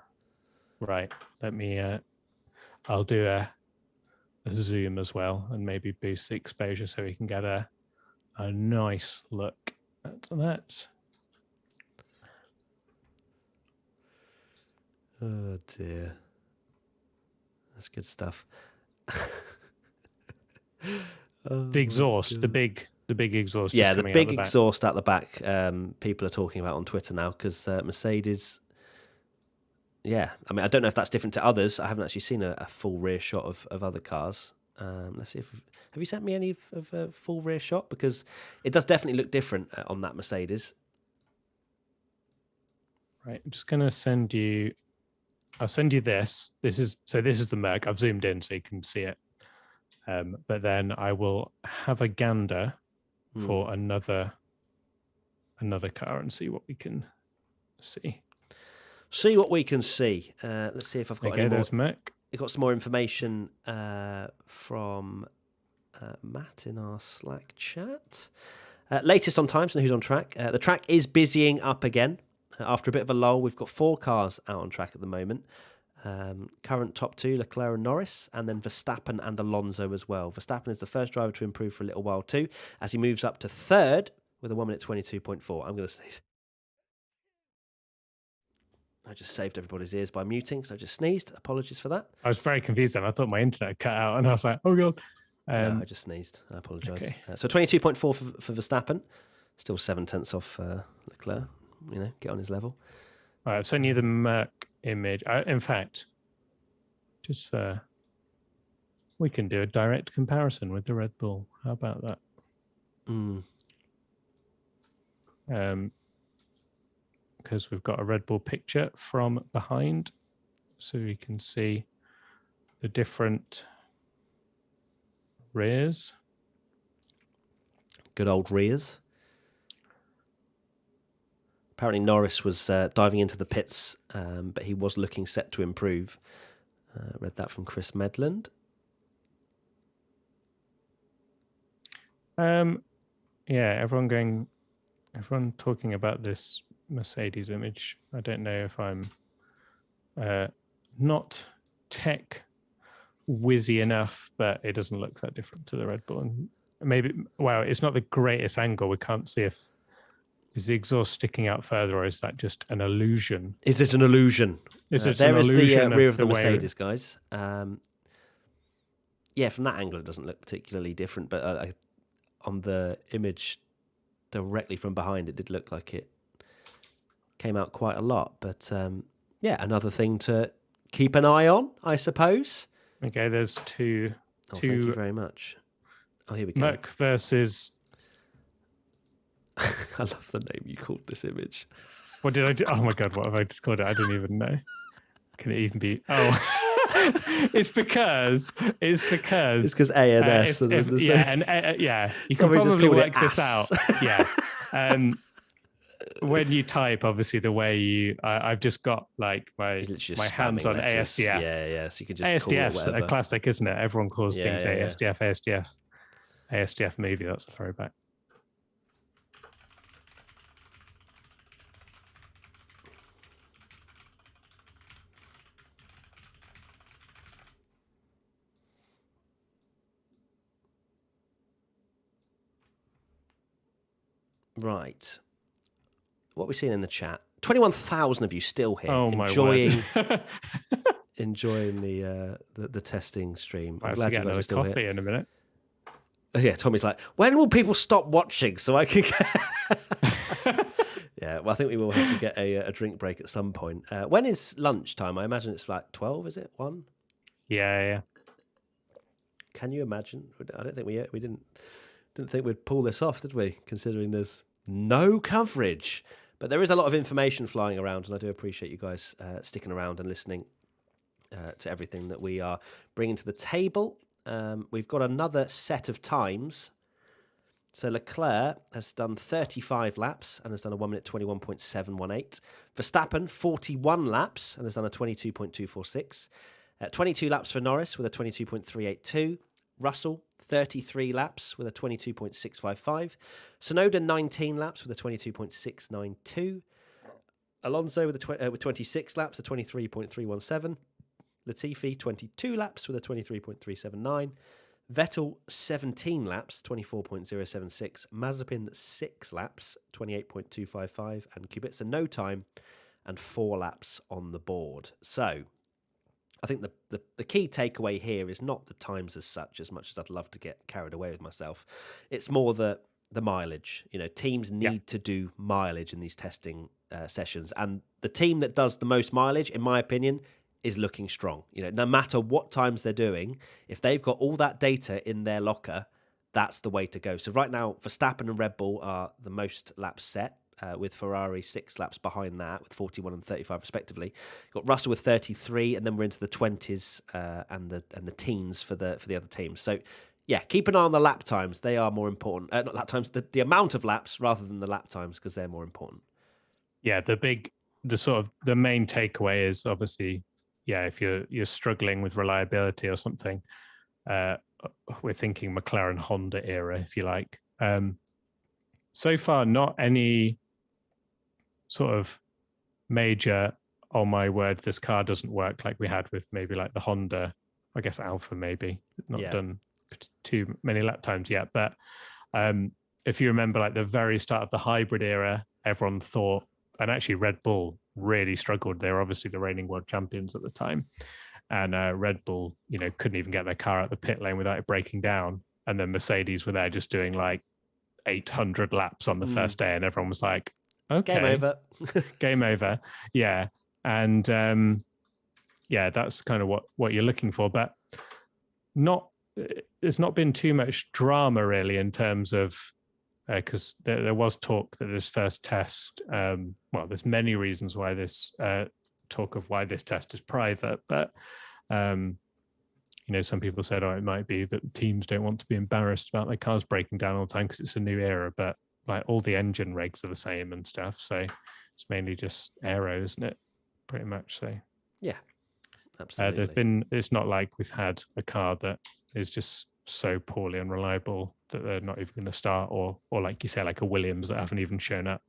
Right. Let me. I'll do a zoom as well, and maybe boost the exposure so we can get a nice look at that. Oh dear, that's good stuff. The exhaust, the big exhaust. Yeah, the big exhaust at the back. People are talking about on Twitter now because Mercedes. Yeah, I mean, I don't know if that's different to others. I haven't actually seen a full rear shot of other cars. Let's see if have you sent me any of a full rear shot, because it does definitely look different on that Mercedes. Right, I'm just gonna send you. I'll send you this. This is the Merc. I've zoomed in so you can see it. But then I will have a gander for another car and see what we can see. See what we can see. Let's see if I've got any more. There's Merc. I've got some more information from Matt in our Slack chat. Latest on times and who's on track. The track is busying up again. After a bit of a lull, we've got 4 cars out on track at the moment. Current top 2, Leclerc and Norris, and then Verstappen and Alonso as well. Verstappen is the first driver to improve for a little while too, as he moves up to 3rd with a 1:22.4. I'm going to sneeze. I just saved everybody's ears by muting because I just sneezed. Apologies for that. I was very confused then. I thought my internet cut out and I was like, oh God. No, I just sneezed. I apologise. Okay. So 22.4 for Verstappen. Still 7/10 off Leclerc. Get on his level. All right, I've sent you the Merc image. In fact, just we can do a direct comparison with the Red Bull. How about that? Because we've got a Red Bull picture from behind, so we can see the different rears. Good old rears. Apparently Norris was diving into the pits, but he was looking set to improve. Read that from Chris Medland. Everyone talking about this Mercedes image. I don't know if I'm not tech whizzy enough, but it doesn't look that different to the Red Bull. And maybe, it's not the greatest angle. We can't see if is the exhaust sticking out further, or is that just an illusion? Is it an illusion? There is the rear of the Mercedes, guys. From that angle, it doesn't look particularly different, but on the image directly from behind, it did look like it came out quite a lot. But another thing to keep an eye on, I suppose. Okay, there's two. Thank you very much. Oh, here we go. Merc versus. I love the name you called this image. What did I do? Oh my God, what have I just called it? I didn't even know. Can it even be? Oh, it's because A and S. You can probably work this out. Yeah. when you type, obviously the way I've just got like my hands on letters. ASDF. Yeah. So you can just ASDF's call it a classic, isn't it? Everyone calls things ASDF, yeah. ASDF movie. That's the throwback. Right. What are we seeing in the chat? 21,000 of you still here, enjoying the testing stream. I'm glad you guys are still coffee here. In a minute. Yeah, Tommy's like, when will people stop watching so I can Yeah, well, I think we will have to get a drink break at some point. When is lunchtime? I imagine it's like 12, is it? 1? Yeah. Can you imagine? I don't think we didn't think we'd pull this off, did we? Considering there's no coverage. But there is a lot of information flying around, and I do appreciate you guys sticking around and listening to everything that we are bringing to the table. We've got another set of times. So Leclerc has done 35 laps and has done a 1 minute 21.718. Verstappen, 41 laps and has done a 22.246. 22 laps for Norris with a 22.382. Russell, 33 laps with a 22.655. Sonoda, 19 laps with a 22.692. Alonso with 26 laps, a 23.317. Latifi, 22 laps with a 23.379. Vettel, 17 laps, 24.076. Mazepin, 6 laps, 28.255. And Kubica, no time, and 4 laps on the board. So I think the key takeaway here is not the times as much as I'd love to get carried away with myself. It's more the mileage. You know, teams need to do mileage in these testing sessions. And the team that does the most mileage, in my opinion, is looking strong. You know, no matter what times they're doing, if they've got all that data in their locker, that's the way to go. So right now, Verstappen and Red Bull are the most laps set, with Ferrari 6 laps behind that, with 41 and 35 respectively. Got Russell with 33, and then we're into the 20s and the teens for the other teams. So yeah, keep an eye on the lap times. They are more important. Not lap times, the amount of laps rather than the lap times, because they're more important. Yeah, the main takeaway is obviously, if you're struggling with reliability or something, we're thinking McLaren Honda era, if you like. So far, not any sort of major, oh my word, this car doesn't work, like we had with maybe like the Honda, I guess Alfa maybe, not done too many lap times yet. But if you remember like the very start of the hybrid era, everyone thought, and actually Red Bull really struggled. They were obviously the reigning world champions at the time. And Red Bull, couldn't even get their car out the pit lane without it breaking down. And then Mercedes were there just doing like 800 laps on the first day. And everyone was like, okay. Game over. Game over. Yeah. And that's kind of what you're looking for. But there's not been too much drama really in terms of, because there was talk that this first test, there's many reasons why this talk of why this test is private, but some people said, it might be that teams don't want to be embarrassed about their cars breaking down all the time because it's a new era, but like all the engine regs are the same and stuff, so it's mainly just aero, isn't it, pretty much? So yeah, absolutely. It's not like we've had a car that is just so poorly unreliable that they're not even going to start, or like you say, like a Williams that haven't even shown up.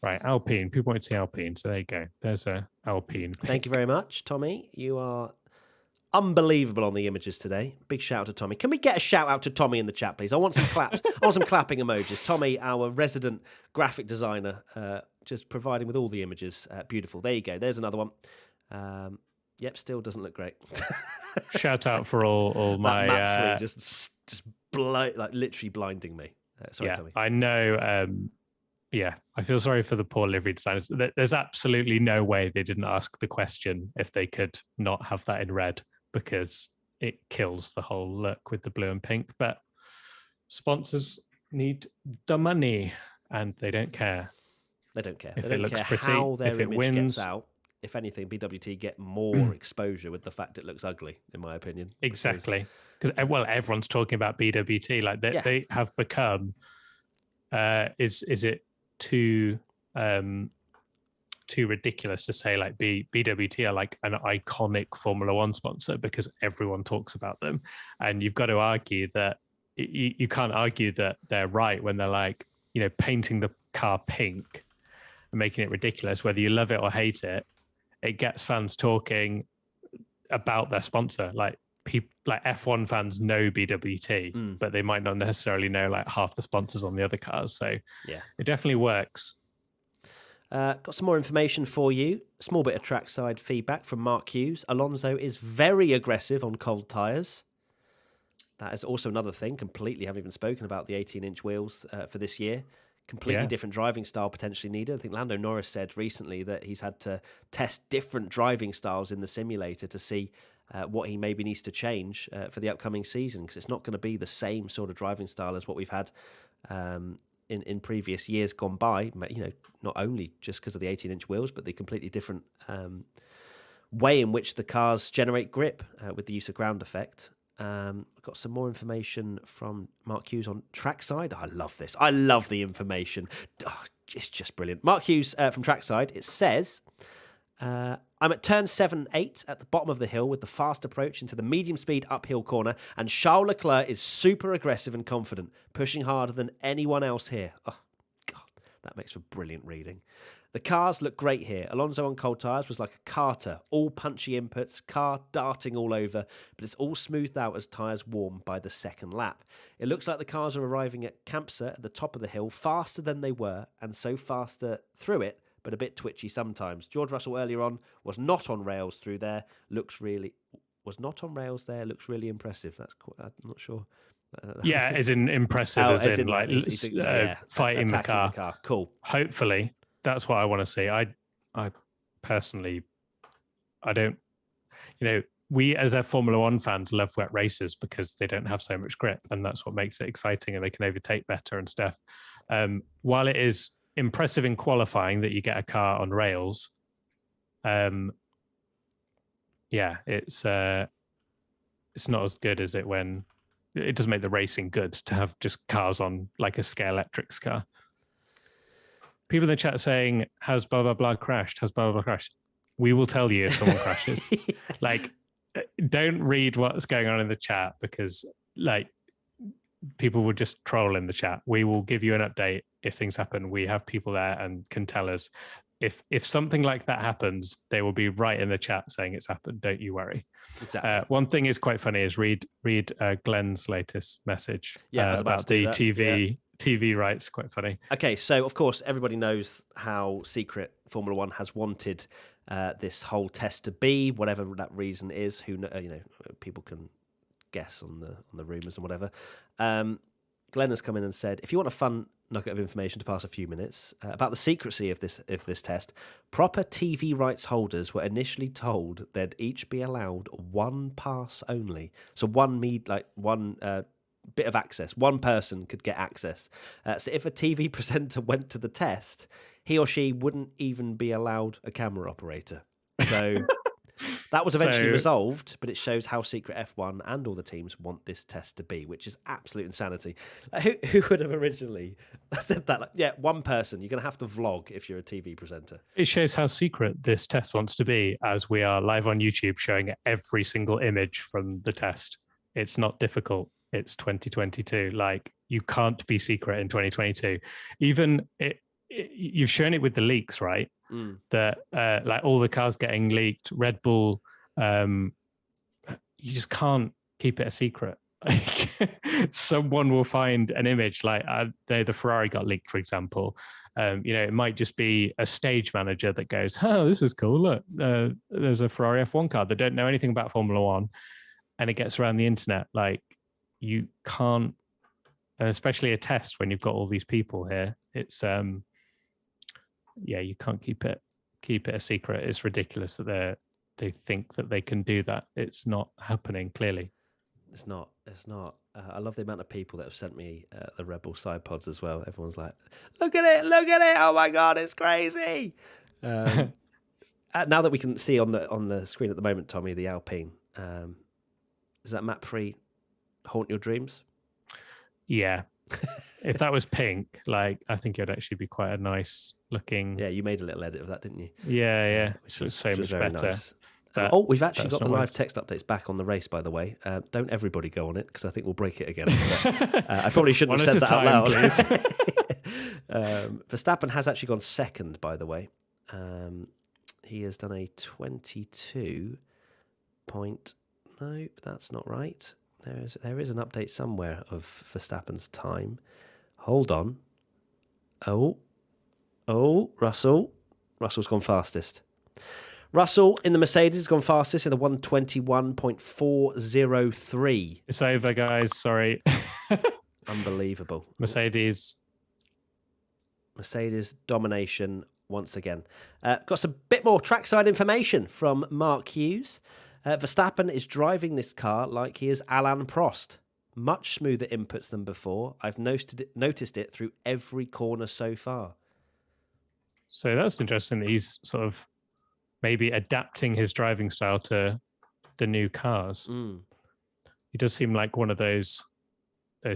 Right, Alpine. People want to see Alpine, so there you go. There's a Alpine pick. Thank you very much, Tommy. You are unbelievable on the images today. Big shout out to Tommy. Can we get a shout out to Tommy in the chat, please? I want some claps. I want some clapping emojis. Tommy, our resident graphic designer, just providing with all the images. Beautiful. There you go. There's another one. Yep, still doesn't look great. Shout out for all my map free, just literally blinding me. Sorry, Tommy. I know. I feel sorry for the poor livery designers. There's absolutely no way they didn't ask the question if they could not have that in red, because it kills the whole look with the blue and pink. But sponsors need the money, and they don't care. They don't care. If they don't it looks care pretty, how their if it image wins, gets out. If anything, BWT get more exposure with the fact it looks ugly, in my opinion. Exactly. Because everyone's talking about BWT. Like they have become, is it too too ridiculous to say like BWT are like an iconic Formula One sponsor because everyone talks about them, and you've got to argue that you can't argue that they're right when they're like, you know, painting the car pink and making it ridiculous. Whether you love it or hate it, it gets fans talking about their sponsor. Like people, like F1 fans know BWT, but they might not necessarily know like half the sponsors on the other cars. So yeah, it definitely works. Got some more information for you. Small bit of trackside feedback from Mark Hughes. Alonso is very aggressive on cold tyres. That is also another thing. Completely haven't even spoken about the 18-inch wheels for this year. Completely different driving style potentially needed. I think Lando Norris said recently that he's had to test different driving styles in the simulator to see what he maybe needs to change for the upcoming season, because it's not going to be the same sort of driving style as what we've had in previous years gone by. You know, not only just because of the 18-inch wheels, but the completely different way in which the cars generate grip with the use of ground effect. Got some more information from Mark Hughes on trackside. I love this. I love the information. Oh, it's just brilliant. Mark Hughes from trackside. It says, I'm at turn 7-8 at the bottom of the hill with the fast approach into the medium speed uphill corner, and Charles Leclerc is super aggressive and confident, pushing harder than anyone else here. Oh, God, that makes for brilliant reading. The cars look great here. Alonso on cold tyres was like a carter, all punchy inputs, car darting all over, but it's all smoothed out as tyres warm by the second lap. It looks like the cars are arriving at Campsa at the top of the hill faster than they were, and so faster through it, but a bit twitchy sometimes. George Russell earlier on was not on rails through there, looks really impressive. That's cool. I'm not sure. Yeah, as in impressive, as in like fighting the car. Cool. Hopefully. That's what I want to see. I personally, I don't, you know, we as our Formula One fans love wet races because they don't have so much grip, and that's what makes it exciting, and they can overtake better and stuff. While it is impressive in qualifying that you get a car on rails, it's not as good as it when it doesn't make the racing good to have just cars on like a Scale Electrics car. People in the chat saying, has blah, blah, blah crashed? Has blah, blah, blah crashed? We will tell you if someone crashes. Like, don't read what's going on in the chat because, like, people will just troll in the chat. We will give you an update if things happen. We have people there and can tell us. If something like that happens, they will be right in the chat saying it's happened. Don't you worry. Exactly. One thing is quite funny is read Glenn's latest message about the TV rights. Quite funny. Okay, so of course everybody knows how secret Formula One has wanted this whole test to be, whatever that reason is. People can guess on the rumors and whatever. Glenn has come in and said, if you want a fun nugget of information to pass a few minutes about the secrecy of this test, proper TV rights holders were initially told they'd each be allowed one pass only. So one bit of access. One person could get access. So if a TV presenter went to the test, he or she wouldn't even be allowed a camera operator. So that was eventually resolved, but it shows how secret F1 and all the teams want this test to be, which is absolute insanity. Who would have originally said that? One person. You're going to have to vlog if you're a TV presenter. It shows how secret this test wants to be, as we are live on YouTube showing every single image from the test. It's not difficult. It's 2022. Like, you can't be secret in 2022. Even you've shown it with the leaks, right? That like all the cars getting leaked, Red Bull, you just can't keep it a secret. Like, someone will find an image. Like the Ferrari got leaked, for example. It might just be a stage manager that goes, "Oh, this is cool. Look, there's a Ferrari F1 car." They don't know anything about Formula One, and it gets around the internet. Like, you can't, especially a test when you've got all these people here. It's you can't keep it a secret. It's ridiculous that they think that they can do that. It's not happening. Clearly, it's not. I love the amount of people that have sent me the Red Bull side pods as well. Everyone's like, "Look at it! Oh my God, it's crazy!" Now that we can see on the screen at the moment, Tommy, the Alpine, is that map free? Haunt your dreams? Yeah, If that was pink, like I think it'd actually be quite a nice looking. Yeah, you made a little edit of that, didn't you? Yeah, Which which was was so which was much very better. nice. But We've actually got the not live what text updates back on the race, by the way. Don't everybody go on it because I think we'll break it again. But, I probably shouldn't have One said at a that out time, loud. Verstappen has actually gone second, by the way. He has done a 22 point. No, that's not right. There is an update somewhere of Verstappen's time. Hold on. Oh, Russell's gone fastest. Russell in the Mercedes has gone fastest in a 121.403. It's over, guys. Sorry. Unbelievable. Mercedes domination once again. Got some bit more trackside information from Mark Hughes. Verstappen is driving this car like he is Alain Prost. Much smoother inputs than before. I've noticed it through every corner so far. So that's interesting that he's sort of maybe adapting his driving style to the new cars. He does seem like one of those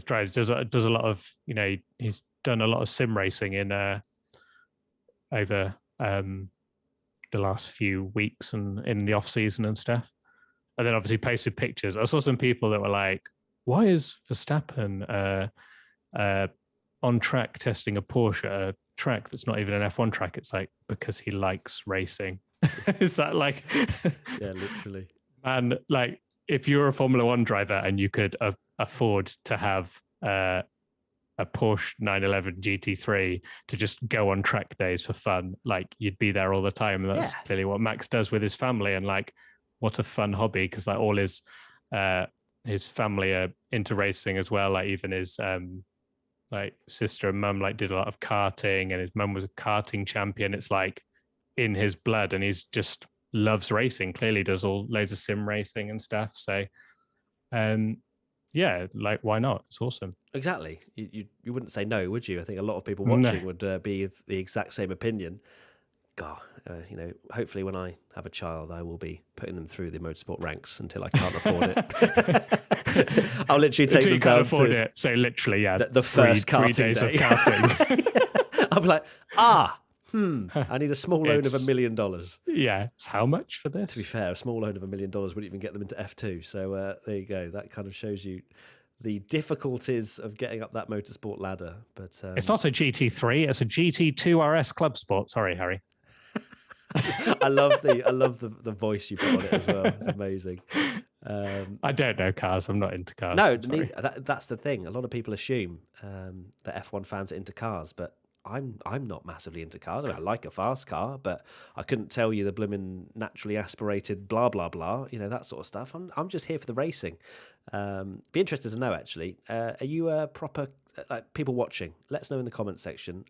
drivers. Does a lot of, he's done a lot of sim racing in over the last few weeks and in the off season and stuff. And then obviously posted pictures. I saw some people that were like, "Why is Verstappen on track testing a Porsche at a track that's not even an F1 track?" It's like, because he likes racing. Is that like? Yeah, literally. And like, if you're a Formula One driver and you could afford to have a Porsche 911 GT3 to just go on track days for fun, like you'd be there all the time. And that's clearly what Max does with his family. And like, what a fun hobby, because like all his family are into racing as well. Like even his like sister and mum like did a lot of karting, and his mum was a karting champion. It's like in his blood, and he's just loves racing. Clearly does loads of sim racing and stuff. So yeah, like why not? It's awesome. Exactly. You wouldn't say no, would you? I think a lot of people watching would be of the exact same opinion. God, hopefully when I have a child, I will be putting them through the motorsport ranks until I can't afford it. I'll literally take them down afford it. So literally, yeah, the first 3 days day. of karting. I'll be like, I need a small loan of $1 million. Yeah, it's how much for this? To be fair, a small loan of $1 million wouldn't even get them into F2. So there you go. That kind of shows you the difficulties of getting up that motorsport ladder. But it's not a GT3; it's a GT2 RS Club Sport. Sorry, Harry. I love the voice you put on it as well. It's amazing. I don't know cars. I'm not into cars. No, that's the thing. A lot of people assume that F1 fans are into cars, but I'm not massively into cars. I mean, I like a fast car, but I couldn't tell you the blooming naturally aspirated blah blah blah. That sort of stuff. I'm just here for the racing. Be interested to know actually. Are you a proper people watching? Let us know in the comment section.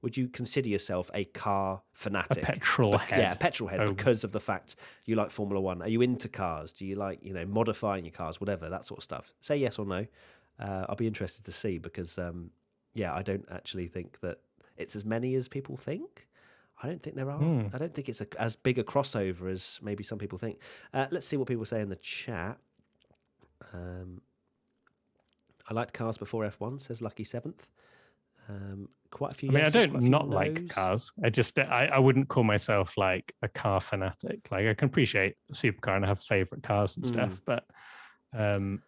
Would you consider yourself a car fanatic? A petrol head. Yeah, a petrol head because of the fact you like Formula One. Are you into cars? Do you like, modifying your cars, whatever, that sort of stuff? Say yes or no. I'll be interested to see because, I don't actually think that it's as many as people think. I don't think there are. I don't think it's as big a crossover as maybe some people think. Let's see what people say in the chat. I liked cars before F1, says Lucky Seventh. Quite a few. I mean, I don't not like cars. I wouldn't call myself like a car fanatic. Like I can appreciate a supercar and I have favorite cars and stuff, but I'm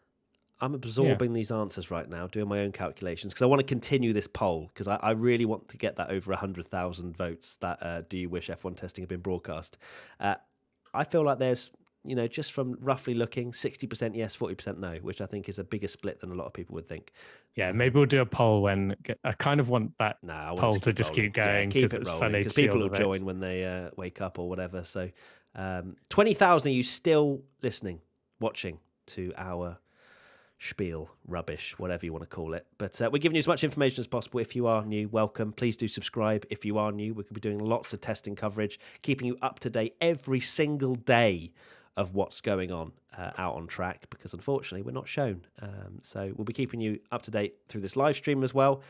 absorbing these answers right now, doing my own calculations because I want to continue this poll because I really want to get that over 100,000 votes. That do you wish F1 testing had been broadcast? I feel like there's, just from roughly looking, 60% yes, 40% no, which I think is a bigger split than a lot of people would think. Yeah, maybe we'll do a poll I kind of want that poll to just keep going because it's funny because people will join when they wake up or whatever. So 20,000 are you still listening, watching to our spiel, rubbish, whatever you want to call it. But we're giving you as much information as possible. If you are new, welcome. Please do subscribe. If you are new, we're going to be doing lots of testing coverage, keeping you up to date every single day of what's going on out on track, because unfortunately we're not shown. So we'll be keeping you up to date through this live stream as well,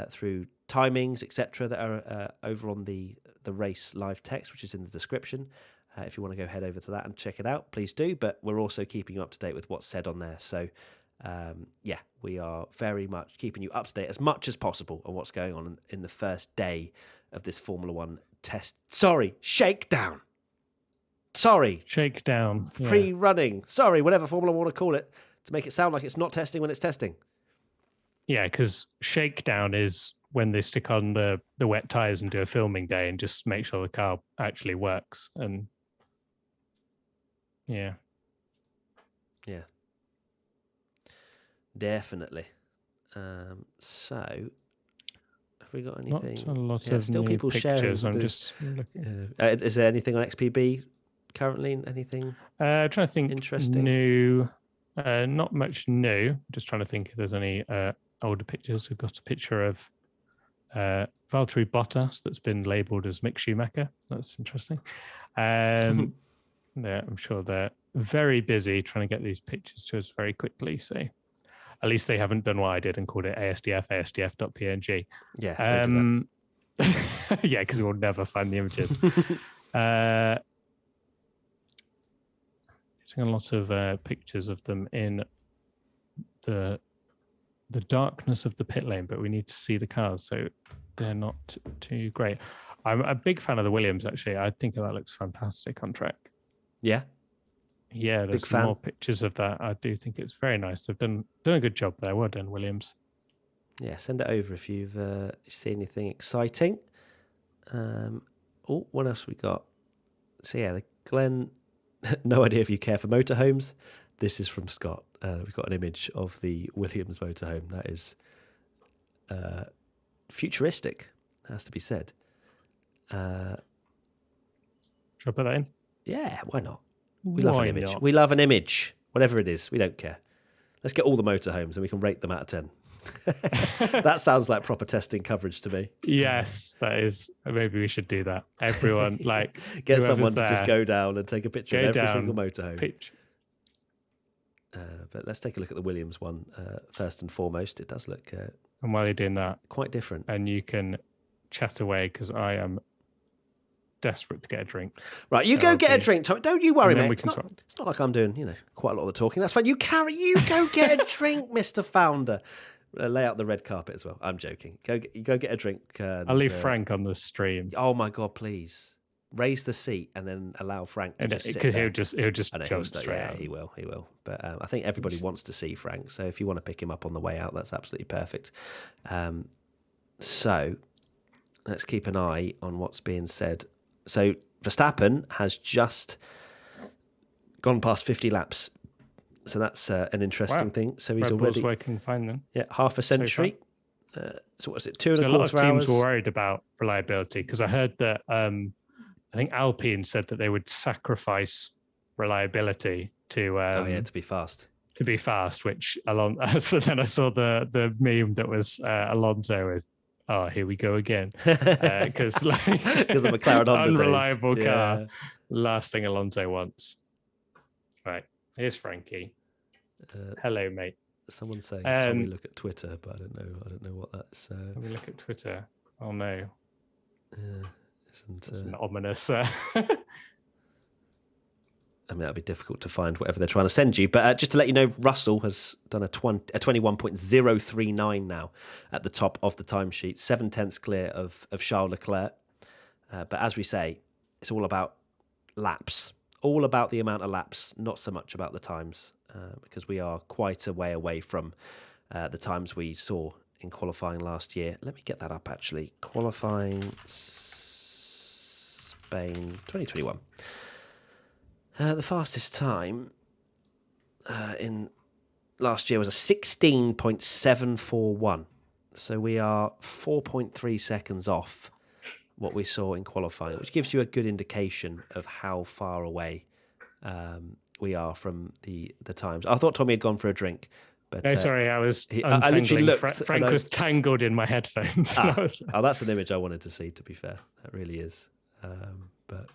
through timings, etc., that are over on the race live text, which is in the description. If you want to go head over to that and check it out, please do. But we're also keeping you up to date with what's said on there. So yeah, we are very much keeping you up to date as much as possible on what's going on in the first day of this Formula One test. Sorry, shakedown. Sorry. Shakedown. Pre-running. Sorry, whatever Formula One want to call it, to make it sound like it's not testing when it's testing. Yeah, because shakedown is when they stick on the wet tires and do a filming day and just make sure the car actually works. And yeah. Definitely. So, have we got anything? Not a lot of still new people pictures. sharing. I'm just looking. Is there anything on XPB currently? Anything? Trying to think. Interesting. New. Not much new. Just trying to think if there's any older pictures. We've got a picture of Valtteri Bottas that's been labelled as Mick Schumacher. That's interesting. Yeah, I'm sure they're very busy trying to get these pictures to us very quickly. So at least they haven't done what I did and called it ASDF.png. Yeah. Yeah, because we'll never find the images. Getting a lot of pictures of them in the darkness of the pit lane, but we need to see the cars, so they're not too great. I'm a big fan of the Williams, actually. I think that looks fantastic on track. Yeah, there's some more pictures of that. I do think it's very nice. They've done a good job there. Well done, Williams. Yeah, send it over if you've seen anything exciting. What else we got? So yeah, Glenn, no idea if you care for motorhomes. This is from Scott. We've got an image of the Williams motorhome. That is futuristic, has to be said. Should I put that in? Yeah, why not? We love an image. We love an image. Whatever it is, we don't care. Let's get all the motorhomes and we can rate them out of 10. That sounds like proper testing coverage to me. Yes, that is. Maybe we should do that. Everyone, get someone to just go down and take a picture of every single motorhome. But let's take a look at the Williams one first and foremost. It does look and while you're doing that, quite different. And you can chat away because I am desperate to get a drink. Right, you go get a drink, Tom. Don't you worry, mate. It's not like I'm doing, quite a lot of the talking. That's fine. You go get a drink, Mr. Founder. Lay out the red carpet as well. I'm joking. Go get a drink. I'll leave Frank on the stream. Oh my God, please raise the seat and then allow Frank to just sit down. He'll just jump straight out. Yeah, he will. But I think everybody wants to see Frank. So if you want to pick him up on the way out, that's absolutely perfect. So let's keep an eye on what's being said. So Verstappen has just gone past 50 laps. So that's an interesting thing. So he's Red already Bull's working fine then. Yeah, half a century. So what's it? 2.25 hours? A lot of teams were worried about reliability because I heard that I think Alpine said that they would sacrifice reliability to to be fast. To be fast, which so then I saw the meme that was Alonso with, oh, here we go again, because the McLaren Honda unreliable car, last thing Alonso wants. Right, here's Frankie. Hello, mate. Someone say, "Tell me look at Twitter," but I don't know what that's. Let me look at Twitter. Oh no, it's an ominous. I mean, that'd be difficult to find whatever they're trying to send you. But just to let you know, Russell has done a 21.039 now at the top of the timesheet, 7/10 clear of Charles Leclerc. But as we say, it's all about laps, all about the amount of laps, not so much about the times, because we are quite a way away from the times we saw in qualifying last year. Let me get that up, actually. Qualifying Spain 2021. The fastest time in last year was a 16.741. So we are 4.3 seconds off what we saw in qualifying, which gives you a good indication of how far away we are from the times. I thought Tommy had gone for a drink. But, no, sorry, I literally looked. Frank was tangled in my headphones. That's an image I wanted to see, to be fair. That really is. But...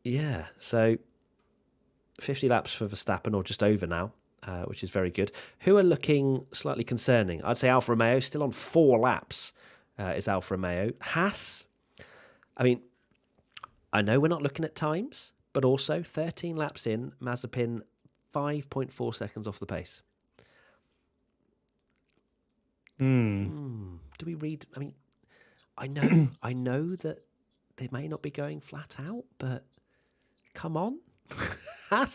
yeah, so 50 laps for Verstappen, or just over now, which is very good. Who are looking slightly concerning? I'd say Alfa Romeo, still on 4 laps, is Alfa Romeo. Haas, I mean, I know we're not looking at times, but also 13 laps in, Mazepin 5.4 seconds off the pace. Do we read? I mean, I know that they may not be going flat out, but come on.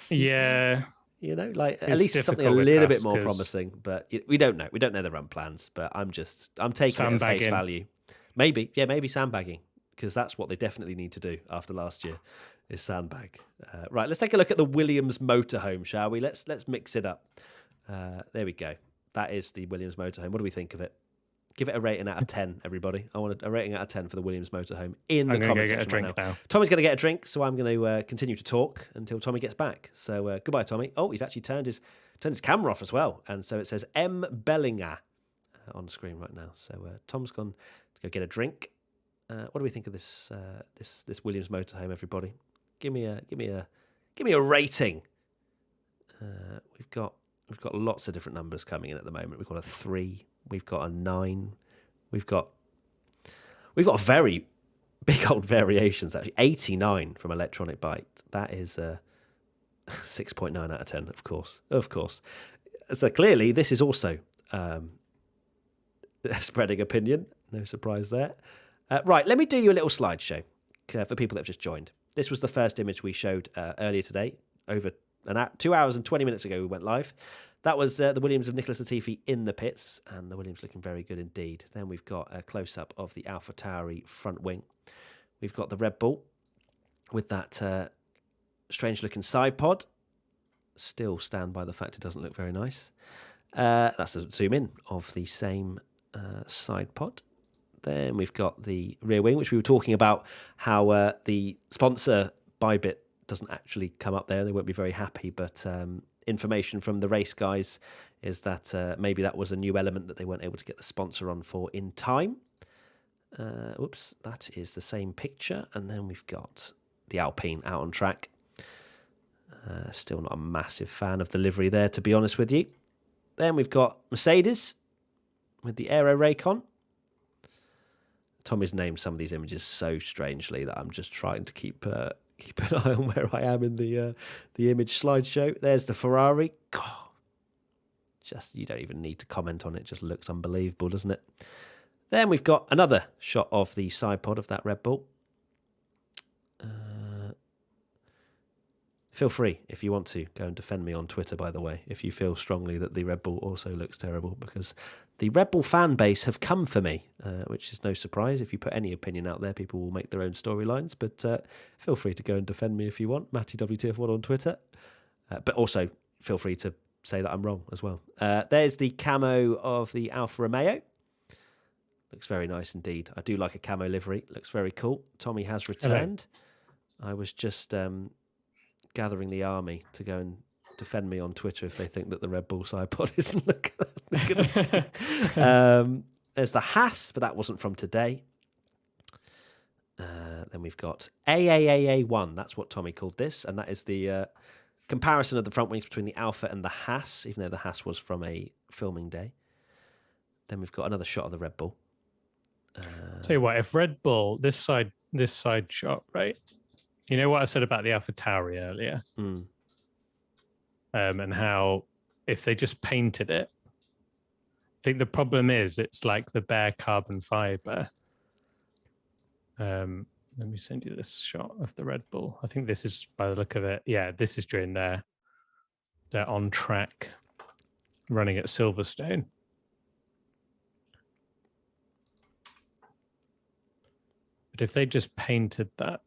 Yeah. You know, like It's at least something a difficult with little Haas bit more 'cause promising, but we don't know. We don't know the run plans, but I'm taking it at face Sandbagging. value. Maybe sandbagging, because that's what they definitely need to do after last year is sandbag. Right, let's take a look at the Williams motorhome, shall we? Let's mix it up. There we go. That is the Williams motorhome. What do we think of it? Give it a rating out of 10, everybody. I want a rating out of 10 for the Williams motorhome in the comment section right now. Tommy's going to get a drink, so I'm going to continue to talk until Tommy gets back. So goodbye, Tommy. Oh, he's actually turned his camera off as well, and so it says M. Bellinger on screen right now. So Tom's gone to go get a drink. What do we think of this Williams motorhome, everybody? Give me a rating. We've got lots of different numbers coming in at the moment. We've got a 3. We've got a 9. We've got very big old variations, actually. 89 from Electronic Byte. That is a 6.9 out of 10, of course. So clearly, this is also spreading opinion. No surprise there. Right, let me do you a little slideshow for people that have just joined. This was the first image we showed earlier today. Over 2 hours and 20 minutes ago, we went live. That was the Williams of Nicholas Latifi in the pits, and the Williams looking very good indeed. Then we've got a close-up of the AlphaTauri front wing. We've got the Red Bull with that strange-looking side pod. Still stand by the fact it doesn't look very nice. That's a zoom-in of the same side pod. Then we've got the rear wing, which we were talking about, how the sponsor Bybit doesn't actually come up there. They won't be very happy, but information from the race guys is that maybe that was a new element that they weren't able to get the sponsor on for in time. Oops, that is the same picture. And then we've got the Alpine out on track. Still not a massive fan of the livery there, to be honest with you. Then we've got Mercedes with the Aero Raycon. Tommy's named some of these images so strangely that I'm just trying to keep an eye on where I am in the image slideshow. There's the Ferrari. God, just you don't even need to comment on it. It just looks unbelievable, doesn't it? Then we've got another shot of the side pod of that Red Bull. Feel free, if you want to, go and defend me on Twitter, by the way, if you feel strongly that the Red Bull also looks terrible, because the Red Bull fan base have come for me, which is no surprise. If you put any opinion out there, people will make their own storylines, but feel free to go and defend me if you want, MattyWTF1 on Twitter. But also, feel free to say that I'm wrong as well. There's the camo of the Alfa Romeo. Looks very nice indeed. I do like a camo livery. Looks very cool. Tommy has returned. Hello. I was just gathering the army to go and defend me on Twitter if they think that the Red Bull side pod isn't looking good. There's the Haas, but that wasn't from today. Then we've got AAAA1. That's what Tommy called this, and that is the comparison of the front wings between the Alfa and the Haas, even though the Haas was from a filming day. Then we've got another shot of the Red Bull. Tell you what, if Red Bull, this side shot, right? You know what I said about the AlphaTauri earlier? And how if they just painted it, I think the problem is it's like the bare carbon fiber. Let me send you this shot of the Red Bull. I think this is, by the look of it, yeah, this is during their on track running at Silverstone. But if they just painted that,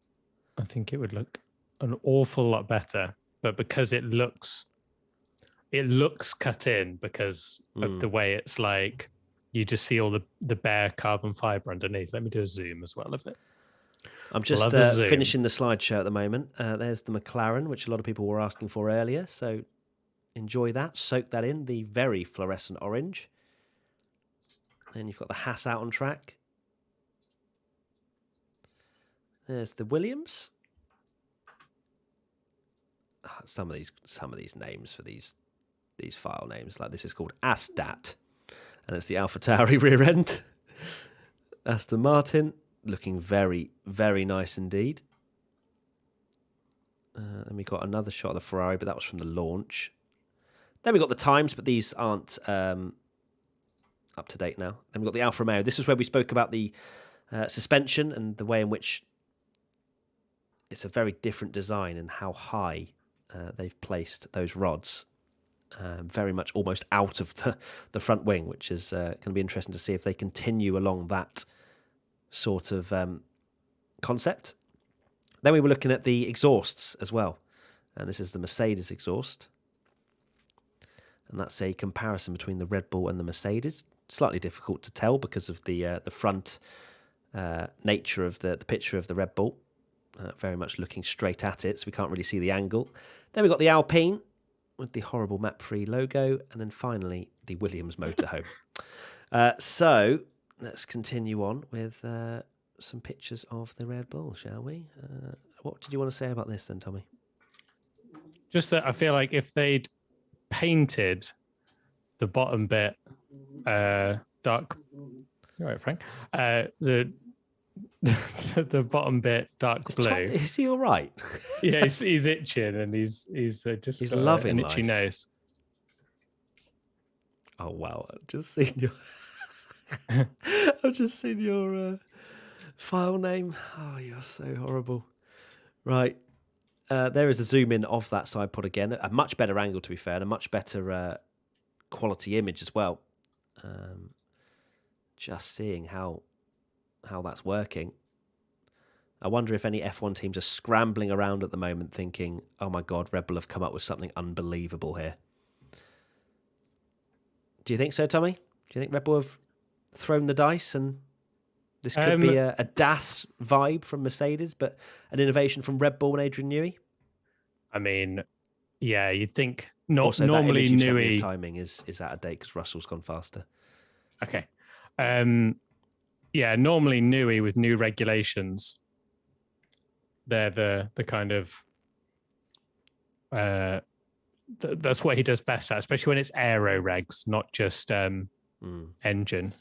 I think it would look an awful lot better. But because it looks cut in because of the way it's like, you just see all the bare carbon fiber underneath. Let me do a zoom as well of it. I'm just finishing the slideshow at the moment. There's the McLaren, which a lot of people were asking for earlier. So enjoy that. Soak that in. The very fluorescent orange. Then you've got the Haas out on track. There's the Williams. Some of these names for these file names, like this is called ASDAT, and it's the AlphaTauri rear end. Aston Martin looking very, very nice indeed. And we got another shot of the Ferrari, but that was from the launch. Then we've got the times, but these aren't up to date now. Then we've got the Alfa Romeo. This is where we spoke about the suspension and the way in which it's a very different design and how high they've placed those rods. Very much almost out of the front wing, which is going to be interesting to see if they continue along that sort of concept. Then we were looking at the exhausts as well. And this is the Mercedes exhaust. And that's a comparison between the Red Bull and the Mercedes. Slightly difficult to tell because of the front nature of the picture of the Red Bull. Very much looking straight at it, so we can't really see the angle. Then we've got the Alpine with the horrible map-free logo. And then finally, the Williams motorhome. So let's continue on with some pictures of the Red Bull, shall we? What did you want to say about this then, Tommy? Just that I feel like if they'd painted the bottom bit dark, you're right, Frank. The bottom bit dark blue. Is he all right? Yeah, he's itching and he's just loving an itchy life. nose. Oh wow! I've just seen your file name. Oh, you're so horrible. Right. There is a zoom in of that side pod again. A much better angle, to be fair, and a much better quality image as well. Just seeing how that's working. I wonder if any F1 teams are scrambling around at the moment thinking, oh my God, Red Bull have come up with something unbelievable here. Do you think so, Tommy? Do you think Red Bull have thrown the dice and this could be a DAS vibe from Mercedes, but an innovation from Red Bull and Adrian Newey? I mean, yeah, you'd think Also, normally Newey timing is out of date because Russell's gone faster. Okay. Yeah, normally Newey with new regulations, they're the kind of that's what he does best at, especially when it's aero regs, not just engine.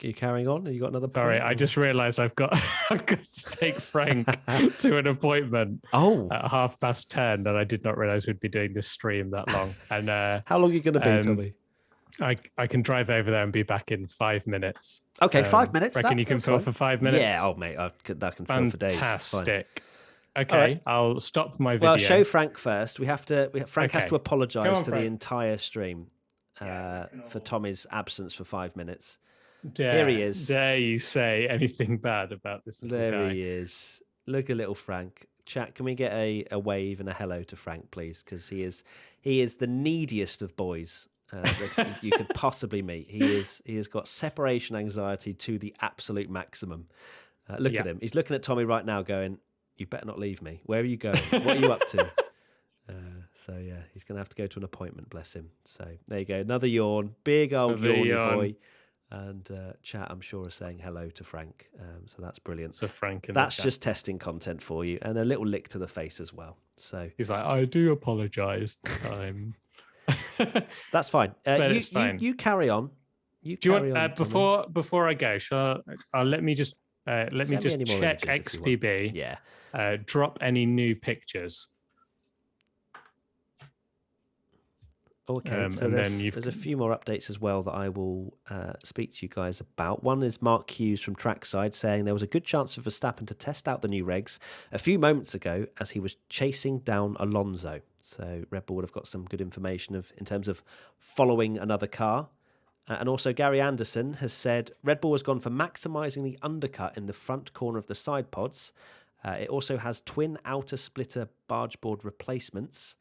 You carrying on? Have you got another point? Sorry, I just realised I've got to take Frank to an appointment at 10:30, and I did not realise we'd be doing this stream that long. And how long are you going to be, Tommy? I can drive over there and be back in 5 minutes. Okay, 5 minutes. Reckon you can fill for 5 minutes? Yeah, mate, that can fill for days. Fantastic. Okay, right. I'll stop my video. Well, show Frank first. Frank has to apologise to the entire stream for Tommy's absence for 5 minutes. Here he is. Dare you say anything bad about this little guy? He is. Look at little Frank. Chat, can we get a wave and a hello to Frank, please? Because he is the neediest of boys that you could possibly meet. He has got separation anxiety to the absolute maximum. Look at him. He's looking at Tommy right now going, you better not leave me. Where are you going? What are you up to? So, yeah, he's going to have to go to an appointment, bless him. So, there you go. Another yawn. Big old yawny boy. And chat, I'm sure, is saying hello to Frank. So that's brilliant. So Frank, that's just testing content for you, and a little lick to the face as well. So he's like, I do apologise. That's fine. You carry on. Do you want before I go? Let me just check XPB. Yeah. Drop any new pictures. Okay, so there's a few more updates as well that I will speak to you guys about. One is Mark Hughes from Trackside saying there was a good chance for Verstappen to test out the new regs a few moments ago as he was chasing down Alonso. So Red Bull would have got some good information in terms of following another car. And also Gary Anderson has said Red Bull has gone for maximising the undercut in the front corner of the side pods. It also has twin outer splitter barge board replacements.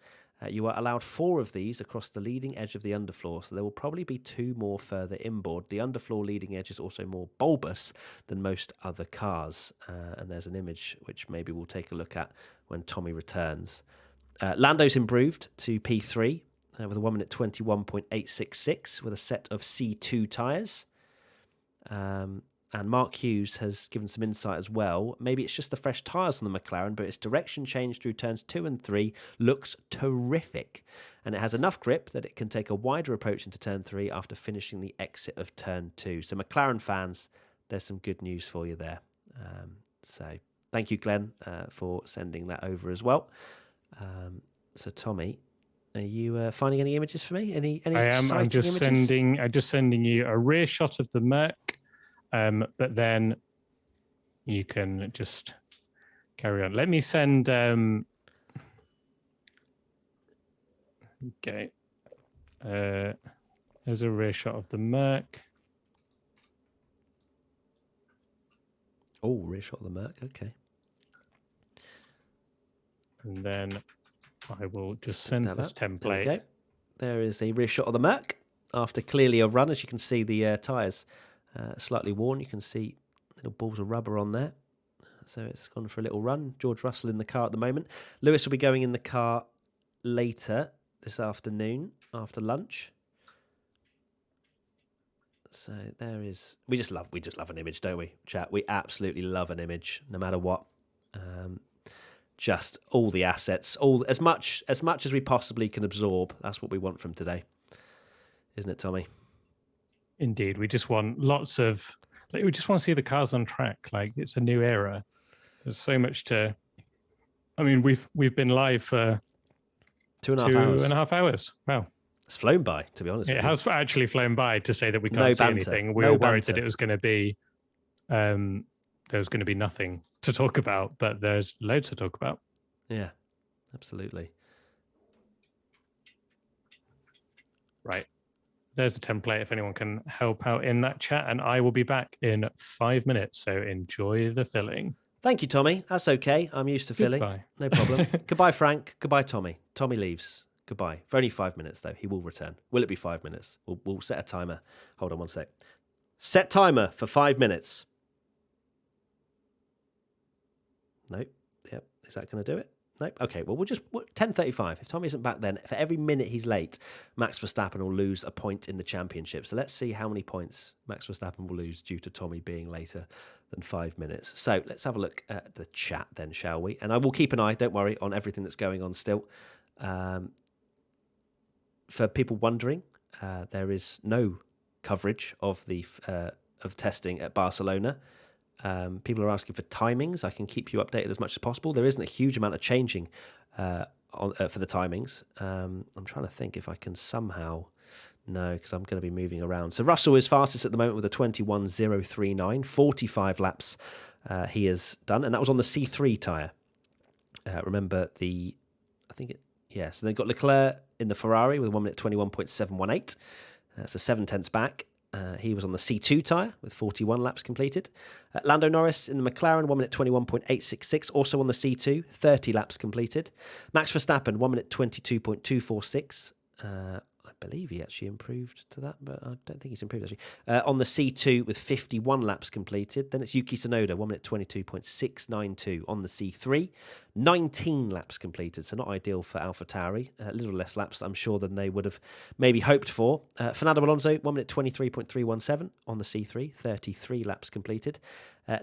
You are allowed 4 of these across the leading edge of the underfloor, so there will probably be 2 more further inboard. The underfloor leading edge is also more bulbous than most other cars, and there's an image which maybe we'll take a look at when Tommy returns. Lando's improved to P3 with a 1 minute 21.866 with a set of C2 tyres. And Mark Hughes has given some insight as well. Maybe it's just the fresh tyres on the McLaren, but its direction change through turns 2 and 3 looks terrific. And it has enough grip that it can take a wider approach into turn 3 after finishing the exit of turn 2. So McLaren fans, there's some good news for you there. So thank you, Glenn, for sending that over as well. So Tommy, are you finding any images for me? Any I am. I'm just sending you a rear shot of the Merc. But then you can just carry on. Let me send. Okay. There's a rear shot of the Merc. Oh, rear shot of the Merc. Okay. And then I will just send this template. Okay. There is a rear shot of the Merc after clearly a run. As you can see, the tyres. Slightly worn. You can see little balls of rubber on there. So it's gone for a little run. George Russell in the car at the moment. Lewis will be going in the car later this afternoon after lunch. So there is. We just love an image, don't we, chat? We absolutely love an image, no matter what. Just all the assets, all as much as we possibly can absorb. That's what we want from today, isn't it, Tommy? Indeed, we just want lots of. We just want to see the cars on track. Like, it's a new era. There's so much to. I mean, we've been live for 2.5 hours. Wow, it's flown by. To be honest, it has actually flown by. To say that we can't see anything, we were worried that it was going to be. There was going to be nothing to talk about, but there's loads to talk about. Yeah, absolutely. Right. There's a template if anyone can help out in that chat, and I will be back in 5 minutes. So enjoy the filling. Thank you, Tommy. That's okay. I'm used to filling. Goodbye. No problem. Goodbye, Frank. Goodbye, Tommy. Tommy leaves. Goodbye. For only 5 minutes, though. He will return. Will it be 5 minutes? We'll set a timer. Hold on one sec. Set timer for 5 minutes. Nope. Yep. Is that going to do it? Nope. Okay, well, 10:35. If Tommy isn't back then, for every minute he's late, Max Verstappen will lose a point in the championship. So let's see how many points Max Verstappen will lose due to Tommy being later than 5 minutes. So let's have a look at the chat then, shall we? And I will keep an eye, don't worry, on everything that's going on still. For people wondering, there is no coverage of the of testing at Barcelona. People are asking for timings. I can keep you updated as much as possible. There isn't a huge amount of changing for the timings. I'm trying to think if I can somehow... No, because I'm going to be moving around. So Russell is fastest at the moment with a 21.039. 45 laps he has done. And that was on the C3 tyre. Remember the... So they've got Leclerc in the Ferrari with a 1 minute 21.718. So 7 tenths back. He was on the C2 tyre with 41 laps completed. Lando Norris in the McLaren, 1 minute 21.866, also on the C2, 30 laps completed. Max Verstappen, 1 minute 22.246. I believe he actually improved to that, but I don't think he's improved actually. On the C2 with 51 laps completed. Then it's Yuki Sonoda, 1 minute 22.692 on the C3. 19 laps completed, so not ideal for AlphaTauri. A little less laps, I'm sure, than they would have maybe hoped for. Fernando Alonso, 1 minute 23.317 on the C3, 33 laps completed.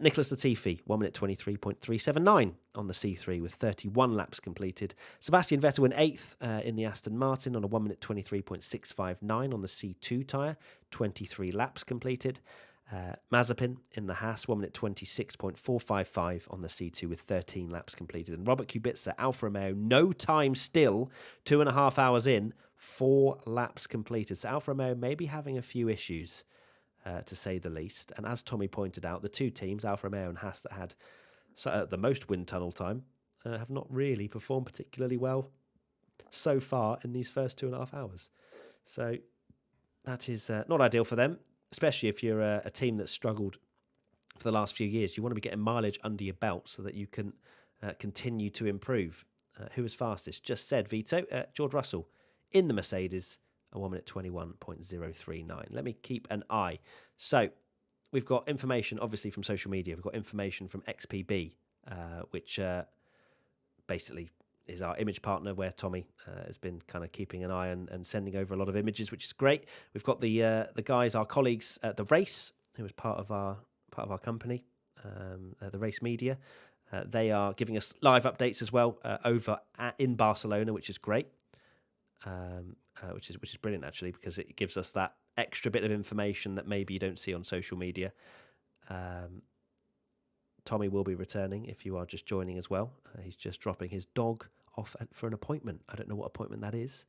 Nicholas Latifi, 1 minute 23.379 on the C3 with 31 laps completed. Sebastian Vettel in 8th in the Aston Martin on a 1 minute 23.659 on the C2 tyre, 23 laps completed. Mazepin in the Haas, 1 minute 26.455 on the C2 with 13 laps completed. And Robert Kubica, Alfa Romeo, no time still, 2.5 hours in, 4 laps completed. So Alfa Romeo may be having a few issues, to say the least. And as Tommy pointed out, the two teams, Alfa Romeo and Haas, that had the most wind tunnel time, have not really performed particularly well so far in these first 2.5 hours. So that is not ideal for them, especially if you're a team that's struggled for the last few years. You want to be getting mileage under your belt so that you can continue to improve. Who is fastest? Just said Vito. George Russell in the Mercedes, a 1 minute 21.039. Let me keep an eye. So we've got information, obviously, from social media. We've got information from XPB, which basically is our image partner, where Tommy has been kind of keeping an eye and sending over a lot of images, which is great. We've got the guys, our colleagues at the race, who was part of our part of our company, the Race Media. They are giving us live updates as well in Barcelona, which is great, which is brilliant actually, because it gives us that extra bit of information that maybe you don't see on social media. Tommy will be returning if you are just joining as well. He's just dropping his dog off for an appointment. I don't know what appointment that is,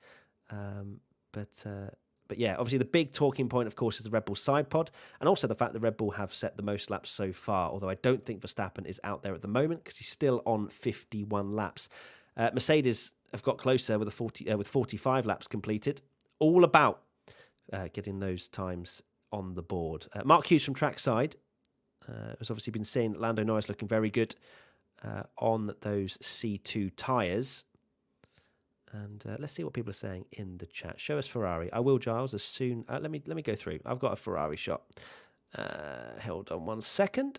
but yeah, obviously the big talking point, of course, is the Red Bull side pod, and also the fact that Red Bull have set the most laps so far, although I don't think Verstappen is out there at the moment because he's still on 51 laps. Mercedes have got closer with 45 laps completed, all about getting those times on the board. Mark Hughes from Trackside has obviously been saying that Lando Norris looking very good on those C2 tyres. And let's see what people are saying in the chat. Show us Ferrari. I will, Giles, as soon... let me go through. I've got a Ferrari shot. Hold on 1 second.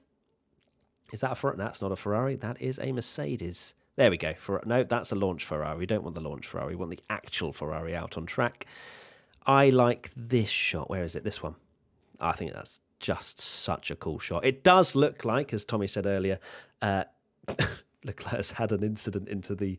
Is that a Ferrari? That's not a Ferrari. That is a Mercedes. There we go. No, that's a launch Ferrari. We don't want the launch Ferrari. We want the actual Ferrari out on track. I like this shot. Where is it? This one. I think that's just such a cool shot. It does look like, as Tommy said earlier... Leclerc's had an incident into the,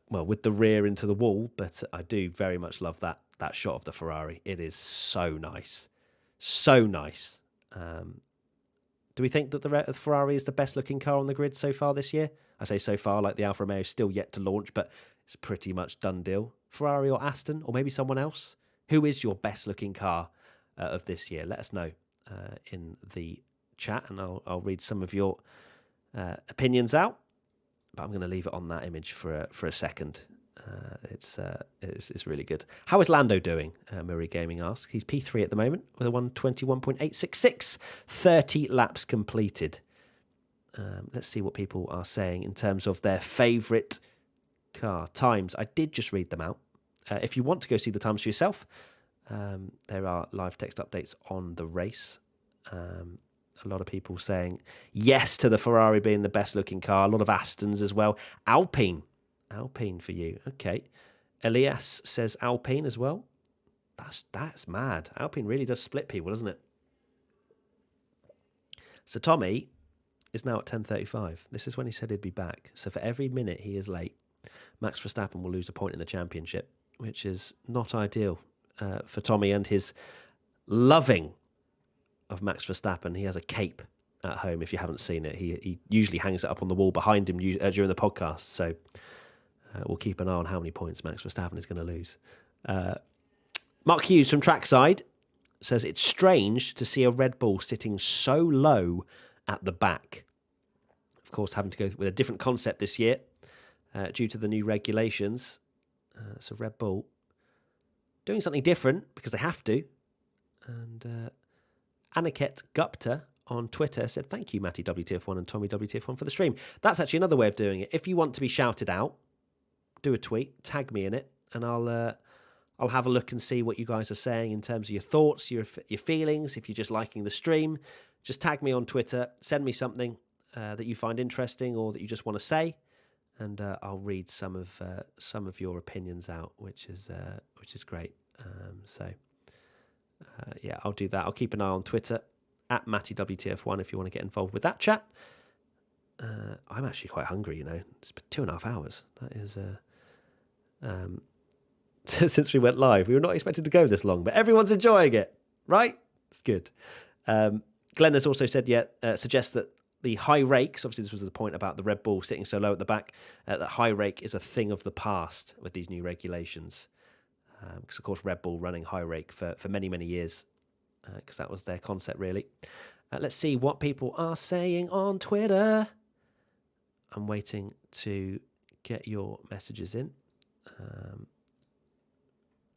with the rear into the wall, but I do very much love that shot of the Ferrari. It is so nice. So nice. Do we think that the Ferrari is the best looking car on the grid so far this year? I say so far, like the Alfa Romeo is still yet to launch, but it's pretty much done deal. Ferrari or Aston, or maybe someone else? Who is your best looking car of this year? Let us know in the chat, and I'll read some of your opinions out. But I'm going to leave it on that image for a second. It's really good. How is Lando doing? Murray Gaming asks. He's P3 at the moment with a 121.866. 30 laps completed. Let's see what people are saying in terms of their favourite car times. I did just read them out. If you want to go see the times for yourself, there are live text updates on the race. A lot of people saying yes to the Ferrari being the best looking car. A lot of Astons as well. Alpine for you. Okay. Elias says Alpine as well. That's mad. Alpine really does split people, doesn't it? So Tommy is now at 10:35. This is when he said he'd be back. So for every minute he is late, Max Verstappen will lose a point in the championship, which is not ideal for Tommy and his loving of Max Verstappen. He has a cape at home. If you haven't seen it, he usually hangs it up on the wall behind him during the podcast. So we'll keep an eye on how many points Max Verstappen is going to lose. Mark Hughes from Trackside says it's strange to see a Red Bull sitting so low at the back. Of course, having to go with a different concept this year due to the new regulations. So Red Bull doing something different because they have to. And Aniket Gupta on Twitter said, thank you, Matty WTF1 and Tommy WTF1 for the stream. That's actually another way of doing it. If you want to be shouted out, do a tweet, tag me in it, and I'll have a look and see what you guys are saying in terms of your thoughts, your feelings. If you're just liking the stream, just tag me on Twitter, send me something that you find interesting or that you just want to say, and I'll read some of your opinions out, which is great. Yeah, I'll do that. I'll keep an eye on Twitter at MattyWTF1 if you want to get involved with that chat. I'm actually quite hungry, It's been 2.5 hours. That is, since we went live. We were not expected to go this long, but everyone's enjoying it, right? It's good. Glenn has also said, suggests that the high rakes, obviously this was the point about the Red Bull sitting so low at the back, that high rake is a thing of the past with these new regulations. Because, of course, Red Bull running high rake for many, many years, because that was their concept, really. Let's see what people are saying on Twitter. I'm waiting to get your messages in.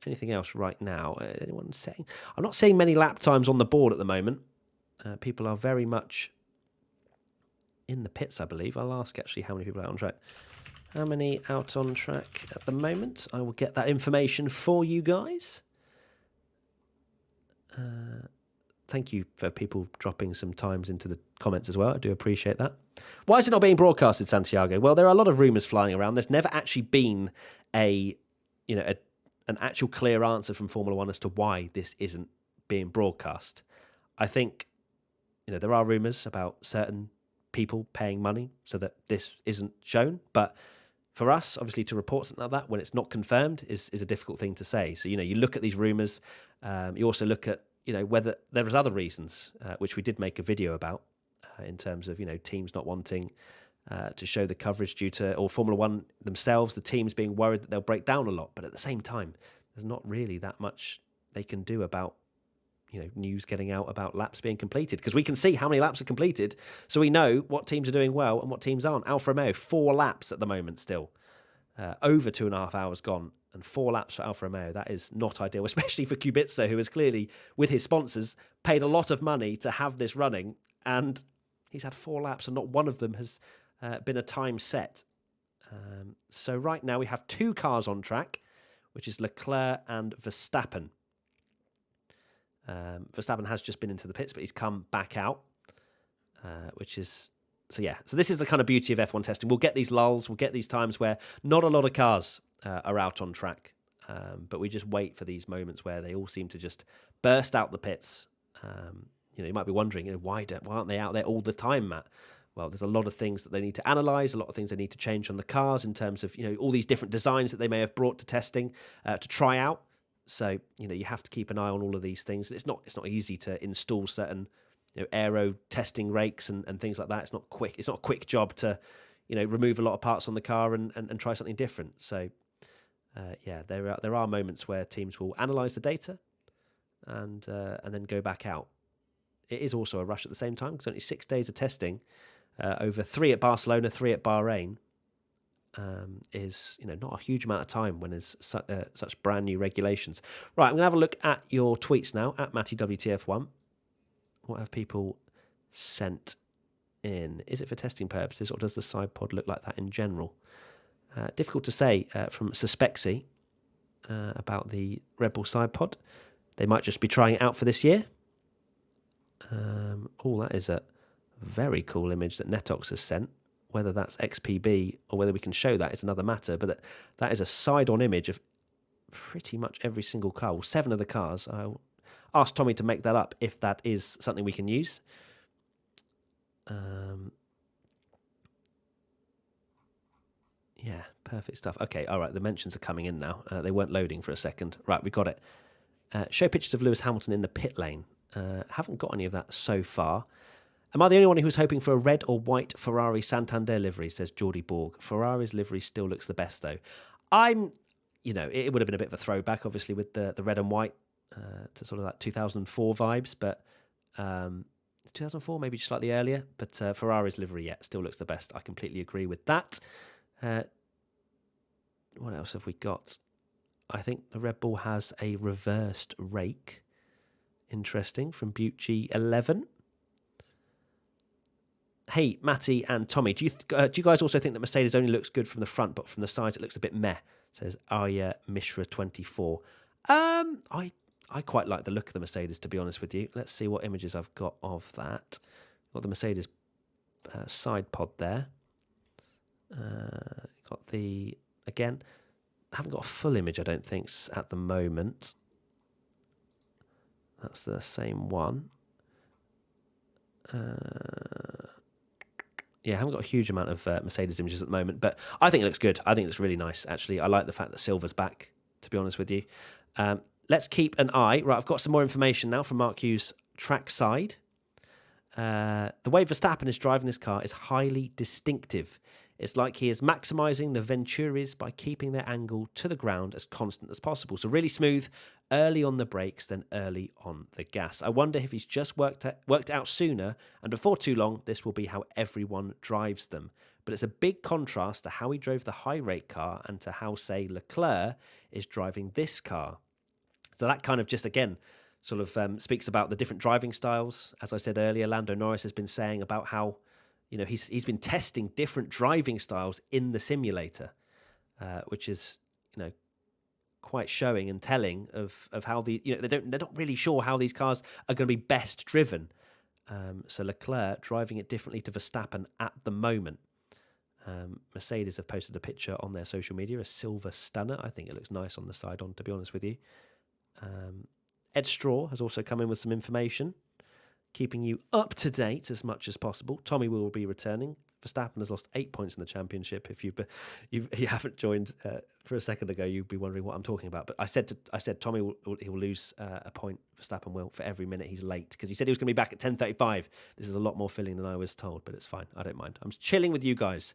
Anything else right now? Anyone saying? I'm not seeing many lap times on the board at the moment. People are very much in the pits, I believe. I'll ask, actually, how many people are out on track. How many out on track at the moment? I will get that information for you guys. Thank you for people dropping some times into the comments as well. I do appreciate that. Why is it not being broadcasted, Santiago? Well, there are a lot of rumours flying around. There's never actually been an actual clear answer from Formula One as to why this isn't being broadcast. I think there are rumours about certain people paying money so that this isn't shown. But for us, obviously, to report something like that when it's not confirmed is a difficult thing to say. So, you look at these rumours. You also look at, whether there is other reasons, which we did make a video about in terms of, teams not wanting to show the coverage due to, or Formula One themselves, the teams being worried that they'll break down a lot. But at the same time, there's not really that much they can do about news getting out about laps being completed, because we can see how many laps are completed, so we know what teams are doing well and what teams aren't. Alfa Romeo, 4 laps at the moment still, over 2.5 hours gone, and 4 laps for Alfa Romeo. That is not ideal, especially for Kubica, who has clearly, with his sponsors, paid a lot of money to have this running, and he's had 4 laps and not one of them has been a time set. So right now we have 2 cars on track, which is Leclerc and Verstappen. Verstappen has just been into the pits, but he's come back out, which is... So this is the kind of beauty of F1 testing. We'll get these lulls, we'll get these times where not a lot of cars are out on track, but we just wait for these moments where they all seem to just burst out the pits. You might be wondering, why aren't they out there all the time, Matt? Well, there's a lot of things that they need to analyse, a lot of things they need to change on the cars in terms of, all these different designs that they may have brought to testing to try out. So, you have to keep an eye on all of these things. It's not easy to install certain, aero testing rakes and things like that. It's not quick. It's not a quick job to, remove a lot of parts on the car and try something different. So, there are moments where teams will analyse the data and then go back out. It is also a rush at the same time, because only 6 days of testing, over 3 at Barcelona, 3 at Bahrain, is not a huge amount of time when there's such brand new regulations. Right, I'm going to have a look at your tweets now, at MattyWTF1. What have people sent in? Is it for testing purposes, or does the side pod look like that in general? Difficult to say from Suspexy about the Red Bull side pod. They might just be trying it out for this year. That is a very cool image that Netox has sent. Whether that's XPB or whether we can show that is another matter, but that is a side-on image of pretty much every single car, well, 7 of the cars. I'll ask Tommy to make that up if that is something we can use. Perfect stuff. Okay, all right, the mentions are coming in now. They weren't loading for a second. Right, we got it. Show pictures of Lewis Hamilton in the pit lane. Haven't got any of that so far. Am I the only one who's hoping for a red or white Ferrari Santander livery, says Geordie Borg. Ferrari's livery still looks the best, though. It would have been a bit of a throwback, obviously, with the red and white to sort of that 2004 vibes, but 2004, maybe just slightly earlier, but Ferrari's livery, still looks the best. I completely agree with that. What else have we got? I think the Red Bull has a reversed rake. Interesting, from Bucci 11. Hey, Matty and Tommy, do you guys also think that Mercedes only looks good from the front, but from the sides it looks a bit meh? Says Arya Mishra 24. I quite like the look of the Mercedes, to be honest with you. Let's see what images I've got of that. Got the Mercedes side pod there. Got the, again, I haven't got a full image, I don't think, at the moment. That's the same one. I haven't got a huge amount of Mercedes images at the moment, but I think it looks good. I think it looks really nice, actually. I like the fact that silver's back, to be honest with you. Let's keep an eye. Right, I've got some more information now from Mark Hughes' trackside. The way Verstappen is driving this car is highly distinctive. It's like he is maximising the Venturis by keeping their angle to the ground as constant as possible. So really smooth, early on the brakes, then early on the gas. I wonder if he's just worked out sooner, and before too long, this will be how everyone drives them. But it's a big contrast to how he drove the high rate car and to how, say, Leclerc is driving this car. So that kind of just, again, sort of speaks about the different driving styles. As I said earlier, Lando Norris has been saying about how, he's been testing different driving styles in the simulator, which is, quite showing and telling of how they're not really sure how these cars are going to be best driven. So Leclerc driving it differently to Verstappen at the moment. Mercedes have posted a picture on their social media, a silver stunner. I think it looks nice on the side on, to be honest with you. Ed Straw has also come in with some information. keeping you up to date as much as possible. Tommy will be returning. Verstappen has lost 8 points in the championship. If you haven't joined for a second ago, you'd be wondering what I'm talking about. But I said Tommy will lose a point. Verstappen will for every minute he's late, because he said he was going to be back at 10:35. This is a lot more filling than I was told, but it's fine. I don't mind. I'm chilling with you guys.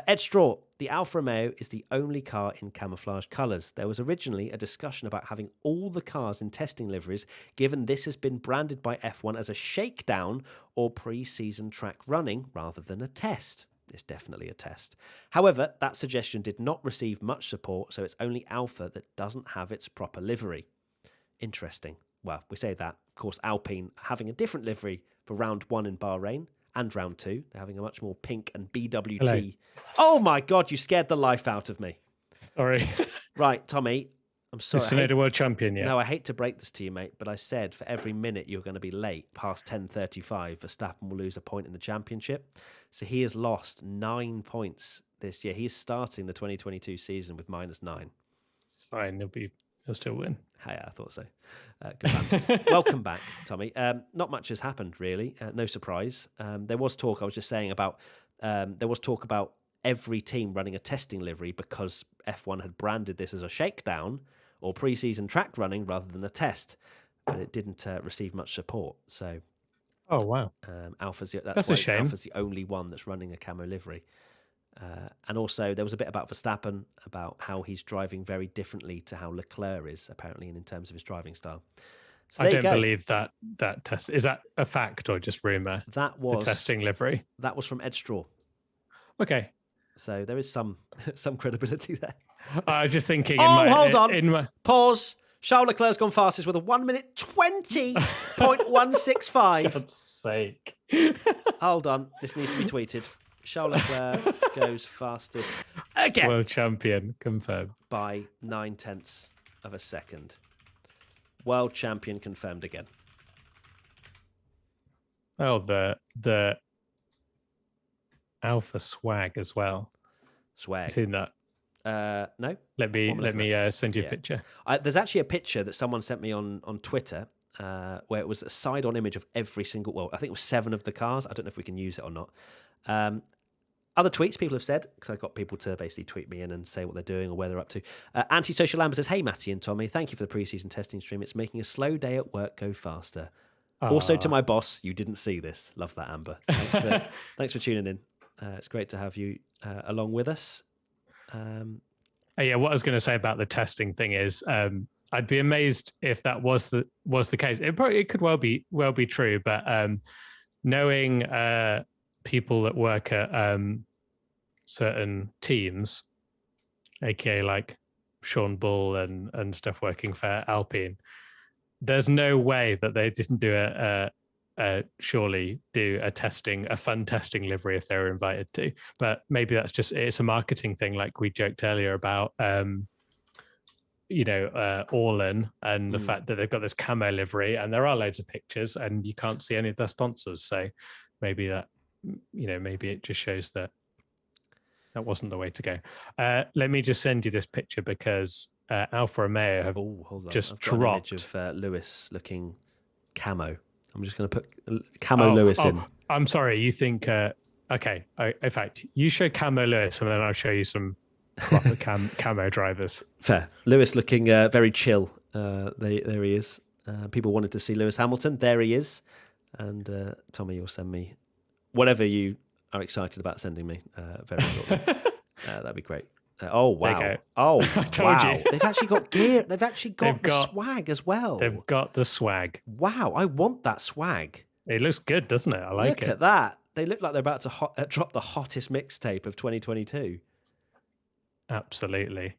Ed Straw, the Alfa Romeo is the only car in camouflage colours. There was originally a discussion about having all the cars in testing liveries, given this has been branded by F1 as a shakedown or pre-season track running rather than a test. It's definitely a test. However, that suggestion did not receive much support, so it's only Alfa that doesn't have its proper livery. Interesting. Well, we say that. Of course, Alpine having a different livery for round 1 in Bahrain and round 2. They're having a much more pink and BWT. Hello. Oh my God, you scared the life out of me. Sorry. Right, Tommy, I'm sorry. Is Sonoda world champion yet? No, I hate to break this to you, mate, but I said for every minute you're going to be late past 10:35, Verstappen will lose a point in the championship. So he has lost 9 points this year. He is starting the 2022 season with -9. It's fine. He'll still win. Hey, I thought so. Good man. Welcome back, Tommy. Not much has happened, really. No surprise. There was talk, I was just saying, about every team running a testing livery because F1 had branded this as a shakedown or pre-season track running rather than a test, but it didn't receive much support. So, oh wow, that's a shame. Alfa's the only one that's running a camo livery. And also, there was a bit about Verstappen, about how he's driving very differently to how Leclerc is, apparently, in terms of his driving style. So I don't believe that test. Is that a fact or just rumour? That was the testing livery. That was from Ed Straw. Okay. So there is some credibility there. I was just thinking. Hold on. Pause. Charles Leclerc's gone fastest with a 1 minute 20.165. God's sake. Hold on. This needs to be tweeted. Charles Leclerc goes fastest again. World champion confirmed by 0.9 of a second. World champion confirmed again. Oh, the Alpha swag as well. Swag. Seen that? No. Let me send you a picture. There's actually a picture that someone sent me on Twitter where it was a side-on image of every single. Well, I think it was 7 of the cars. I don't know if we can use it or not. Other tweets people have said, because I got people to basically tweet me in and say what they're doing or where they're up to. Anti-Social Amber says, "Hey, Matty and Tommy, thank you for the pre-season testing stream. It's making a slow day at work go faster." Also to my boss, you didn't see this. Love that, Amber. Thanks for tuning in. It's great to have you along with us. Yeah, what I was going to say about the testing thing is, I'd be amazed if that was the case. It could well be true, but knowing people that work at certain teams, aka like Sean Bull and stuff working for Alpine, there's no way that they didn't do surely do a fun testing livery if they were invited to. But maybe it's a marketing thing, like we joked earlier about Orlan and the fact that they've got this camo livery and there are loads of pictures and you can't see any of their sponsors. So maybe maybe it just shows that wasn't the way to go. Let me just send you this picture because Alfa Romeo have just dropped an image of Lewis looking camo. I'm just going to put Camo Lewis in. I'm sorry. You think... okay. In fact, you show Camo Lewis and then I'll show you some proper camo drivers. Fair. Lewis looking very chill. There he is. People wanted to see Lewis Hamilton. There he is. And Tommy, you'll send me whatever you are excited about sending me. Very shortly. That'd be great. Oh, wow. Oh, I told you. They've actually got gear. They've actually got the swag as well. They've got the swag. Wow, I want that swag. It looks good, doesn't it? I like it. Look at that. They look like they're about to drop the hottest mixtape of 2022. Absolutely.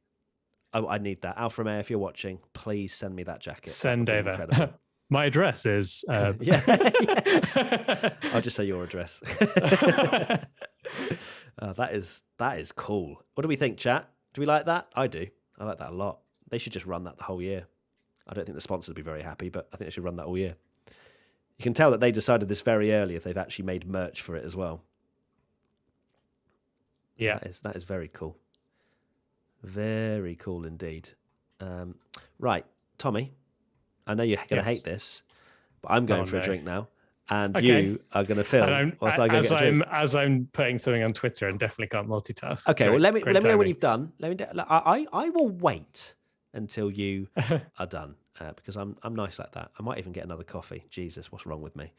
Oh, I need that. Alfa Romeo, if you're watching, please send me that jacket. Send over. My address is... yeah. I'll just say your address. That is cool. What do we think, chat? Do we like that? I do. I like that a lot. They should just run that the whole year. I don't think the sponsors would be very happy, but I think they should run that all year. You can tell that they decided this very early if they've actually made merch for it as well. Yeah. That is very cool. Very cool indeed. Right, Tommy, I know you're going to hate this, but I'm going for a drink now. and Okay. you are going to film whilst I go get a drink. As I'm putting something on Twitter and definitely can't multitask. Okay, well, let me know when you've done. I will wait until you are done because I'm nice like that. I might even get another coffee. Jesus, what's wrong with me?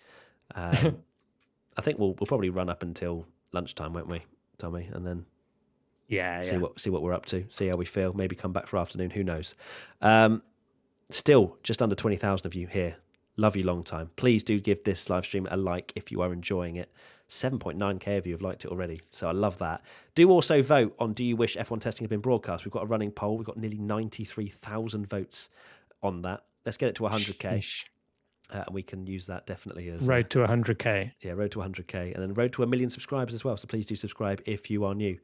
I think we'll probably run up until lunchtime, won't we, Tommy? And then see what we're up to, see how we feel. Maybe come back for afternoon. Who knows? Still, just under 20,000 of you here. Love you long time. Please do give this live stream a like if you are enjoying it. 7.9k of you have liked it already, so I love that. Do also vote on do you wish F1 testing had been broadcast. We've got a running poll. We've got nearly 93,000 votes on that. Let's get it to 100k. And we can use that definitely as road to 100k. Yeah, road to 100k, and then road to 1 million subscribers as well. So please do subscribe if you are new.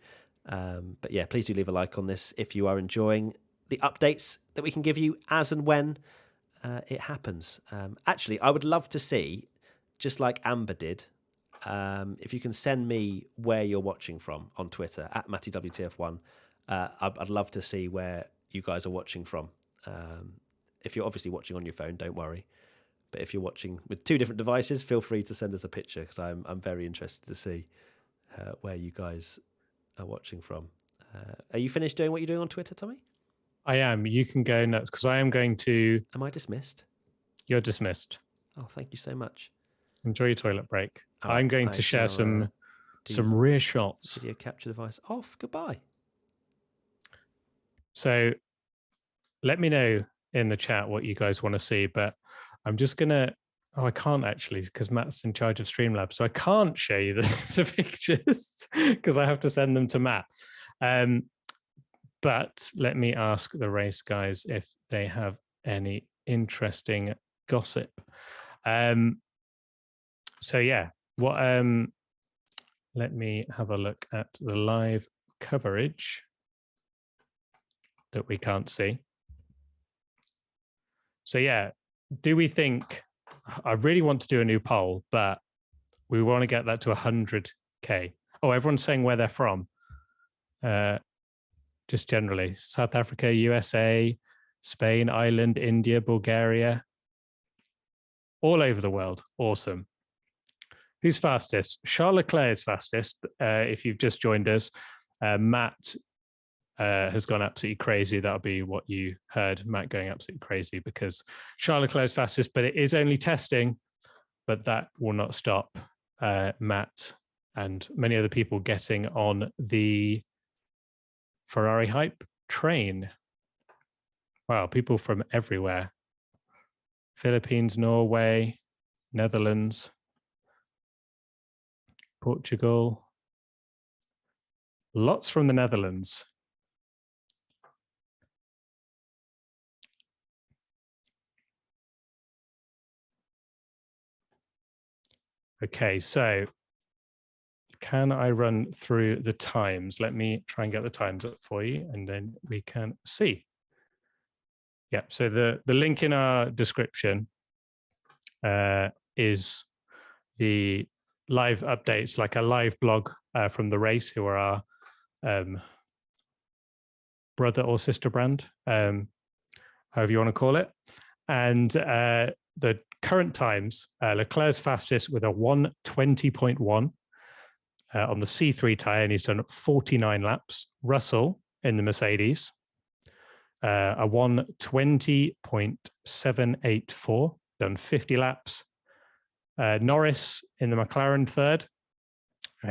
But yeah, please do leave a like on this if you are enjoying the updates that we can give you as and when it happens. Actually, I would love to see, just like Amber did, if you can send me where you're watching from on Twitter at MattyWTF1. I'd love to see where you guys are watching from. If you're obviously watching on your phone, don't worry. But if you're watching with two different devices, feel free to send us a picture because I'm very interested to see where you guys are watching from. Are you finished doing what you're doing on Twitter, Tommy? I am. You can go nuts because I am going to. Am I dismissed? You're dismissed. Oh, thank you so much. Enjoy your toilet break. I'm going to share some rear shots. Video capture device off. Goodbye. So let me know in the chat what you guys want to see, but I'm just going to... Oh, I can't actually because Matt's in charge of Streamlabs, so I can't show you the pictures because I have to send them to Matt. But let me ask the race guys if they have any interesting gossip. So yeah, let me have a look at the live coverage that we can't see. So yeah, do we think, I really want to do a new poll, but we want to get that to 100k. Oh, everyone's saying where they're from. Just generally, South Africa, USA, Spain, Ireland, India, Bulgaria, all over the world. Awesome. Who's fastest? Charles Leclerc is fastest. If you've just joined us, Matt has gone absolutely crazy. That'll be what you heard, Matt going absolutely crazy because Charles Leclerc is fastest, but it is only testing, but that will not stop Matt and many other people getting on the Ferrari hype train. Wow, people from everywhere. Philippines, Norway, Netherlands, Portugal. Lots from the Netherlands. Okay, so can I run through the times? Let me try and get the times up for you, and then we can see. Yeah, so the link in our description is the live updates, like a live blog from the race, who are our brother or sister brand, however you want to call it. And the current times, Leclerc's fastest with a 1:20.1 on the C3 tyre, and he's done 49 laps. Russell in the Mercedes, a 1:20.784, done 50 laps. Norris in the McLaren third,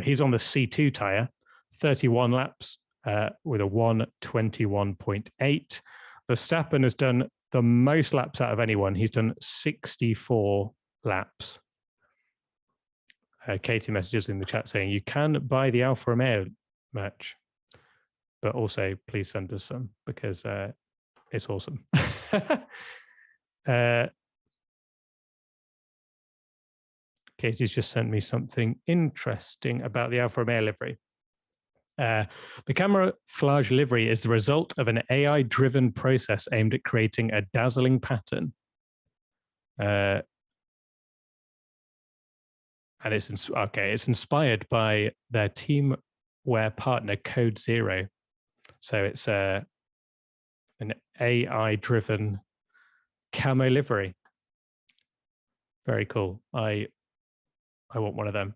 he's on the C2 tyre, 31 laps with a 1:21.8. Verstappen has done the most laps out of anyone. He's done 64 laps. Katie messages in the chat saying you can buy the Alfa Romeo merch, but also please send us some because it's awesome. Katie's just sent me something interesting about the Alfa Romeo livery. The camouflage livery is the result of an AI-driven process aimed at creating a dazzling pattern. And it's inspired by their teamwear partner Code Zero. So it's an AI-driven camo livery. Very cool. I I want one of them.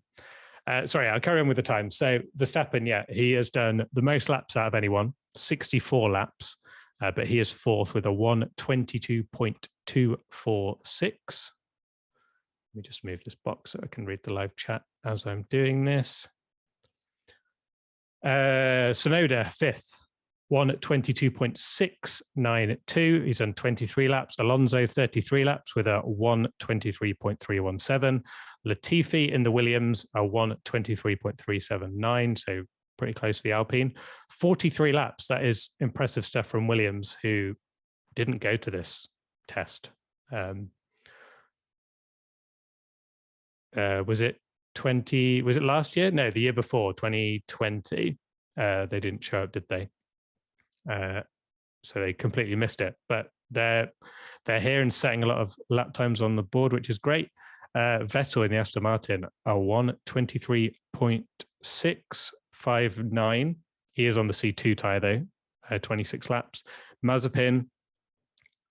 Sorry, I'll carry on with the time. So Verstappen, he has done the most laps out of anyone, 64 laps, but he is fourth with a 1:22.246. Let me just move this box so I can read the live chat as I'm doing this. Sonoda, fifth, 1:22.692. He's done 23 laps. Alonso, 33 laps with a 1:23.317. Latifi in the Williams, a 1:23.379. So pretty close to the Alpine. 43 laps. That is impressive stuff from Williams, who didn't go to this test. Was it last year? No, the year before, 2020. They didn't show up, did they? So they completely missed it. But they're here and setting a lot of lap times on the board, which is great. Vettel in the Aston Martin, a 1:23.659. He is on the C2 tyre though, 26 laps. Mazepin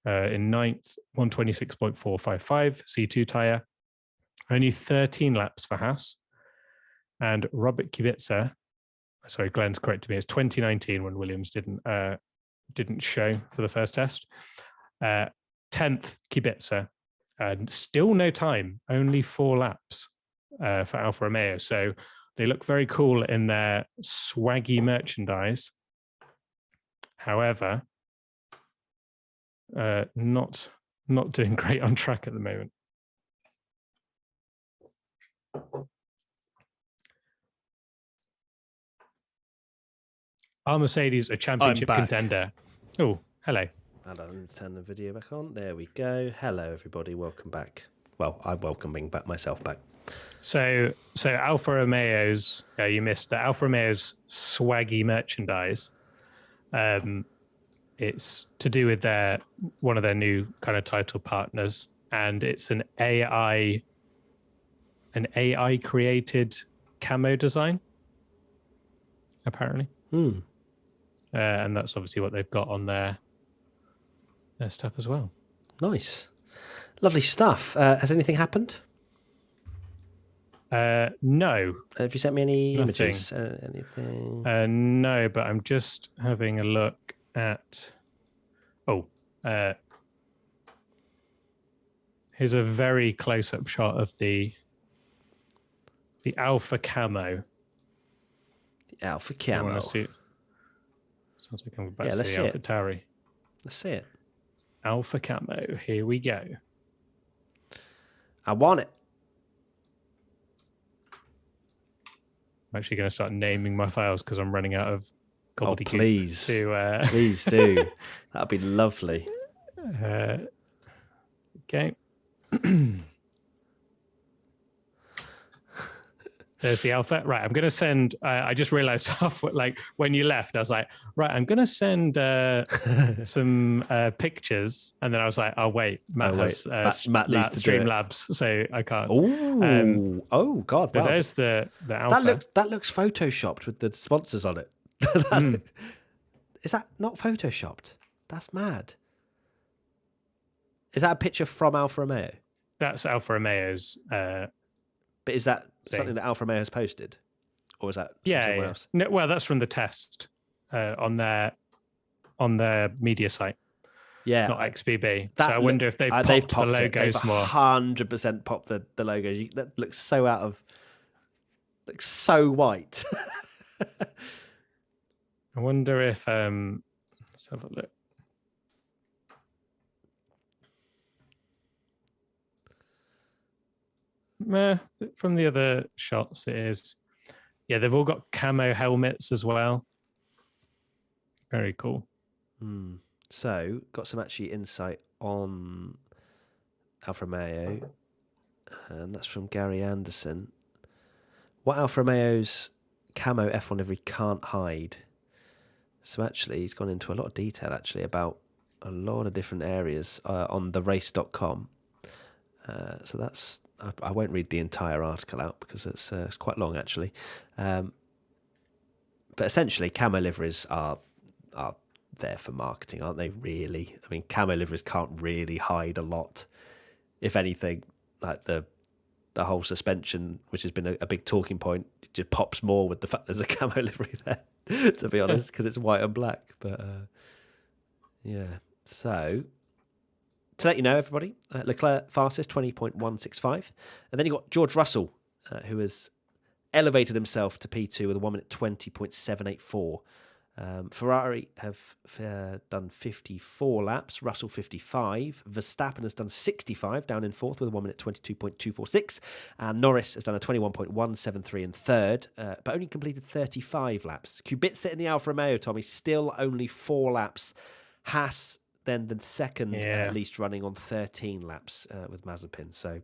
in ninth, 1:26.455 C2 tyre. Only 13 laps for Haas. And Robert Kubica, sorry, Glenn's corrected me, it's 2019 when Williams didn't show for the first test. 10th, Kubica. And still no time, only 4 laps for Alfa Romeo. So they look very cool in their swaggy merchandise. However, not doing great on track at the moment. Are Mercedes a championship contender? Oh, hello. Hold on, let me turn the video back on. There we go. Hello, everybody. Welcome back. Well, I'm welcoming myself back. So Alfa Romeo's, you missed the Alfa Romeo's swaggy merchandise. It's to do with one of their new kind of title partners, and it's an AI created camo design, apparently. And that's obviously what they've got on their stuff as well. Nice. Lovely stuff. Has anything happened? No. Have you sent me any Nothing. images? Anything? No, but I'm just having a look at... here's a very close-up shot of the Alpha Camo. The Alpha Camo. I want to see it. Sounds like I'm about to see the Alpha Tauri. Let's see it. Alpha Camo. Here we go. I want it. I'm actually going to start naming my files because I'm running out of gobbledygook. Oh, please. Please do. That'd be lovely. Okay. There's the Alpha. Right, I'm going to send... I just realized when you left, I was like, right, I'm going to send some pictures. And then I was like, oh, wait, Matt needs to Streamlabs, so I can't. Oh, God. But there's the Alpha. That looks photoshopped with the sponsors on it. Is that not photoshopped? That's mad. Is that a picture from Alfa Romeo? That's Alfa Romeo's... but is that something that Alfa Romeo has posted? Or is that from somewhere else? No, well, that's from the test on their media site. Yeah. Not XBB. So I wonder if they've popped the logos more. 100% popped the logos. That looks so looks so white. I wonder if... let's have a look. From the other shots, it is. Yeah, they've all got camo helmets as well. Very cool. So, got some actually insight on Alfa Romeo, and that's from Gary Anderson. What Alfa Romeo's camo F1 livery can't hide. So actually, he's gone into a lot of detail actually about a lot of different areas on therace.com. So that's... I won't read the entire article out because it's quite long actually. But essentially, camo liveries are there for marketing, aren't they? Really, I mean, camo liveries can't really hide a lot. If anything, like the the whole suspension, which has been a big talking point, it just pops more with the fact there's a camo livery there, to be honest, because it's white and black. But yeah, so to let you know, everybody, Leclerc fastest 20.165, and then you got George Russell, who has elevated himself to P2 with a 1 minute 20.784. Ferrari have done 54 laps, Russell 55, Verstappen has done 65, down in fourth with a 1 minute 22.246, and Norris has done a 21.173 in third, but only completed 35 laps. Kubica in the Alfa Romeo, Tommy, still only 4 laps. Haas then the second least running on 13 laps with Mazepin. So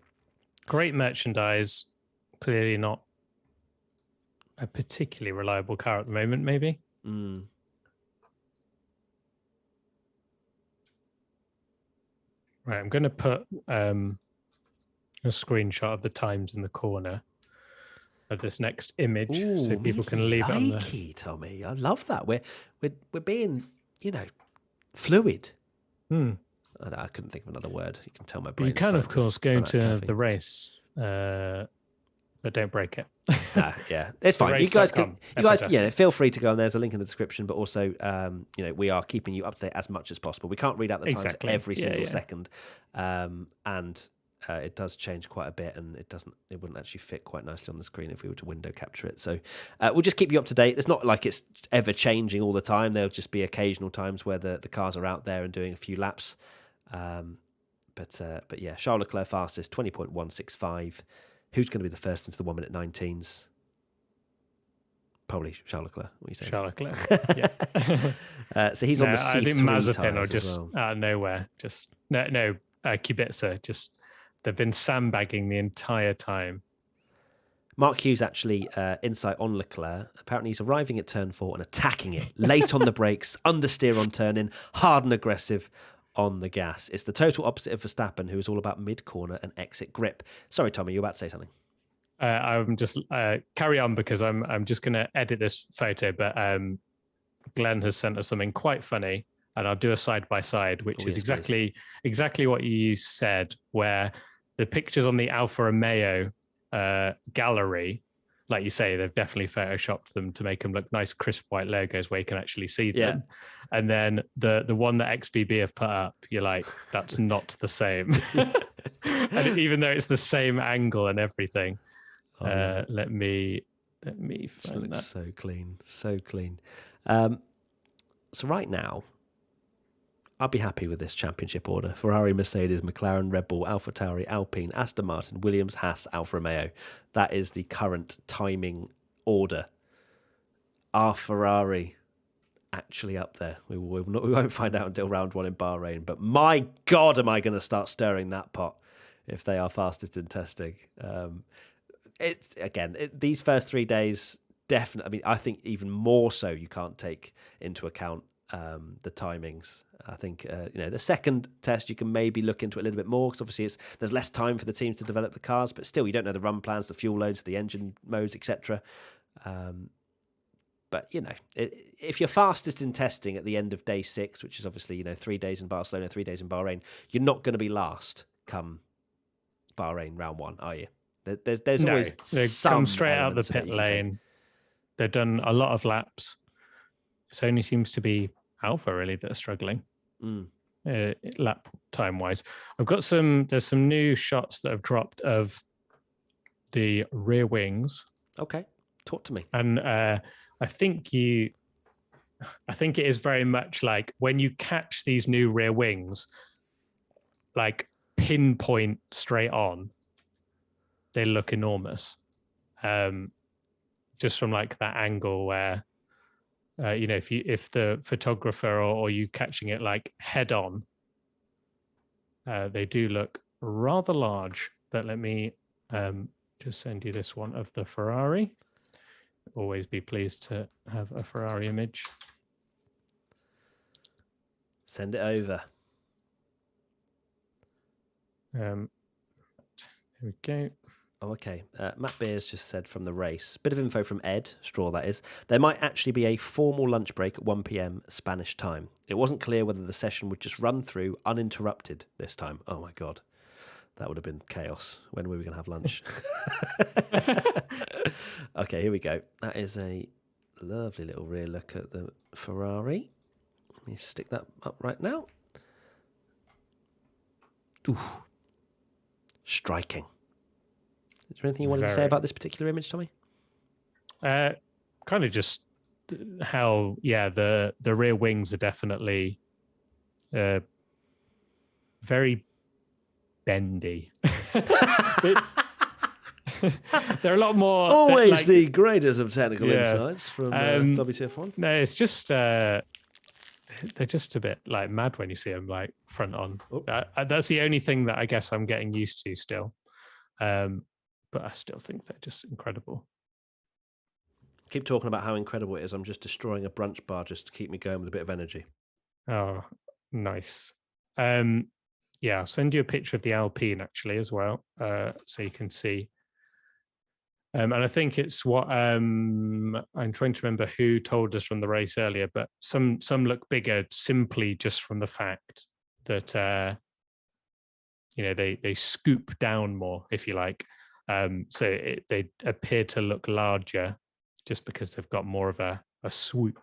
great merchandise, clearly not a particularly reliable car at the moment, maybe. Mm. Right, I'm going to put a screenshot of the times in the corner of this next image, so people can leave it on the... Tommy, I love that. We're being, fluid. I couldn't think of another word. You can tell my brain. You can, of course, go to the race, but don't break it. Yeah, it's fine. You guys feel free to go on. There's a link in the description, but also, we are keeping you up to date as much as possible. We can't read out the times every single second, and it does change quite a bit, and it wouldn't actually fit quite nicely on the screen if we were to window capture it. So we'll just keep you up to date. It's not like it's ever changing all the time. There'll just be occasional times where the cars are out there and doing a few laps. But yeah, Charles Leclerc fastest 20.165. Who's going to be the first into the 1 minute 19s? Probably Charles Leclerc. What are you saying? Charles Leclerc. Yeah. So he's on the C3 I think Mazepin or just out of nowhere. Just no. Kubica. Just they've been sandbagging the entire time. Mark Hughes actually insight on Leclerc. Apparently he's arriving at turn 4 and attacking it late on the brakes, understeer on turn in, hard and aggressive on the gas. It's the total opposite of Verstappen, who is all about mid-corner and exit grip. Sorry, Tommy, you're about to say something. I'm just carry on because I'm just going to edit this photo, but Glenn has sent us something quite funny, and I'll do a side-by-side, which is exactly what you said, where the pictures on the Alfa Romeo gallery, like you say, they've definitely photoshopped them to make them look nice, crisp white logos where you can actually see them. Yeah. And then the one that XBB have put up, you're like, that's not the same. And even though it's the same angle and everything, let me find that. So clean. So right now, I'll be happy with this championship order. Ferrari, Mercedes, McLaren, Red Bull, AlphaTauri, Alpine, Aston Martin, Williams, Haas, Alfa Romeo. That is the current timing order. Are Ferrari actually up there? We won't find out until round 1 in Bahrain. But my God, am I going to start stirring that pot if they are fastest in testing? These first 3 days, definitely. I mean, I think even more so, you can't take into account the timings. I think the second test you can maybe look into it a little bit more, because obviously there's less time for the teams to develop the cars, but still you don't know the run plans, the fuel loads, the engine modes, etc. But if you're fastest in testing at the end of day 6, which is obviously 3 days in Barcelona, 3 days in Bahrain, you're not going to be last come Bahrain round 1, are you? There's always some come straight out the pit lane. They've done a lot of laps. It only seems to be Alpha really that are struggling lap time wise. There's some new shots that have dropped of the rear wings. Okay, talk to me. And I think it is very much like when you catch these new rear wings, like pinpoint straight on, they look enormous. Just from like that angle where if the photographer or you catching it like head on, they do look rather large. But let me just send you this one of the Ferrari. Always be pleased to have a Ferrari image. Send it over. Here we go. Oh, okay. Matt Beers just said from the race, bit of info from Ed Straw, that is, there might actually be a formal lunch break at 1 p.m. Spanish time. It wasn't clear whether the session would just run through uninterrupted this time. Oh, my God. That would have been chaos. When were we going to have lunch? Okay, here we go. That is a lovely little rear look at the Ferrari. Let me stick that up right now. Ooh. Striking. Is there anything you wanted to say about this particular image, Tommy? Kind of just how, the rear wings are definitely very bendy. They're a lot more. Always the greatest of technical insights from WTF1. No, it's just they're just a bit like mad when you see them like front on. That's the only thing that I guess I'm getting used to still. But I still think they're just incredible. Keep talking about how incredible it is. I'm just destroying a brunch bar just to keep me going with a bit of energy. Oh, nice. I'll send you a picture of the Alpine actually as well, so you can see. And I think it's what I'm trying to remember who told us from the race earlier, but some look bigger simply just from the fact that they scoop down more, if you like. So they appear to look larger just because they've got more of a swoop.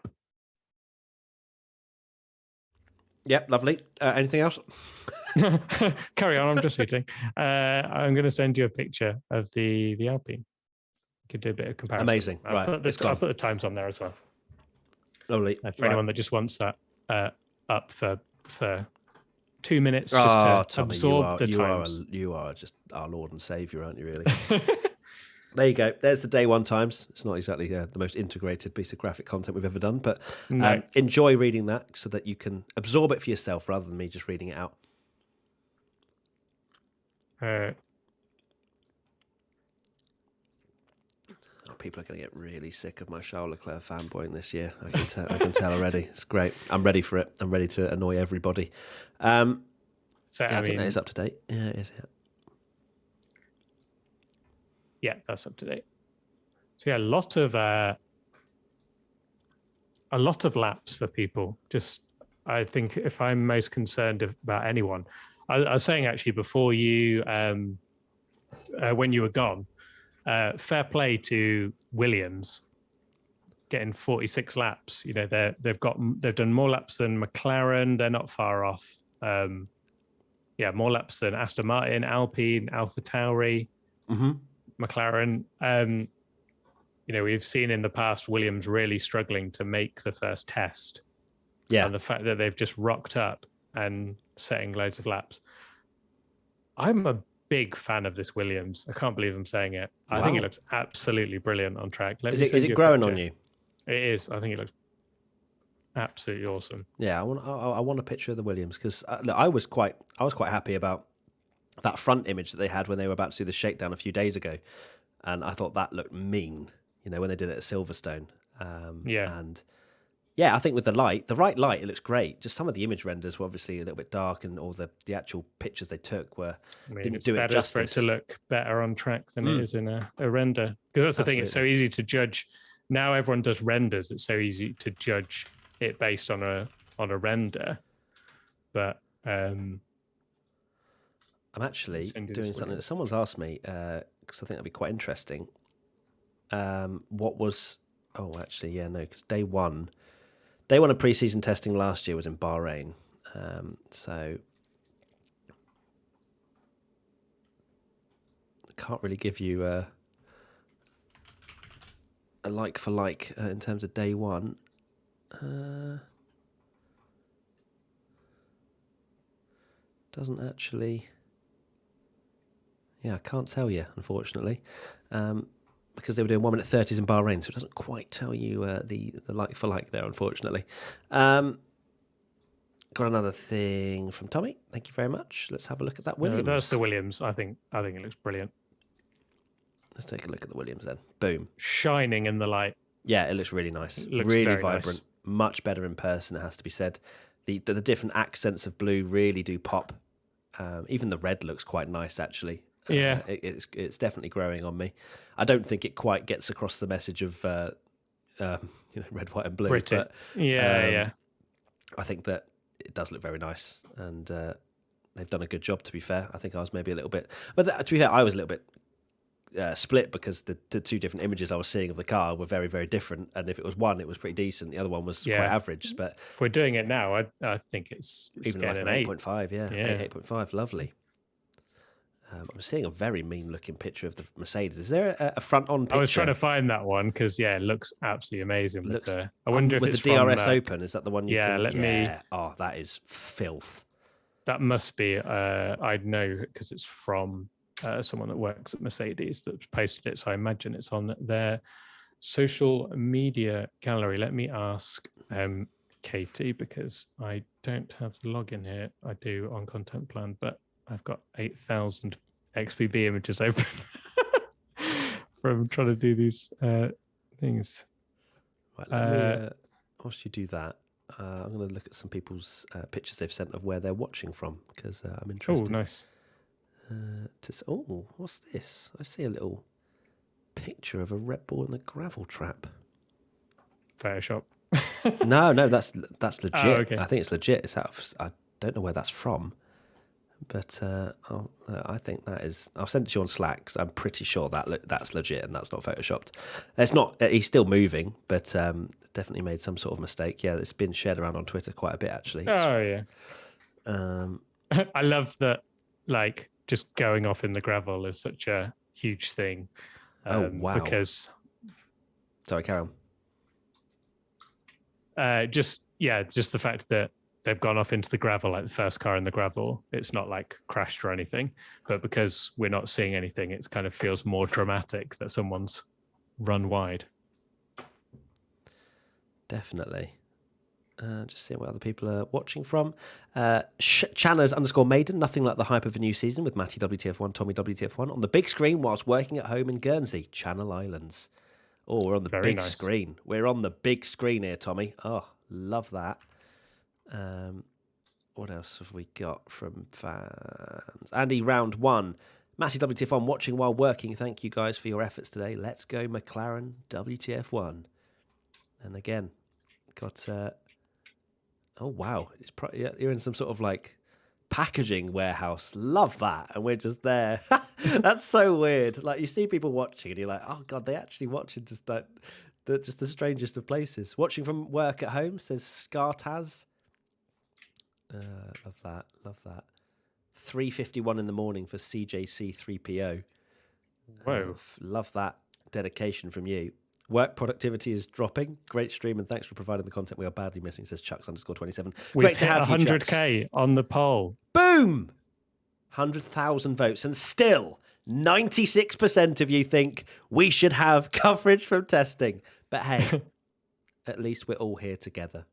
Yep, lovely. Anything else? Carry on, I'm just eating. I'm going to send you a picture of the Alpine. You could do a bit of comparison. Amazing. I'll put the times on there as well. Lovely. For anyone that just wants that up for 2 minutes just to Tommy, absorb the times. You are just our Lord and Saviour, aren't you, really? There you go. There's the day one times. It's not exactly the most integrated piece of graphic content we've ever done, but enjoy reading that so that you can absorb it for yourself rather than me just reading it out. People are going to get really sick of my Charles Leclerc fanboying this year. I can tell already. It's great. I'm ready for it. I'm ready to annoy everybody. I think that is up to date. Yeah, it is. Yeah, that's up to date. So a lot of laps for people. Just, I think if I'm most concerned about anyone, I was saying actually before you, when you were gone, fair play to Williams getting 46 laps. They've done more laps than McLaren. They're not far off. More laps than Aston Martin, Alpine, AlphaTauri, McLaren. We've seen in the past Williams really struggling to make the first test. Yeah, and the fact that they've just rocked up and setting loads of laps. I'm a big fan of this Williams. I can't believe I'm saying it. I think it looks absolutely brilliant on track. Is it growing on you? It is. I think it looks absolutely awesome. Yeah, I want a picture of the Williams because I was quite happy about that front image that they had when they were about to do the shakedown a few days ago, and I thought that looked mean. When they did it at Silverstone. And I think with the right light, it looks great. Just some of the image renders were obviously a little bit dark, and all the actual pictures they took didn't do it justice. For it to look better on track than it is in a render. Because that's the thing; it's so easy to judge. Now everyone does renders. It's so easy to judge it based on a render. But I'm actually doing something that someone's asked me because I think that'd be quite interesting. What was? Oh, actually, because day one of pre-season testing last year was in Bahrain. So I can't really give you a like for like in terms of day one. Doesn't actually. Yeah, I can't tell you, unfortunately. Because they were doing 1 minute 30s in Bahrain, so it doesn't quite tell you the like for like there, unfortunately. Got another thing from Tommy. Thank you very much. Let's have a look at that Williams. That's the Williams. I think it looks brilliant. Let's take a look at the Williams then. Boom. Shining in the light. Yeah, it looks really nice. It looks really vibrant. Nice. Much better in person, it has to be said. The different accents of blue really do pop. Even the red looks quite nice, actually. Yeah, it's definitely growing on me. I don't think it quite gets across the message of red, white, and blue. But, I think that it does look very nice, and they've done a good job, to be fair. I think I was maybe a little bit... But to be fair, I was a little bit split because the two different images I was seeing of the car were very, very different. And if it was one, it was pretty decent. The other one was quite average. But if we're doing it now, I think it's even like an 8.5, 8.5, lovely. I'm seeing a very mean-looking picture of the Mercedes. Is there a front-on picture? I was trying to find that one because, it looks absolutely amazing. I wonder if with it's the DRS Open. Is that the one you can... let me... Oh, that is filth. That must be... I'd know because it's from someone that works at Mercedes that posted it, so I imagine it's on their social media gallery. Let me ask Katie, because I don't have the login here. I do on Content Plan, but I've got 8,000 XPB images open from trying to do these things. Right, let me, whilst you do that, I'm going to look at some people's pictures they've sent of where they're watching from, because I'm interested. Oh, nice. What's this? I see a little picture of a Red Bull in the gravel trap. Photoshop. No, that's legit. Oh, okay. I think it's legit. It's out of... I don't know where that's from. But I think that is... I'll send it to you on Slack because I'm pretty sure that's legit and that's not photoshopped. It's not... He's still moving, but definitely made some sort of mistake. Yeah, it's been shared around on Twitter quite a bit, actually. Yeah. I love that, like, just going off in the gravel is such a huge thing. Wow. Because... Sorry, carry on. Just the fact that they've gone off into the gravel, like the first car in the gravel. It's not like crashed or anything, but because we're not seeing anything, it kind of feels more dramatic that someone's run wide. Definitely. Just seeing what other people are watching from. Channers_Maiden, nothing like the hype of a new season with Matty WTF1, Tommy WTF1 on the big screen whilst working at home in Guernsey, Channel Islands. Oh, we're on the big screen. We're on the big screen here, Tommy. Oh, love that. What else have we got from fans? Andy, round one. Matty WTF1 watching while working. Thank you guys for your efforts today. Let's go McLaren WTF1. And again, got... oh, wow. You're in some sort of like packaging warehouse. Love that. And we're just there. That's so weird. Like you see people watching and you're like, oh God, they actually watching just that. Just the strangest of places. Watching from work at home, says Scartaz. Love that. 3:51 in the morning for CJC 3PO. Whoa. Love that dedication from you. Work productivity is dropping. Great stream and thanks for providing the content we are badly missing, says Chucks_27. Great to have 100k on the poll. Boom! 100,000 votes and still 96% of you think we should have coverage from testing. But hey, at least we're all here together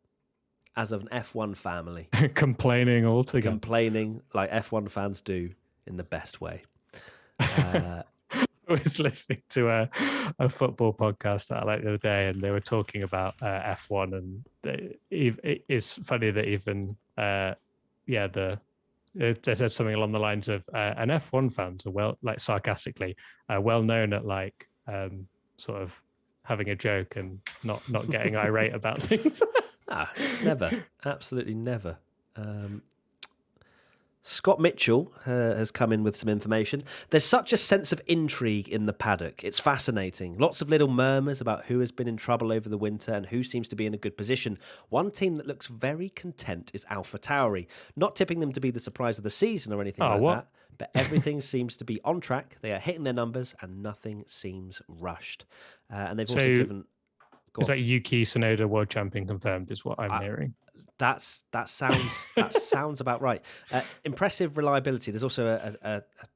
as of an F1 family. Complaining all together. Complaining like F1 fans do in the best way. I was listening to a football podcast that I liked the other day, and they were talking about F1, and it's funny that even they said something along the lines of an F1 fans are sarcastically well known at like sort of having a joke and not getting irate about things. Never, absolutely never. Scott Mitchell has come in with some information. There's such a sense of intrigue in the paddock. It's fascinating. Lots of little murmurs about who has been in trouble over the winter and who seems to be in a good position. One team that looks very content is Alfa Tauri. Not tipping them to be the surprise of the season or anything that, but everything seems to be on track. They are hitting their numbers and nothing seems rushed. And they've also given... Is that Yuki Sonoda world champion confirmed is what I'm hearing? That sounds about right. Impressive reliability. There's also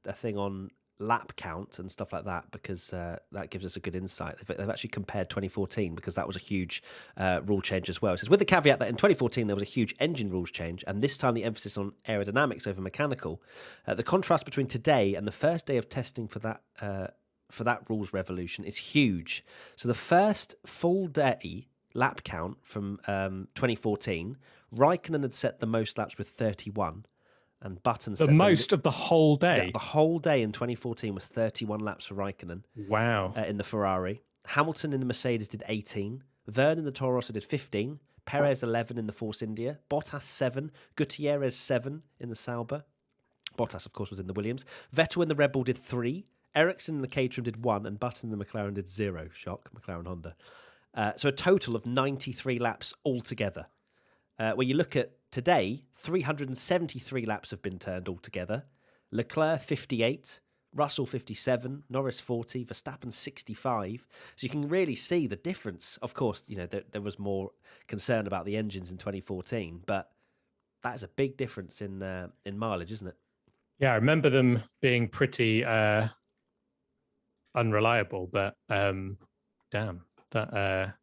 a thing on lap count and stuff like that because that gives us a good insight. They've actually compared 2014 because that was a huge rule change as well. It says with the caveat that in 2014 there was a huge engine rules change and this time the emphasis on aerodynamics over mechanical. The contrast between today and the first day of testing for that rules revolution is huge. So the first full day lap count from 2014, Raikkonen had set the most laps with 31, and Button set of the whole day. Yeah, the whole day in 2014 was 31 laps for Raikkonen. Wow! In the Ferrari, Hamilton in the Mercedes did 18, Verne in the Toro Rosso did 15, Perez 11 in the Force India, Bottas 7, Gutierrez 7 in the Sauber. Bottas, of course, was in the Williams. Vettel in the Red Bull did 3. Ericsson in the Caterham did 1, and Button in the McLaren did 0. Shock, McLaren Honda. So a total of 93 laps altogether. When you look at today, 373 laps have been turned altogether. Leclerc 58, Russell 57, Norris 40, Verstappen 65. So you can really see the difference. Of course, there was more concern about the engines in 2014, but that is a big difference in mileage, isn't it? Yeah, I remember them being pretty unreliable, but damn, that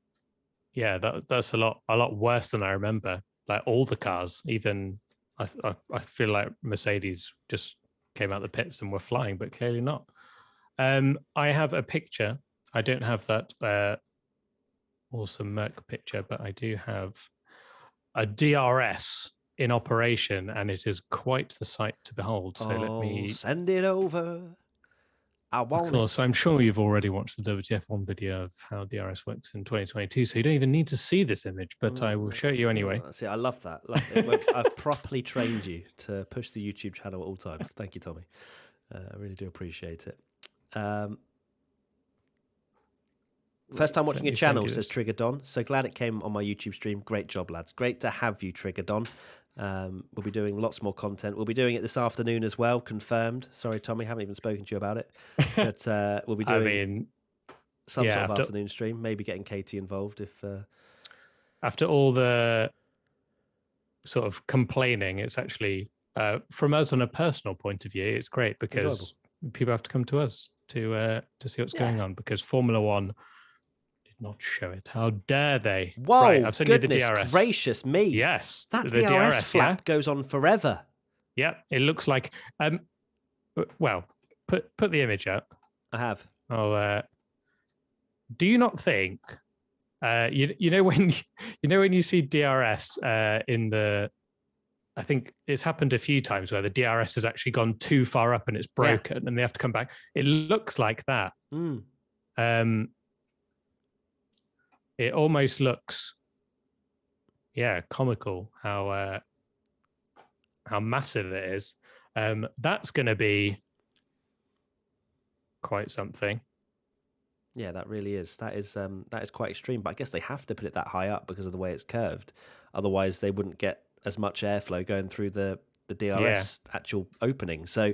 that's a lot worse than I remember. Like all the cars, even I feel like Mercedes just came out the pits and were flying, but clearly not. I have a picture. I don't have that awesome Merc picture, but I do have a DRS in operation, and it is quite the sight to behold. So let me send it over. Of course, I'm sure you've already watched the WTF1 video of how DRS works in 2022, so you don't even need to see this image, but I will show you anyway. See, I love that. I've properly trained you to push the YouTube channel at all times. Thank you, Tommy. I really do appreciate it. First time watching your channel, says Trigger Don. So glad it came on my YouTube stream. Great job, lads. Great to have you, Trigger Don. We'll be doing lots more content. We'll be doing it this afternoon as well, confirmed. Sorry, Tommy, haven't even spoken to you about it. But we'll be doing some sort of afternoon stream, maybe getting Katie involved if... After all the sort of complaining, it's actually, from us on a personal point of view, it's great because people have to come to us to see what's going on, because Formula One did not show it. How dare they? Whoa, right, I've sent you the goodness DRS. Gracious me. Yes. That the DRS flap goes on forever. Yeah, it looks like... well, put the image up. I have. Oh, do you not think... you know when you see DRS in the... I think it's happened a few times where the DRS has actually gone too far up and it's broken and they have to come back. It looks like that. It almost looks, comical how massive it is. That's going to be quite something. Yeah, that really is. That is quite extreme. But I guess they have to put it that high up because of the way it's curved. Otherwise, they wouldn't get as much airflow going through the DRS actual opening. So,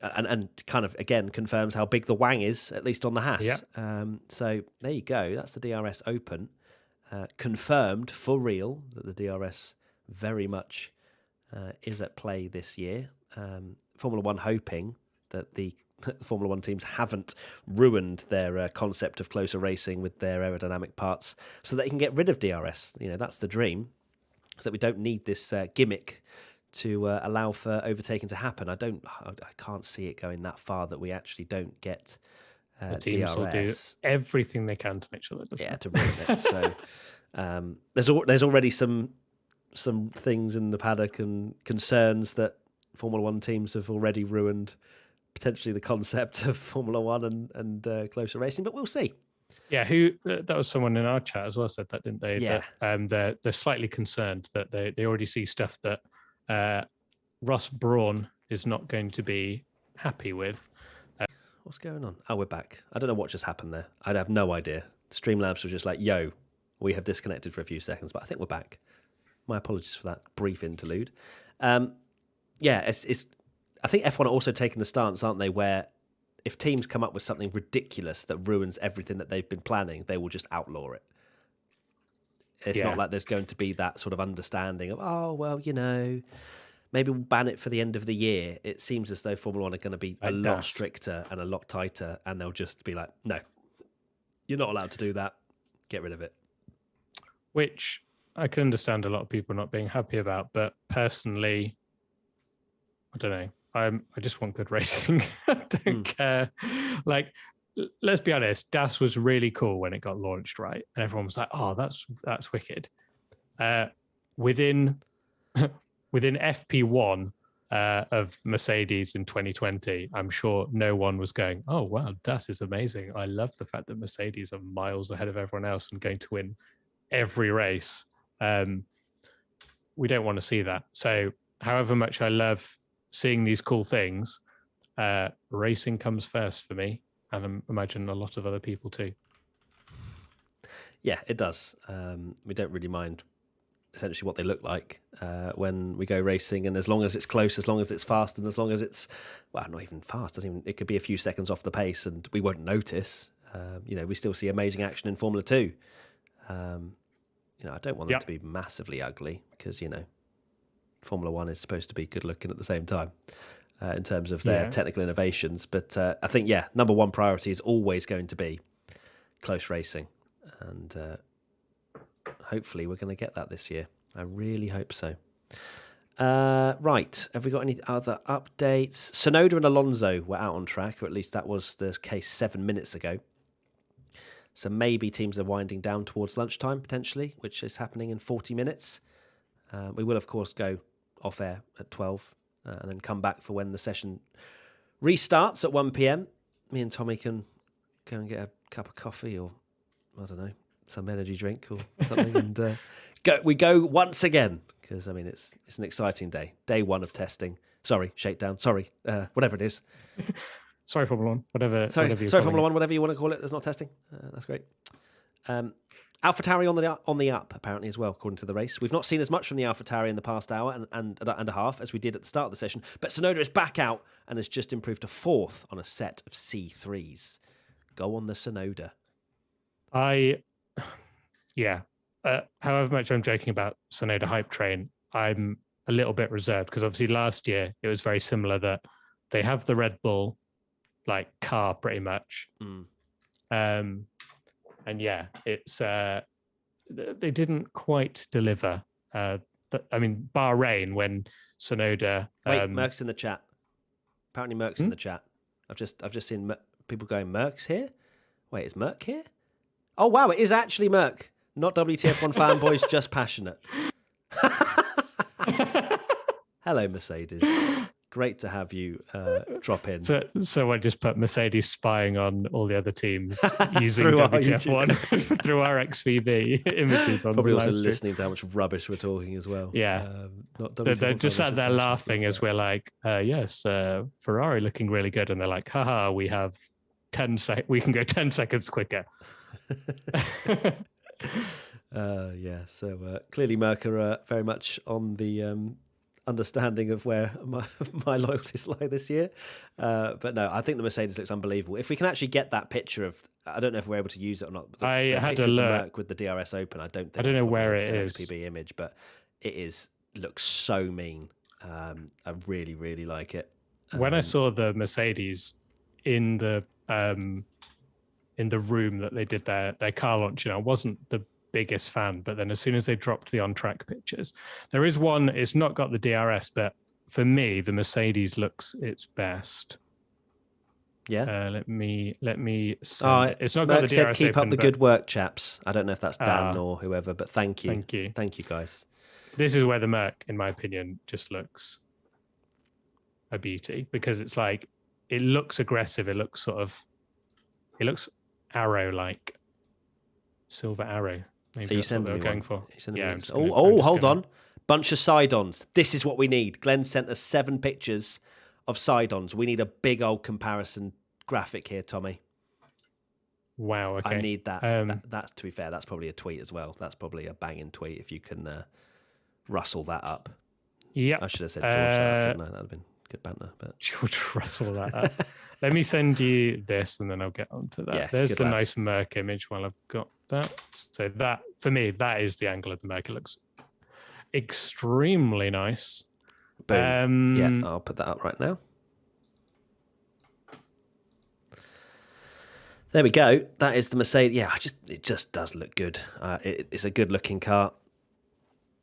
and kind of again confirms how big the wang is, at least on the Haas. Yeah. So there you go. That's the DRS open, confirmed for real that the DRS very much is at play this year. Formula One hoping that the Formula One teams haven't ruined their concept of closer racing with their aerodynamic parts, so that they can get rid of DRS. That's the dream. So that we don't need this gimmick to allow for overtaking to happen. I can't see it going that far that we actually don't get the teams DRS. will do everything they can to make sure that doesn't. Yeah, to ruin it. So there's already some things in the paddock and concerns that Formula One teams have already ruined potentially the concept of Formula One and closer racing, but we'll see. Yeah, that was someone in our chat as well said that, didn't they? Yeah. That, they're slightly concerned that they already see stuff that Ross Brawn is not going to be happy with. What's going on? Oh, we're back. I don't know what just happened there. I have no idea. Streamlabs was just like, yo, we have disconnected for a few seconds, but I think we're back. My apologies for that brief interlude. It's I think F1 are also taking the stance, aren't they, where if teams come up with something ridiculous that ruins everything that they've been planning, they will just outlaw it. It's not like there's going to be that sort of understanding of, oh, well, maybe we'll ban it for the end of the year. It seems as though Formula One are going to be a lot stricter and a lot tighter, and they'll just be like, no, you're not allowed to do that. Get rid of it. Which I can understand a lot of people not being happy about, but personally, I don't know. I just want good racing. I don't care. Like, let's be honest, DAS was really cool when it got launched, right? And everyone was like, oh, that's wicked. Within FP1 of Mercedes in 2020, I'm sure no one was going, oh, wow, DAS is amazing. I love the fact that Mercedes are miles ahead of everyone else and going to win every race. We don't want to see that. So however much I love seeing these cool things, racing comes first for me, and I imagine a lot of other people too. Yeah, it does. We don't really mind essentially what they look like when we go racing, and as long as it's close, as long as it's fast, and as long as it's, well, not even fast, it could be a few seconds off the pace and we won't notice. We still see amazing action in Formula 2. I don't want them to be massively ugly because, Formula 1 is supposed to be good looking at the same time in terms of their technical innovations. But I think, number one priority is always going to be close racing. And hopefully we're going to get that this year. I really hope so. Right. Have we got any other updates? Sonoda and Alonso were out on track, or at least that was the case 7 minutes ago. So maybe teams are winding down towards lunchtime, potentially, which is happening in 40 minutes. We will, of course, go off air at 12 and then come back for when the session restarts at 1 p.m. Me and Tommy can go and get a cup of coffee or, I don't know, some energy drink or something. And we go once again because, it's an exciting day. Day one of testing. Sorry, shakedown. Sorry, whatever it is. Sorry, Formula One. Whatever. Sorry, Formula One. Whatever you want to call it. That's not testing. That's great. AlphaTauri on the up apparently as well, according to the race. We've not seen as much from the AlphaTauri in the past hour and a half as we did at the start of the session. But Sonoda is back out and has just improved to 4th on a set of C3s. Go on the Sonoda. However much I'm joking about Sonoda hype train, I'm a little bit reserved because obviously last year it was very similar that they have the Red Bull like car pretty much. It's they didn't quite deliver. Bahrain when Sonoda. Wait, Merck's in the chat. Apparently, Merck's in the chat. I've just seen people going, Merck's here. Wait, is Merck here? Oh wow, it is actually Merck. Not WTF1 fanboys, just passionate. Hello, Mercedes. Great to have you drop in. So I just put Mercedes spying on all the other teams using WTF1 through our XVB images. On probably the also live stream. listening to how much rubbish we're talking as well. Yeah, they're just sat there laughing as we're like, yes, Ferrari looking really good, and they're like, haha, we have 10 we can go 10 seconds quicker. So clearly Merck are very much on the understanding of where my loyalties lie this year. But no, I think the Mercedes looks unbelievable. If we can actually get that picture of, I don't know if we're able to use it or not. I had a look with the DRS open. I don't know where it is. XPB image, but it looks so mean. I really, really like it. When I saw the Mercedes in the room that they did their car launch, I wasn't the biggest fan, but then as soon as they dropped the on-track pictures, there is one, it's not got the DRS, but for me the Mercedes looks its best. Let me it's not got the DRS keep open, up the good work, chaps. I don't know if that's Dan or whoever, but thank you guys. This is where the Merc, in my opinion, just looks a beauty, because it's like, it looks aggressive, it looks arrow like, silver arrow. Maybe Are you that's what sending they were me going one? for. Yeah. Hold on. Bunch of side-ons. This is what we need. Glenn sent us 7 pictures of side-ons. We need a big old comparison graphic here, Tommy. Wow. Okay. I need that. That's, to be fair, that's probably a tweet as well. That's probably a banging tweet if you can rustle that up. Yeah. I should have said George that, shouldn't I? That would have been good banter. But George Russell that up. Let me send you this and then I'll get onto that. Yeah, there's the lads. nice Merc image while I've got that. So that, for me, that is the angle of the Merc. It looks extremely nice. Boom. I'll put that up right now. There we go. That is the Mercedes. Yeah, it just does look good. It's a good looking car.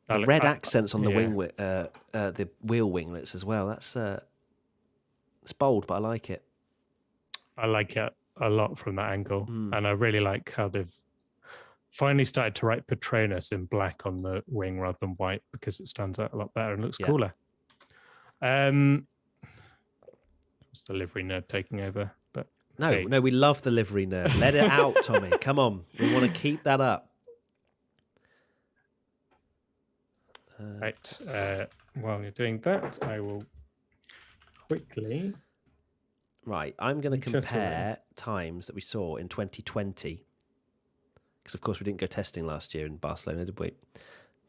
The red accents on the wing, the wheel winglets as well. That's it's bold, but I like it. I like it a lot from that angle, and I really like how they've finally started to write Petronas in black on the wing rather than white, because it stands out a lot better and looks cooler. It's the livery nerd taking over, but no, we love the livery nerd. Let it out, Tommy. Come on, we want to keep that up. Right. While you're doing that, I will quickly. Right, I'm going to compare times that we saw in 2020. Because, of course, we didn't go testing last year in Barcelona, did we?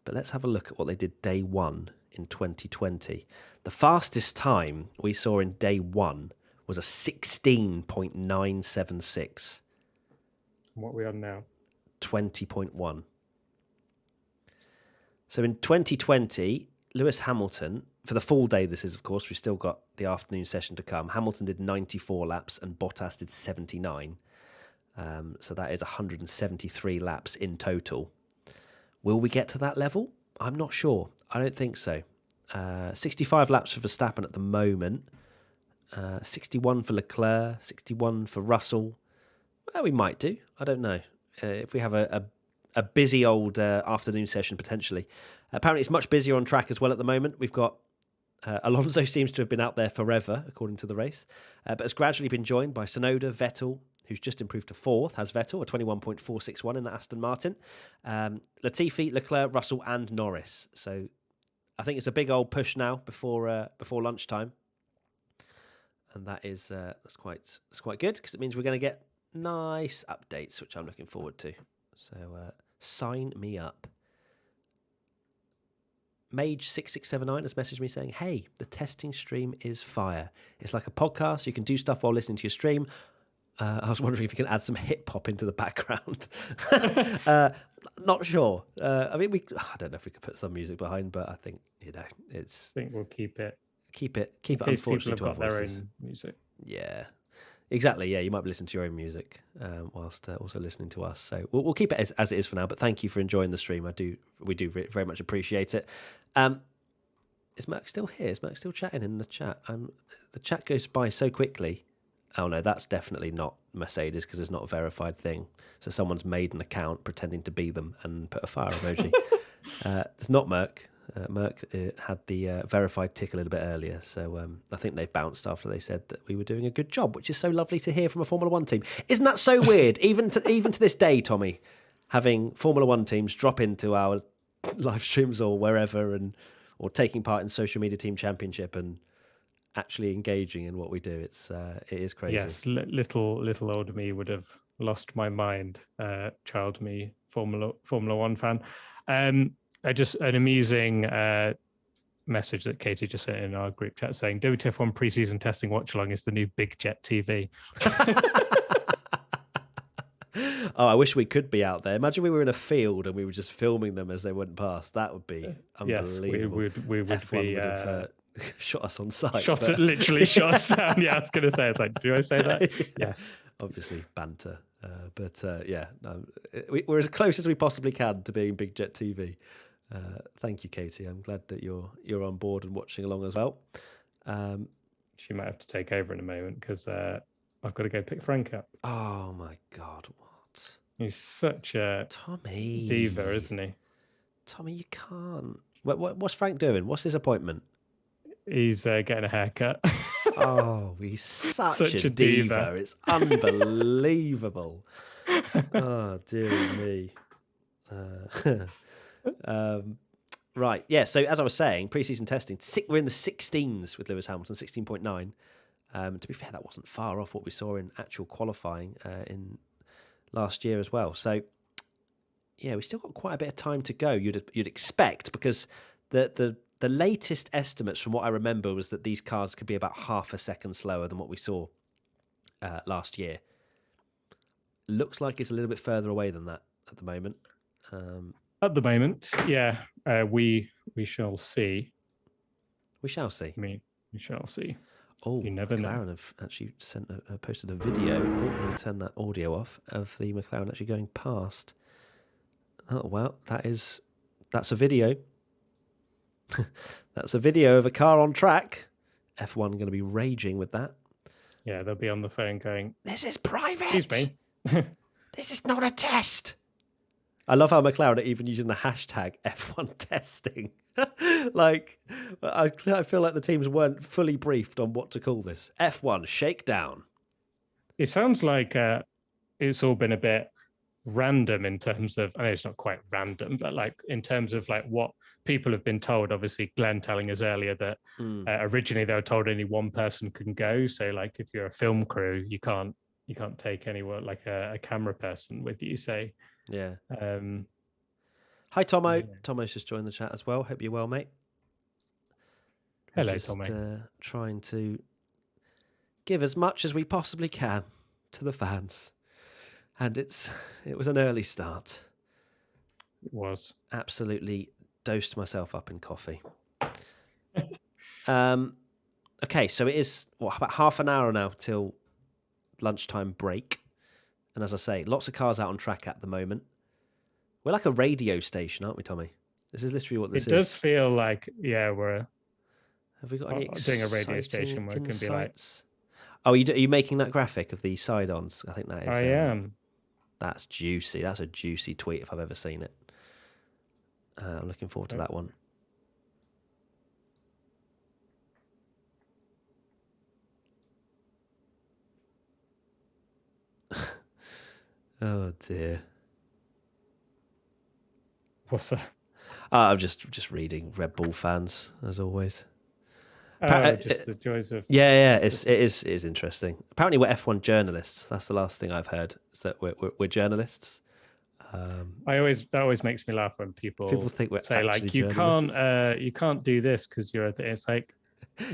But let's have a look at what they did day one in 2020. The fastest time we saw in day one was a 16.976. What are we on now? 20.1. So in 2020, Lewis Hamilton, for the full day this is, of course, we've still got the afternoon session to come. Hamilton did 94 laps and Bottas did 79. So that is 173 laps in total. Will we get to that level? I'm not sure. I don't think so. 65 laps for Verstappen at the moment. 61 for Leclerc. 61 for Russell. Well, we might do. I don't know. If we have a busy old afternoon session, potentially. Apparently, it's much busier on track as well at the moment. We've got Alonso seems to have been out there forever, according to the race, but has gradually been joined by Sonoda, Vettel, who's just improved to fourth, has Vettel, a 21.461 in the Aston Martin. Latifi, Leclerc, Russell and Norris. So I think it's a big old push now before lunchtime. And that's quite good because it means we're going to get nice updates, which I'm looking forward to. So sign me up. Mage6679 has messaged me saying, hey, the testing stream is fire. It's like a podcast. You can do stuff while listening to your stream. I was wondering if you can add some hip hop into the background. Not sure. I mean, I don't know if we could put some music behind, but I think, it's... I think we'll keep it unfortunately to our voices. Their own music. Yeah, exactly. Yeah, you might be listening to your own music whilst also listening to us. So we'll keep it as it is for now. But thank you for enjoying the stream. We do very much appreciate it. Is Merc still here? Is Merc still chatting in the chat? The chat goes by so quickly. Oh no, that's definitely not Mercedes because it's not a verified thing. So someone's made an account pretending to be them and put a fire emoji. It's not Merc. Merc had the verified tick a little bit earlier, so I think they bounced after they said that we were doing a good job, which is so lovely to hear from a Formula One team. Isn't that so weird? Even to this day, Tommy, having Formula One teams drop into our live streams or wherever, or taking part in social media team championship and actually engaging in what we do. It is crazy. Yes, little older me would have lost my mind. Child me, Formula One fan. Just an amusing message that Katie just sent in our group chat saying WTF1 preseason testing watch along is the new Big Jet TV. Oh, I wish we could be out there. Imagine we were in a field and we were just filming them as they went past. That would be unbelievable. Yes, we would F1 be. Would have, shot us on sight. Literally shot us down. Yeah, I was going to say, it's like, do I say that? Yes. Obviously, banter. We're as close as we possibly can to being Big Jet TV. Thank you, Katie. I'm glad that you're on board and watching along as well. She might have to take over in a moment because I've got to go pick Frank up. Oh my God, what? He's such a Tommy diva, isn't he? Tommy, you can't. What's Frank doing? What's his appointment? He's getting a haircut. Oh, he's such a diva. It's unbelievable. Oh, dear me. Right, yeah, so as I was saying, pre-season testing, we're in the 16s with Lewis Hamilton, 16.9. To be fair, that wasn't far off what we saw in actual qualifying in last year as well. So, yeah, we still got quite a bit of time to go, you'd expect, because the latest estimates from what I remember was that these cars could be about half a second slower than what we saw last year. Looks like it's a little bit further away than that at the moment. At the moment, yeah, we shall see. We shall see. I mean, we shall see. Oh, you never know. McLaren have actually posted a video. I'm going to turn that audio off of the McLaren actually going past. Oh well, that's a video. That's a video of a car on track. F1 going to be raging with that. Yeah, they'll be on the phone going, "This is private. Excuse me. This is not a test." I love how McLaren are even using the hashtag F1 testing. Like, I feel like the teams weren't fully briefed on what to call this. F1 shakedown. It sounds like it's all been a bit random in terms of, I know it's not quite random, but like in terms of like what people have been told. Obviously, Glenn telling us earlier that originally they were told only one person can go. So like if you're a film crew, you can't take anyone like a camera person with you. So yeah. Um, Hi, Tomo. Tomo's just joined the chat as well. Hope you're well, mate. Hello, Tomo. Trying to give as much as we possibly can to the fans. And it was an early start. It was. Absolutely dosed myself up in coffee. Okay, so it is about half an hour now till lunchtime break. And as I say, lots of cars out on track at the moment. We're like a radio station, aren't we, Tommy? This is literally what this is. It does feel like, we're... Have we got any doing a radio station where it can be like... Oh, are you making that graphic of the side-ons? I think that is... I am. That's juicy. That's a juicy tweet if I've ever seen it. I'm looking forward to that one. Oh, dear. What's that? I'm just reading Red Bull fans, as always. Just the joys of... Yeah, it is interesting. Apparently we're F1 journalists. That's the last thing I've heard, is that we're journalists. That always makes me laugh when people think we're say like you can't do this because you're it's like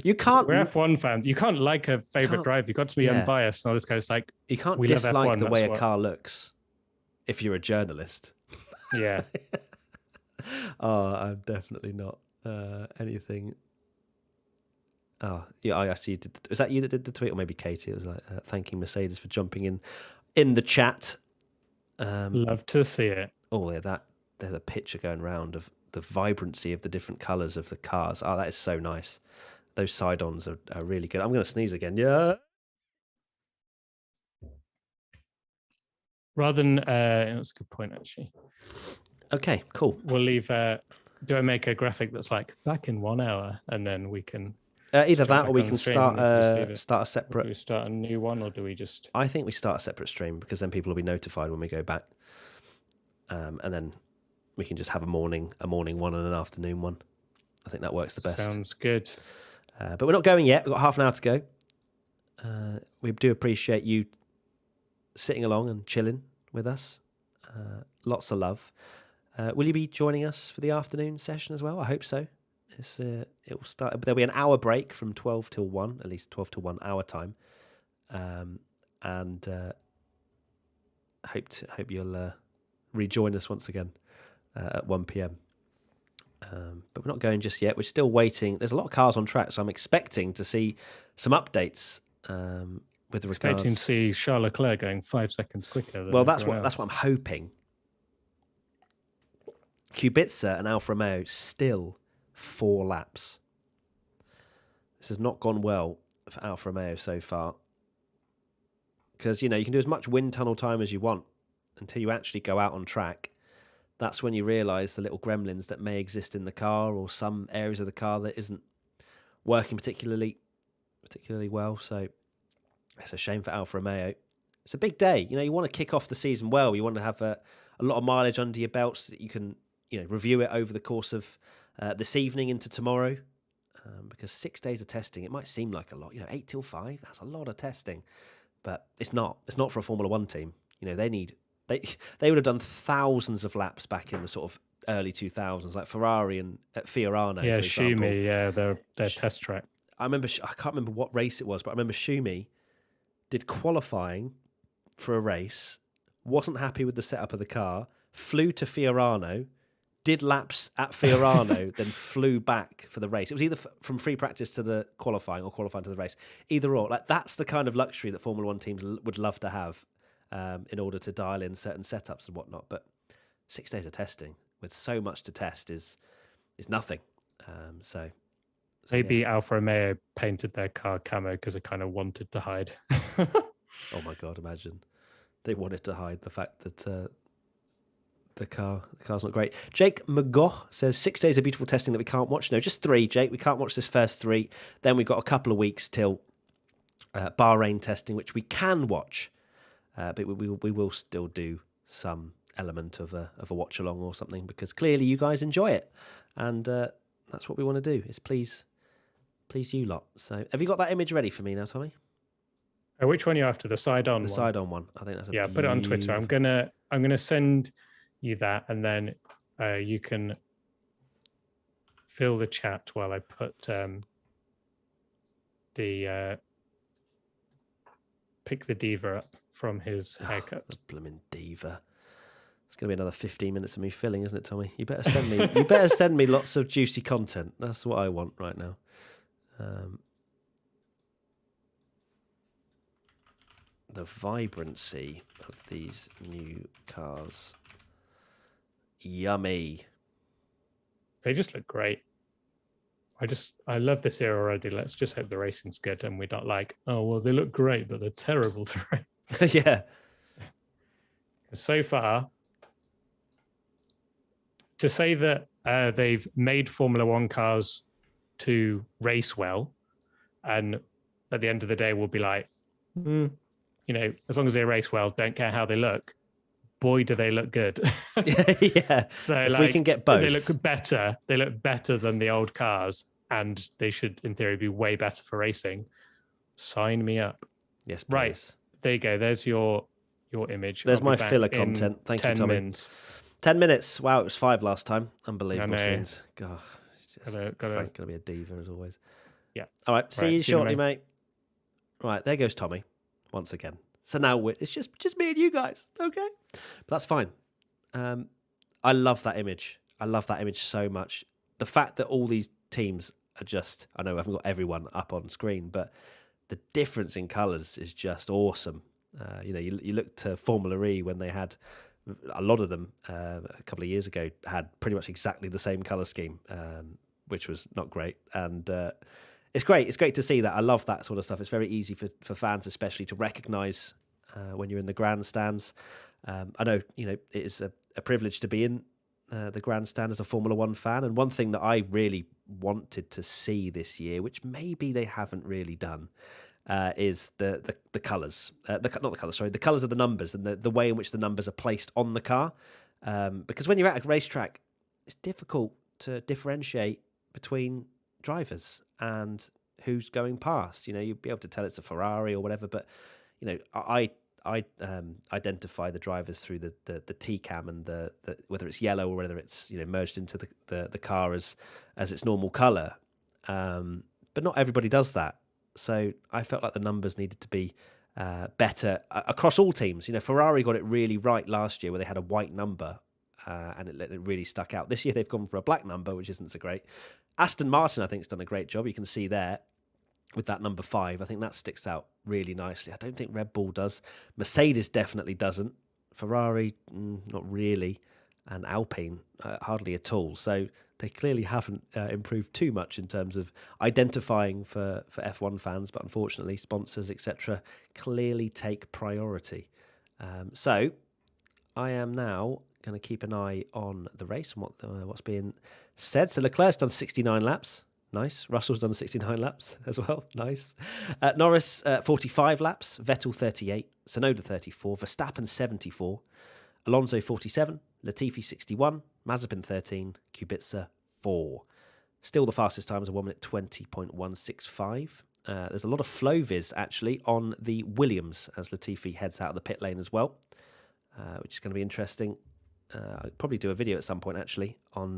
you can't. We're F1 fans. You can't like a favorite driver. You've got to be unbiased and all this kind of like you can't dislike the way a car looks if you're a journalist. Yeah. Oh, I'm definitely not anything. Oh, yeah, I see you did. Was that you that did the tweet, or maybe Katie? It was like thanking Mercedes for jumping in the chat. Love to see it. Oh, yeah, there's a picture going around of the vibrancy of the different colours of the cars. Oh, that is so nice. Those side-ons are really good. I'm going to sneeze again. Yeah. Rather than that's a good point actually. Okay, cool. We'll leave. Do I make a graphic that's like back in 1 hour, and then we can either that, or we can start a separate. Do we start a new one, or do we just? I think we start a separate stream because then people will be notified when we go back, and then we can just have a morning one and an afternoon one. I think that works the best. Sounds good. But we're not going yet. We've got half an hour to go. We do appreciate you sitting along and chilling with us. Lots of love. Will you be joining us for the afternoon session as well? I hope so. It will start. There'll be an hour break from 12 till 1, at least 12 till 1 hour time. And hope you'll rejoin us once again at 1 p.m. But we're not going just yet. We're still waiting. There's a lot of cars on track, so I'm expecting to see some updates with regards. Expecting to see Charles Leclerc going 5 seconds quicker. Well, that's what I'm hoping. Kubica and Alfa Romeo still 4 laps. This has not gone well for Alfa Romeo so far. Because, you can do as much wind tunnel time as you want until you actually go out on track. That's when you realise the little gremlins that may exist in the car, or some areas of the car that isn't working particularly well. So it's a shame for Alfa Romeo. It's a big day. You want to kick off the season well. You want to have a lot of mileage under your belts so that you can review it over the course of this evening into tomorrow. Because 6 days of testing, it might seem like a lot. 8 till 5, that's a lot of testing. But it's not. It's not for a Formula One team. They would have done thousands of laps back in the sort of early 2000s, like Ferrari and at Fiorano. Yeah, for example. Schumi, their test track. I can't remember what race it was, but I remember Schumi did qualifying for a race, wasn't happy with the setup of the car, flew to Fiorano, did laps at Fiorano, then flew back for the race. It was either from free practice to the qualifying or qualifying to the race. Either or. Like, that's the kind of luxury that Formula One teams would love to have in order to dial in certain setups and whatnot. But 6 days of testing with so much to test is nothing. So maybe Alfa Romeo painted their car camo because it kind of wanted to hide. Oh my God, imagine. They wanted to hide the fact that the car's not great. Jake McGaugh says 6 days of beautiful testing that we can't watch. No, just 3, Jake. We can't watch this first 3. Then we've got a couple of weeks till Bahrain testing, which we can watch. But we will still do some element of a watch along or something, because clearly you guys enjoy it, and that's what we want to do, is please you lot. So have you got that image ready for me now, Tommy? Which one are you after? The side-on one? The side-on one. I think that's put it on Twitter. I'm gonna send you that, and then you can fill the chat while I put the pick the diva up from his haircut. The blooming diva. It's going to be another 15 minutes of me filling, isn't it, Tommy? You better send me. You better send me lots of juicy content. That's what I want right now. The vibrancy of these new cars. Yummy. They just look great. I love this era already. Let's just hope the racing's good and we're not like, oh, well, they look great, but they're terrible to race. Yeah. So far, to say that they've made Formula One cars to race well, and at the end of the day, we'll be like, as long as they race well, don't care how they look. Boy, do they look good. Yeah. So if we can get both. They look better. They look better than the old cars, and they should, in theory, be way better for racing. Sign me up. Yes, please. Right. There you go. There's your image. There's my filler content. Thank you, Tommy. 10 minutes. 10 minutes. Wow, it was 5 last time. Unbelievable scenes. God, Frank's going to be a diva as always. Yeah. All right. See you shortly, mate. Right, there goes Tommy once again. So now it's just me and you guys, okay? But that's fine. I love that image. I love that image so much. The fact that all these teams are just, I know I haven't got everyone up on screen, but the difference in colours is just awesome. You look to Formula E when they had, a lot of them a couple of years ago had pretty much exactly the same colour scheme, which was not great. And it's great. It's great to see that. I love that sort of stuff. It's very easy for fans, especially, to recognise when you're in the grandstands. I know, it is a privilege to be in the grandstand as a Formula One fan. And one thing that I really wanted to see this year, which maybe they haven't really done, is the colours. Not the colours, sorry. The colours of the numbers and the way in which the numbers are placed on the car. Because when you're at a racetrack, it's difficult to differentiate between drivers and who's going past. You'd be able to tell it's a Ferrari or whatever, but I identify the drivers through the T-cam and the whether it's yellow or whether it's merged into the car as its normal colour. But not everybody does that. So I felt like the numbers needed to be better across all teams. Ferrari got it really right last year, where they had a white number and it really stuck out. This year they've gone for a black number, which isn't so great. Aston Martin, I think, has done a great job. You can see there with that number 5. I think that sticks out really nicely. I don't think Red Bull does. Mercedes definitely doesn't. Ferrari, not really. And Alpine, hardly at all. So they clearly haven't improved too much in terms of identifying for F1 fans, but unfortunately sponsors, etc., clearly take priority. So I am now going to keep an eye on the race and what's being said. So Leclerc's done 69 laps. Nice. Russell's done 69 laps as well. Nice. Norris, 45 laps. Vettel, 38. Sonoda, 34. Verstappen, 74. Alonso, 47. Latifi, 61. Mazepin, 13. Kubica, 4. Still the fastest time is a 1 minute 20.165. There's a lot of flow viz, actually, on the Williams as Latifi heads out of the pit lane as well, which is going to be interesting. I'll probably do a video at some point, actually, on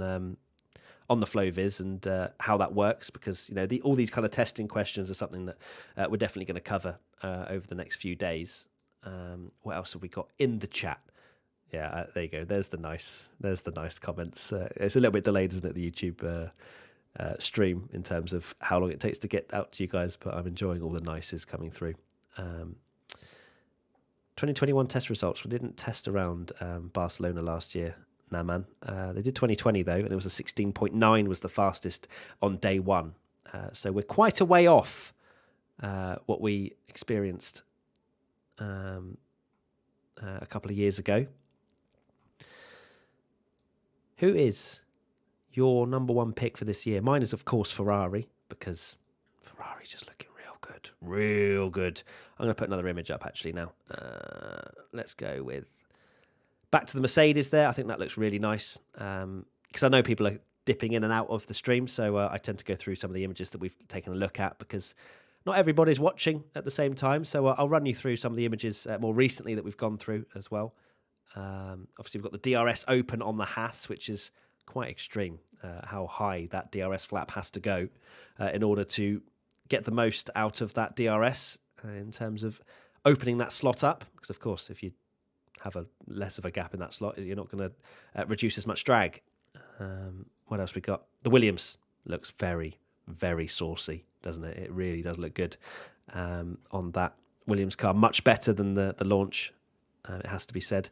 the flow viz and how that works, because all these kind of testing questions are something that we're definitely going to cover over the next few days. What else have we got in the chat? Yeah, there you go. There's the nice comments. It's a little bit delayed, isn't it, the YouTube stream in terms of how long it takes to get out to you guys, but I'm enjoying all the nices coming through. 2021 test results. We didn't test around Barcelona last year. Nah, man. They did 2020, though, and it was a 16.9 was the fastest on day one. So we're quite a way off what we experienced a couple of years ago. Who is your number one pick for this year? Mine is, of course, Ferrari, because Ferrari's just looking real good. Real good. I'm going to put another image up, actually, now. Let's go with Back to the Mercedes there. I think that looks really nice because I know people are dipping in and out of the stream, so I tend to go through some of the images that we've taken a look at because not everybody's watching at the same time. So I'll run you through some of the images more recently that we've gone through as well. Obviously, we've got the DRS open on the Haas, which is quite extreme, how high that DRS flap has to go in order to get the most out of that DRS in terms of opening that slot up. Because, of course, if you have a less of a gap in that slot, you're not going to reduce as much drag. What else we got? The Williams looks very, very saucy, doesn't it? It really does look good on that Williams car. Much better than the launch, it has to be said.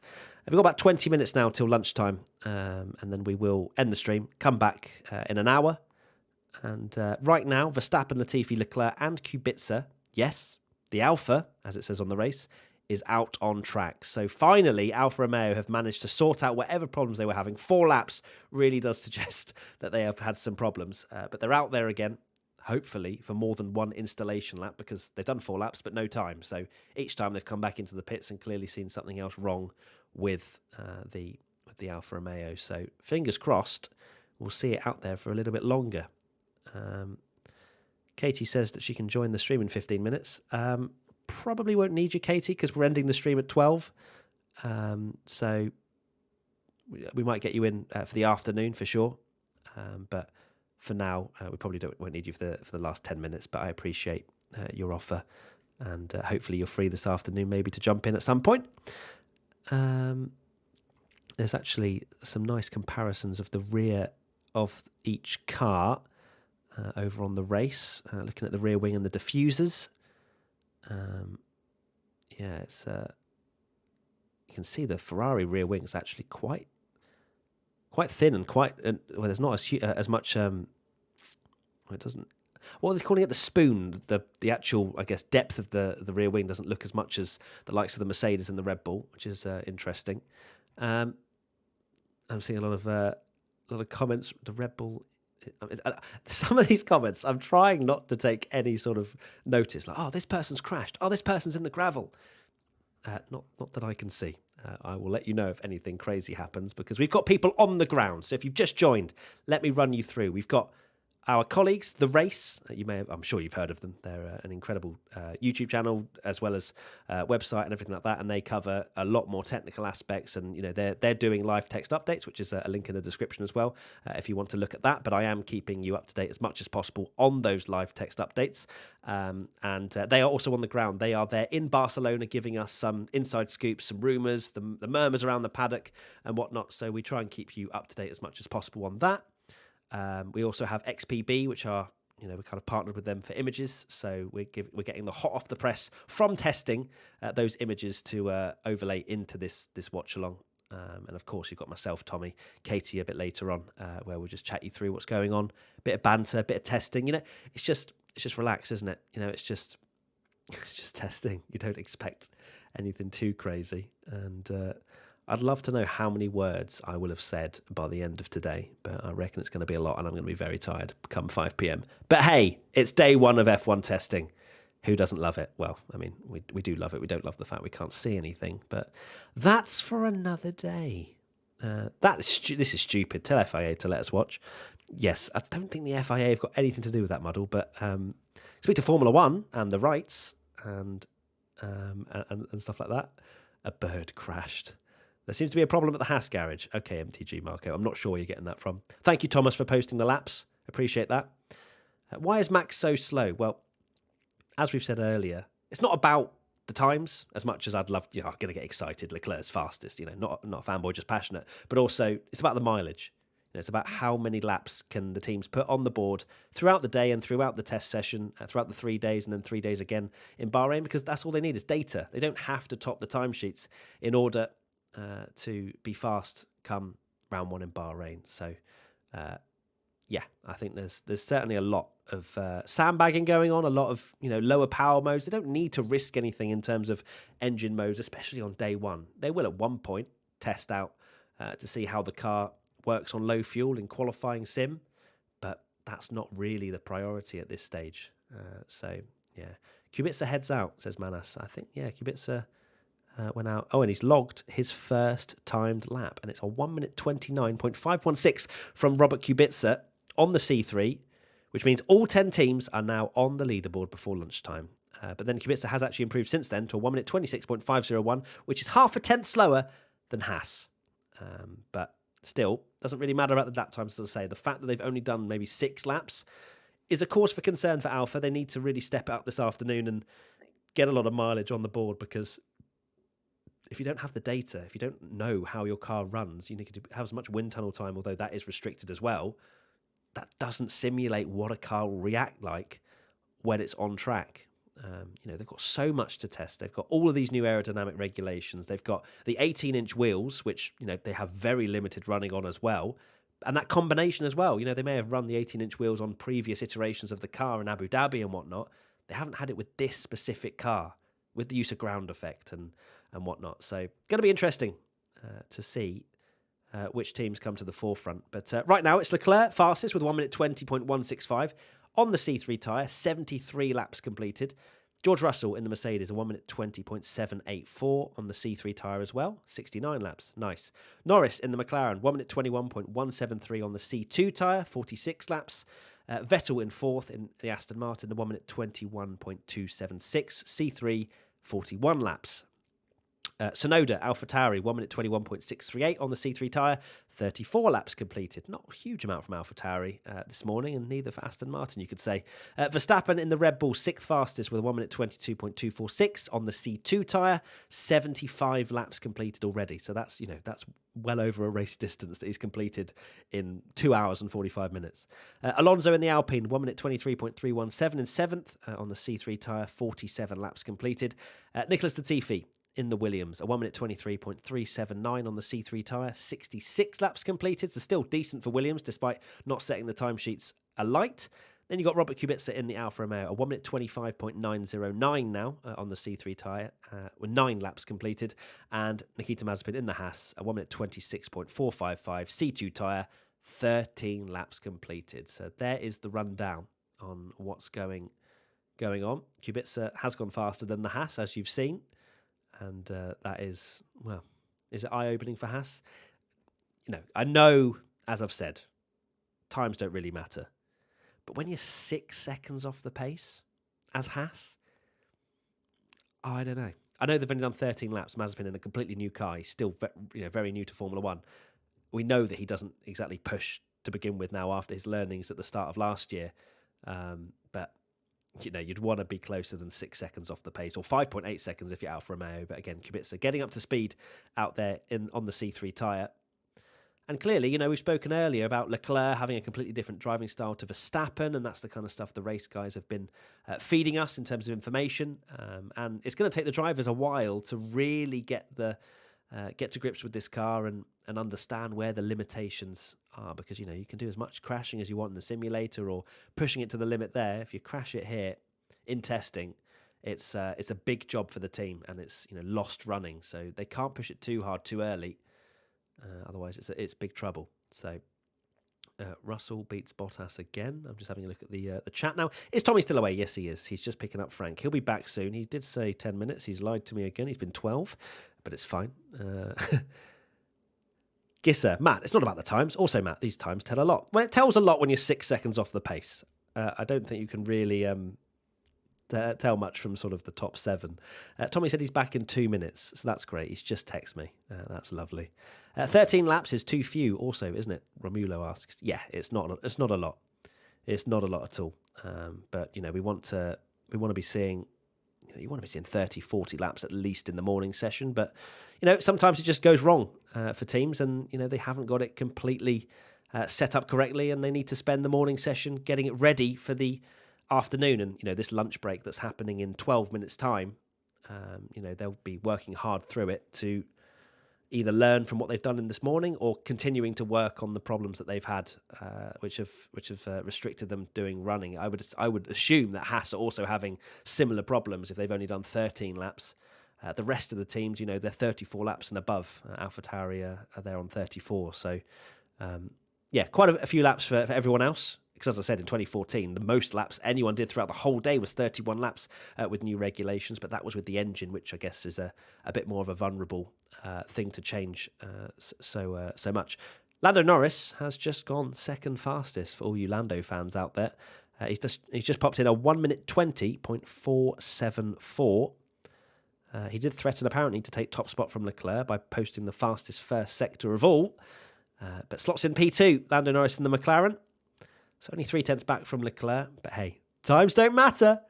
We've got about 20 minutes now till lunchtime, and then we will end the stream, come back in an hour. And right now, Verstappen, Latifi, Leclerc and Kubica, yes, the Alfa, as it says on the race, is out on track. So finally, Alfa Romeo have managed to sort out whatever problems they were having. 4 laps really does suggest that they have had some problems, but they're out there again, hopefully for more than one installation lap, because they've done 4 laps but no time. So each time they've come back into the pits and clearly seen something else wrong with the Alfa Romeo. So fingers crossed, we'll see it out there for a little bit longer. Katie says that she can join the stream in 15 minutes. Probably won't need you, Katie, because we're ending the stream at 12. So we might get you in for the afternoon for sure. But for now, we probably won't need you for the last 10 minutes. But I appreciate your offer, and hopefully you're free this afternoon, maybe to jump in at some point. There's actually some nice comparisons of the rear of each car over on the race, looking at the rear wing and the diffusers. It's you can see the Ferrari rear wing is actually quite thin and there's not as much. It doesn't. What are they calling it? The spoon. The actual, I guess, depth of the rear wing doesn't look as much as the likes of the Mercedes and the Red Bull, which is interesting. I'm seeing a lot of comments. The Red Bull. Some of these comments, I'm trying not to take any sort of notice. Like, oh, this person's crashed. Oh, this person's in the gravel. Not that I can see. I will let you know if anything crazy happens, because we've got people on the ground. So if you've just joined, let me run you through. We've got our colleagues, The Race. I'm sure you've heard of them. They're an incredible YouTube channel as well as website and everything like that, and they cover a lot more technical aspects. And they're doing live text updates, which is a link in the description as well if you want to look at that. But I am keeping you up to date as much as possible on those live text updates. And they are also on the ground. They are there in Barcelona, giving us some inside scoops, some rumours, the murmurs around the paddock and whatnot. So we try and keep you up to date as much as possible on that. We also have XPB, which are, we're kind of partnered with them for images. So we're getting the hot off the press from testing those images to overlay into this watch along. And of course, you've got myself, Tommy, Katie a bit later on, where we'll just chat you through what's going on, a bit of banter, a bit of testing. It's just relaxed, isn't it? It's just testing. You don't expect anything too crazy. And I'd love to know how many words I will have said by the end of today, but I reckon it's going to be a lot, and I'm going to be very tired come 5 p.m. But hey, it's day 1 of F1 testing. Who doesn't love it? Well, I mean, we do love it. We don't love the fact we can't see anything, but that's for another day. This is stupid. Tell FIA to let us watch. Yes, I don't think the FIA have got anything to do with that muddle, but speak to Formula One and the rights and stuff like that. A bird crashed. There seems to be a problem at the Haas garage. Okay, MTG Marco. I'm not sure where you're getting that from. Thank you, Thomas, for posting the laps. Appreciate that. Why is Max so slow? Well, as we've said earlier, it's not about the times as much as I'd love. I'm going to get excited. Leclerc's fastest. Not a fanboy, just passionate. But also, it's about the mileage. It's about how many laps can the teams put on the board throughout the day and throughout the test session, throughout the 3 days and then 3 days again in Bahrain, because that's all they need is data. They don't have to top the timesheets in order to be fast come round 1 in Bahrain. So, I think there's certainly a lot of sandbagging going on, a lot of lower power modes. They don't need to risk anything in terms of engine modes, especially on day 1. They will at one point test out to see how the car works on low fuel in qualifying sim, but that's not really the priority at this stage. Kubica heads out, says Manas. I think, Kubica went out. Oh, and he's logged his first timed lap, and it's a 1 minute 29.516 from Robert Kubica on the C3, which means all 10 teams are now on the leaderboard before lunchtime. But then Kubica has actually improved since then to a 1 minute 26.501, which is half a tenth slower than Haas. But still, doesn't really matter about the lap times, as I say. The fact that they've only done maybe 6 laps is a cause for concern for Alfa. They need to really step up this afternoon and get a lot of mileage on the board, because if you don't have the data, if you don't know how your car runs, you need to have as much wind tunnel time, although that is restricted as well. That doesn't simulate what a car will react like when it's on track. They've got so much to test. They've got all of these new aerodynamic regulations. They've got the 18-inch wheels, which, they have very limited running on as well. And that combination as well. They may have run the 18-inch wheels on previous iterations of the car in Abu Dhabi and whatnot. They haven't had it with this specific car, with the use of ground effect and whatnot. So going to be interesting to see which teams come to the forefront. But right now it's Leclerc fastest with 1 minute 20.165 on the C3 tyre, 73 laps completed. George Russell in the Mercedes, a 1 minute 20.784 on the C3 tyre as well, 69 laps, nice. Norris in the McLaren, 1 minute 21.173 on the C2 tyre, 46 laps. Vettel in fourth in the Aston Martin, the 1 minute 21.276, C3, 41 laps. Sonoda, AlphaTauri, 1 minute 21.638 on the C3 tyre, 34 laps completed. Not a huge amount from AlphaTauri this morning, and neither for Aston Martin, you could say. Verstappen in the Red Bull, 6th fastest with a 1 minute 22.246 on the C2 tyre, 75 laps completed already. So that's well over a race distance that he's completed in 2 hours and 45 minutes. Alonso in the Alpine, 1 minute 23.317 in 7th on the C3 tyre, 47 laps completed. Nicholas Latifi in the Williams, a 1 minute 23.379 on the C3 tyre, 66 laps completed, so still decent for Williams despite not setting the timesheets alight. Then you got Robert Kubica in the Alfa Romeo, a 1 minute 25.909 now on the C3 tyre, with 9 laps completed. And Nikita Mazepin in the Haas, a 1 minute 26.455 C2 tyre, 13 laps completed. So there is the rundown on what's going on. Kubica has gone faster than the Haas, as you've seen. And that is, is it eye-opening for Haas? I know, as I've said, times don't really matter. But when you're 6 seconds off the pace, as Haas, I don't know. I know they've only done 13 laps. Mazepin in a completely new car. He's still very new to Formula One. We know that he doesn't exactly push to begin with now after his learnings at the start of last year. But you'd want to be closer than 6 seconds off the pace, or 5.8 seconds if you're Alfa Romeo. But again, Kubica getting up to speed out there on the C3 tyre. And clearly, we've spoken earlier about Leclerc having a completely different driving style to Verstappen, and that's the kind of stuff the race guys have been feeding us in terms of information. And it's going to take the drivers a while to really get to grips with this car and understand where the limitations are, because you can do as much crashing as you want in the simulator or pushing it to the limit there. If you crash it here in testing, it's a big job for the team, and it's lost running, so they can't push it too hard too early, otherwise it's big trouble. So Russell beats Bottas again. I'm just having a look at the chat now. Is Tommy still away? Yes, he is. He's just picking up Frank. He'll be back soon. He did say 10 minutes. He's lied to me again. He's been 12, but it's fine. Gisser, Matt, it's not about the times. Also, Matt, these times tell a lot. Well, it tells a lot when you're 6 seconds off the pace. I don't think you can really tell much from sort of the top 7. Tommy said he's back in 2 minutes, so that's great. He's just texted me. That's lovely. 13 laps is too few also, isn't it? Romulo asks. Yeah, it's not a lot. It's not a lot at all. But, we want to be seeing... You want to be seeing 30, 40 laps at least in the morning session. But, sometimes it just goes wrong for teams, and, they haven't got it completely set up correctly, and they need to spend the morning session getting it ready for the afternoon. And, this lunch break that's happening in 12 minutes' time, they'll be working hard through it to either learn from what they've done in this morning or continuing to work on the problems that they've had, which have restricted them doing running. I would assume that Haas are also having similar problems if they've only done 13 laps. The rest of the teams, they're 34 laps and above. AlphaTauri are there on 34. So, quite a few laps for everyone else. Because as I said, in 2014, the most laps anyone did throughout the whole day was 31 laps with new regulations, but that was with the engine, which I guess is a bit more of a vulnerable thing to change so much. Lando Norris has just gone second fastest for all you Lando fans out there. He's just popped in a 1 minute 20.474. He did threaten apparently to take top spot from Leclerc by posting the fastest first sector of all, but slots in P2, Lando Norris in the McLaren. It's only 0.3 back from Leclerc, but hey, times don't matter,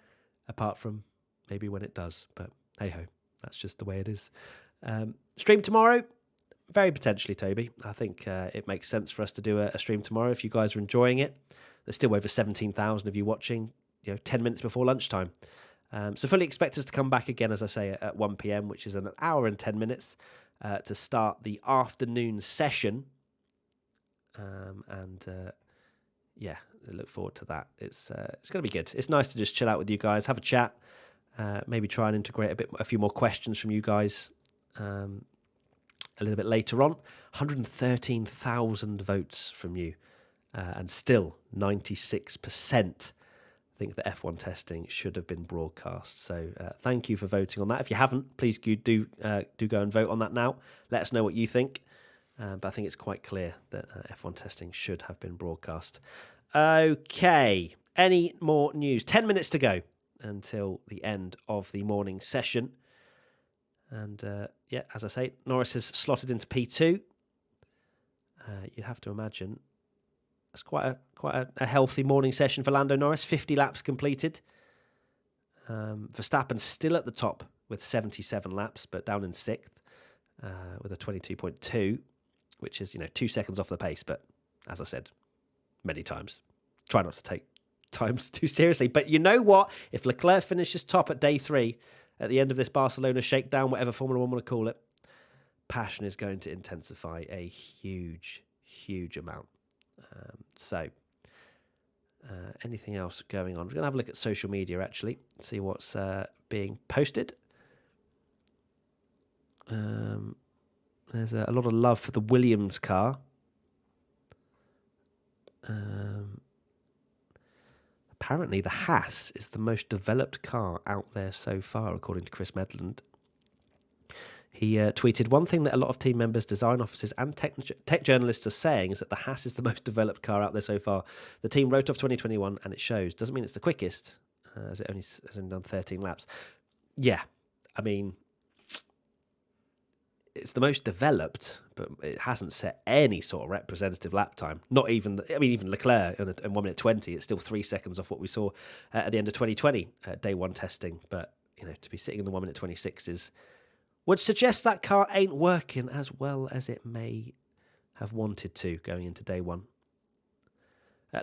apart from maybe when it does. But hey-ho, that's just the way it is. Stream tomorrow? Very potentially, Toby. I think it makes sense for us to do a stream tomorrow if you guys are enjoying it. There's still over 17,000 of you watching, 10 minutes before lunchtime. So fully expect us to come back again, as I say, at 1 p.m, which is an hour and 10 minutes to start the afternoon session. Yeah, I look forward to that. It's going to be good. It's nice to just chill out with you guys, have a chat, maybe try and integrate a few more questions from you guys a little bit later on. 113,000 votes from you, and still 96% think that F1 testing should have been broadcast. So thank you for voting on that. If you haven't, please do go and vote on that now. Let us know what you think. But I think it's quite clear that F1 testing should have been broadcast. Okay. Any more news? 10 minutes to go until the end of the morning session. And as I say, Norris has slotted into P2. You'd have to imagine it's quite a healthy morning session for Lando Norris. 50 laps completed. Verstappen still at the top with 77 laps, but down in 6th with a 22.2. Which is, 2 seconds off the pace. But as I said many times, try not to take times too seriously. But you know what? If Leclerc finishes top at day 3, at the end of this Barcelona shakedown, whatever Formula 1 want to call it, passion is going to intensify a huge, huge amount. Anything else going on? We're going to have a look at social media, actually, see what's being posted. There's a lot of love for the Williams car. Apparently, the Haas is the most developed car out there so far, according to Chris Medland. He tweeted, one thing that a lot of team members, design officers and tech journalists are saying is that the Haas is the most developed car out there so far. The team wrote off 2021 and it shows. Doesn't mean it's the quickest, as it only has only done 13 laps. Yeah, I mean, it's the most developed, but it hasn't set any sort of representative lap time. Not even, even Leclerc in 1 minute 20, it's still 3 seconds off what we saw at the end of 2020 day 1 testing. But, to be sitting in the 1 minute 26 would suggest that car ain't working as well as it may have wanted to going into day 1.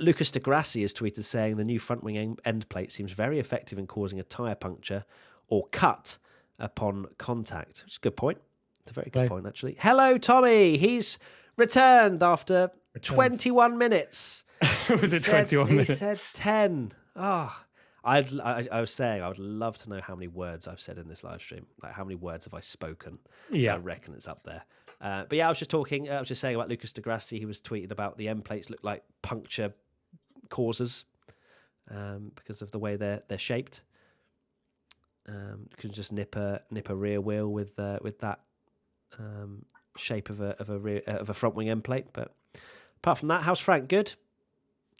Lucas de Grassi has tweeted saying the new front wing end plate seems very effective in causing a tyre puncture or cut upon contact. Which is a good point. It's a very good point, actually. Hello, Tommy. He's returned after 21 minutes. Was it 21 minutes? He said 10. I was saying I would love to know how many words I've said in this live stream. Like, how many words have I spoken? Yeah. So I reckon it's up there. But yeah, I was just saying about Lucas de Grassi. He was tweeting about the end plates look like puncture causes because of the way they're shaped. You can just nip a rear wheel with that shape of a front wing end plate. But apart from that, how's Frank? Good.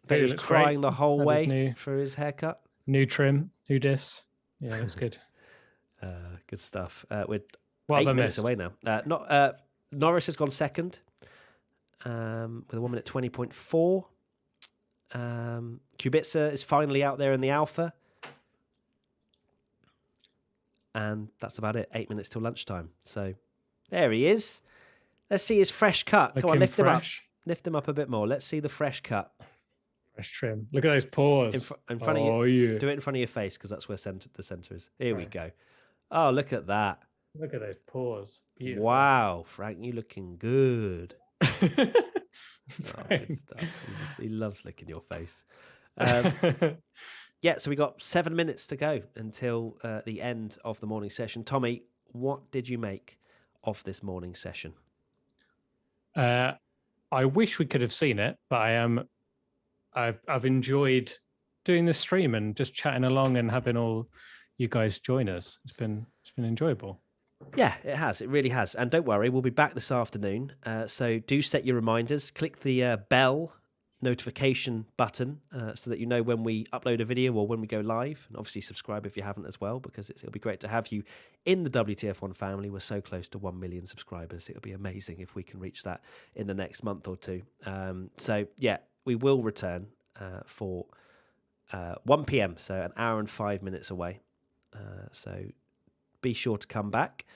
But he was crying the whole way for his haircut. New trim, new disc. Yeah, that's good. Good stuff. We're What 8 minutes away now. Norris has gone second with a 1 minute 20.4. Kubica is finally out there in the Alfa. And that's about it. 8 minutes till lunchtime. So there he is. Let's see his fresh cut. Come on, lift him up. Lift him up a bit more. Let's see the fresh cut. Fresh trim. Look at those paws. In front of you. Yeah. Do it in front of your face because that's where the centre is. Here we go. Oh, look at that. Look at those paws. Beautiful. Wow, Frank, you looking good. Good stuff. He loves licking your face. Yeah, so we got 7 minutes to go until the end of the morning session. Tommy, what did you make of this morning session? I wish we could have seen it, but I am I've enjoyed doing this stream and just chatting along and having all you guys join us. It's been enjoyable. Yeah, it has. It really has. And don't worry, we'll be back this afternoon. So do set your reminders. Click the bell notification button so that you know when we upload a video or when we go live. And obviously subscribe if you haven't as well, because it'll be great to have you in the WTF1 family. We're so close to 1 million subscribers. It'll be amazing if we can reach that in the next month or two. So yeah, we will return for 1 p.m. So an hour and 5 minutes away. So be sure to come back.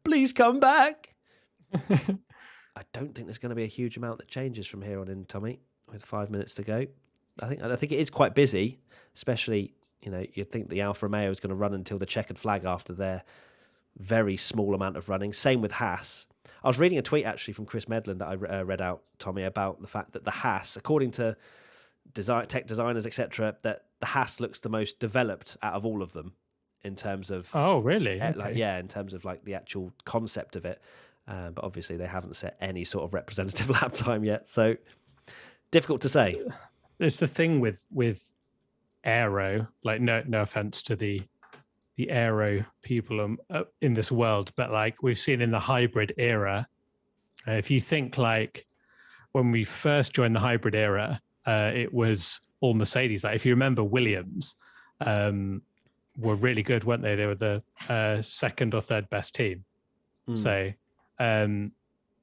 Please come back. I don't think there's going to be a huge amount that changes from here on in, Tommy, with 5 minutes to go. I think it is quite busy, especially, you'd think the Alfa Romeo is going to run until the checkered flag after their very small amount of running. Same with Haas. I was reading a tweet actually from Chris Medland that I read out, Tommy, about the fact that the Haas, according to tech designers, etc., that the Haas looks the most developed out of all of them in terms of... Oh, really? Okay. In terms of like the actual concept of it. But obviously they haven't set any sort of representative lap time yet, so difficult to say. It's the thing with aero, like no offense to the aero people in this world, but like we've seen in the hybrid era, if you think like when we first joined the hybrid era, it was all Mercedes. Like if you remember, Williams were really good, weren't they? They were the second or third best team. So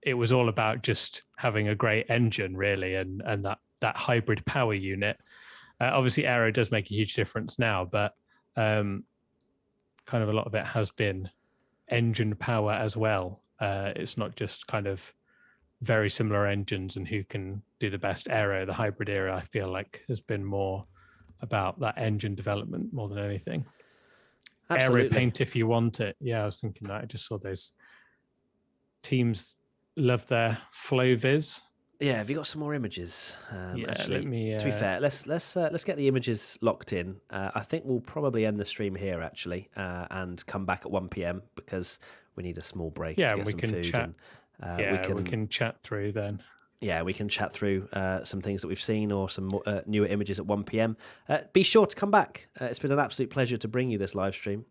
it was all about just having a great engine, really, and that hybrid power unit. Obviously, aero does make a huge difference now, but kind of a lot of it has been engine power as well. It's not just kind of very similar engines and who can do the best aero. The hybrid era, I feel like, has been more about that engine development more than anything. Absolutely. Aero paint if you want it. Yeah, I was thinking that. I just saw those teams love their flow viz. Yeah, have you got some more images? Actually, let me, to be fair, let's get the images locked in. I think we'll probably end the stream here actually, and come back at 1 p.m. because we need a small break. Yeah, to get we some can food chat. And, we can chat through then. Yeah, we can chat through some things that we've seen or some more, newer images at 1 p.m. Be sure to come back. It's been an absolute pleasure to bring you this live stream.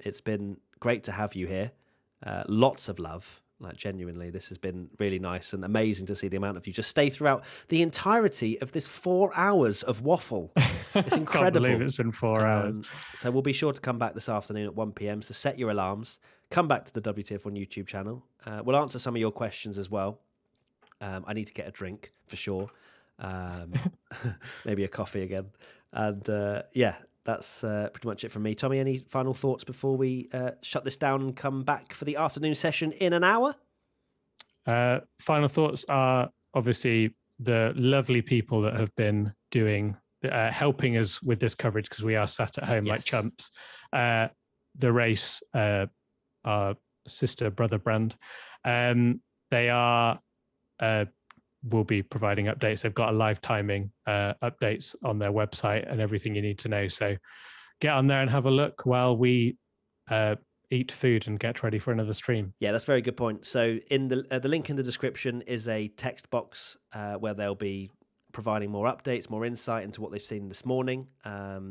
It's been great to have you here. Lots of love. Like, genuinely, this has been really nice and amazing to see the amount of you just stay throughout the entirety of this 4 hours of waffle. It's incredible. Can't believe it's been 4 hours. So we'll be sure to come back this afternoon at 1 p.m. So set your alarms. Come back to the WTF1 YouTube channel. We'll answer some of your questions as well. I need to get a drink for sure. Maybe a coffee again. And that's pretty much it from me. Tommy, any final thoughts before we shut this down and come back for the afternoon session in an hour? Final thoughts are obviously the lovely people that have been doing, helping us with this coverage because we are sat at home like chumps. The race, our sister brother brand, they are will be providing updates. They've got a live timing updates on their website and everything you need to know. So get on there and have a look while we eat food and get ready for another stream. Yeah, that's a very good point. So in the link in the description is a text box where they'll be providing more updates, more insight into what they've seen this morning.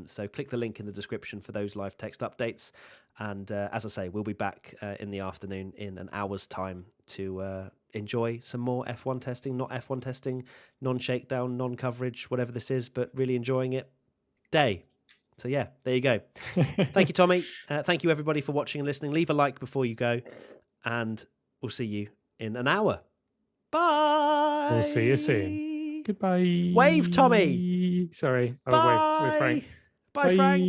So click the link in the description for those live text updates. And as I say, we'll be back in the afternoon in an hour's time to enjoy some more F1 testing, not F1 testing, non-shakedown, non-coverage, whatever this is, but really enjoying it day. So yeah, there you go. Thank you, Tommy. Thank you, everybody, for watching and listening. Leave a like before you go, and we'll see you in an hour. Bye. We'll see you soon. Goodbye. Wave, Tommy. Sorry. Bye. Wave Frank. Bye, Frank.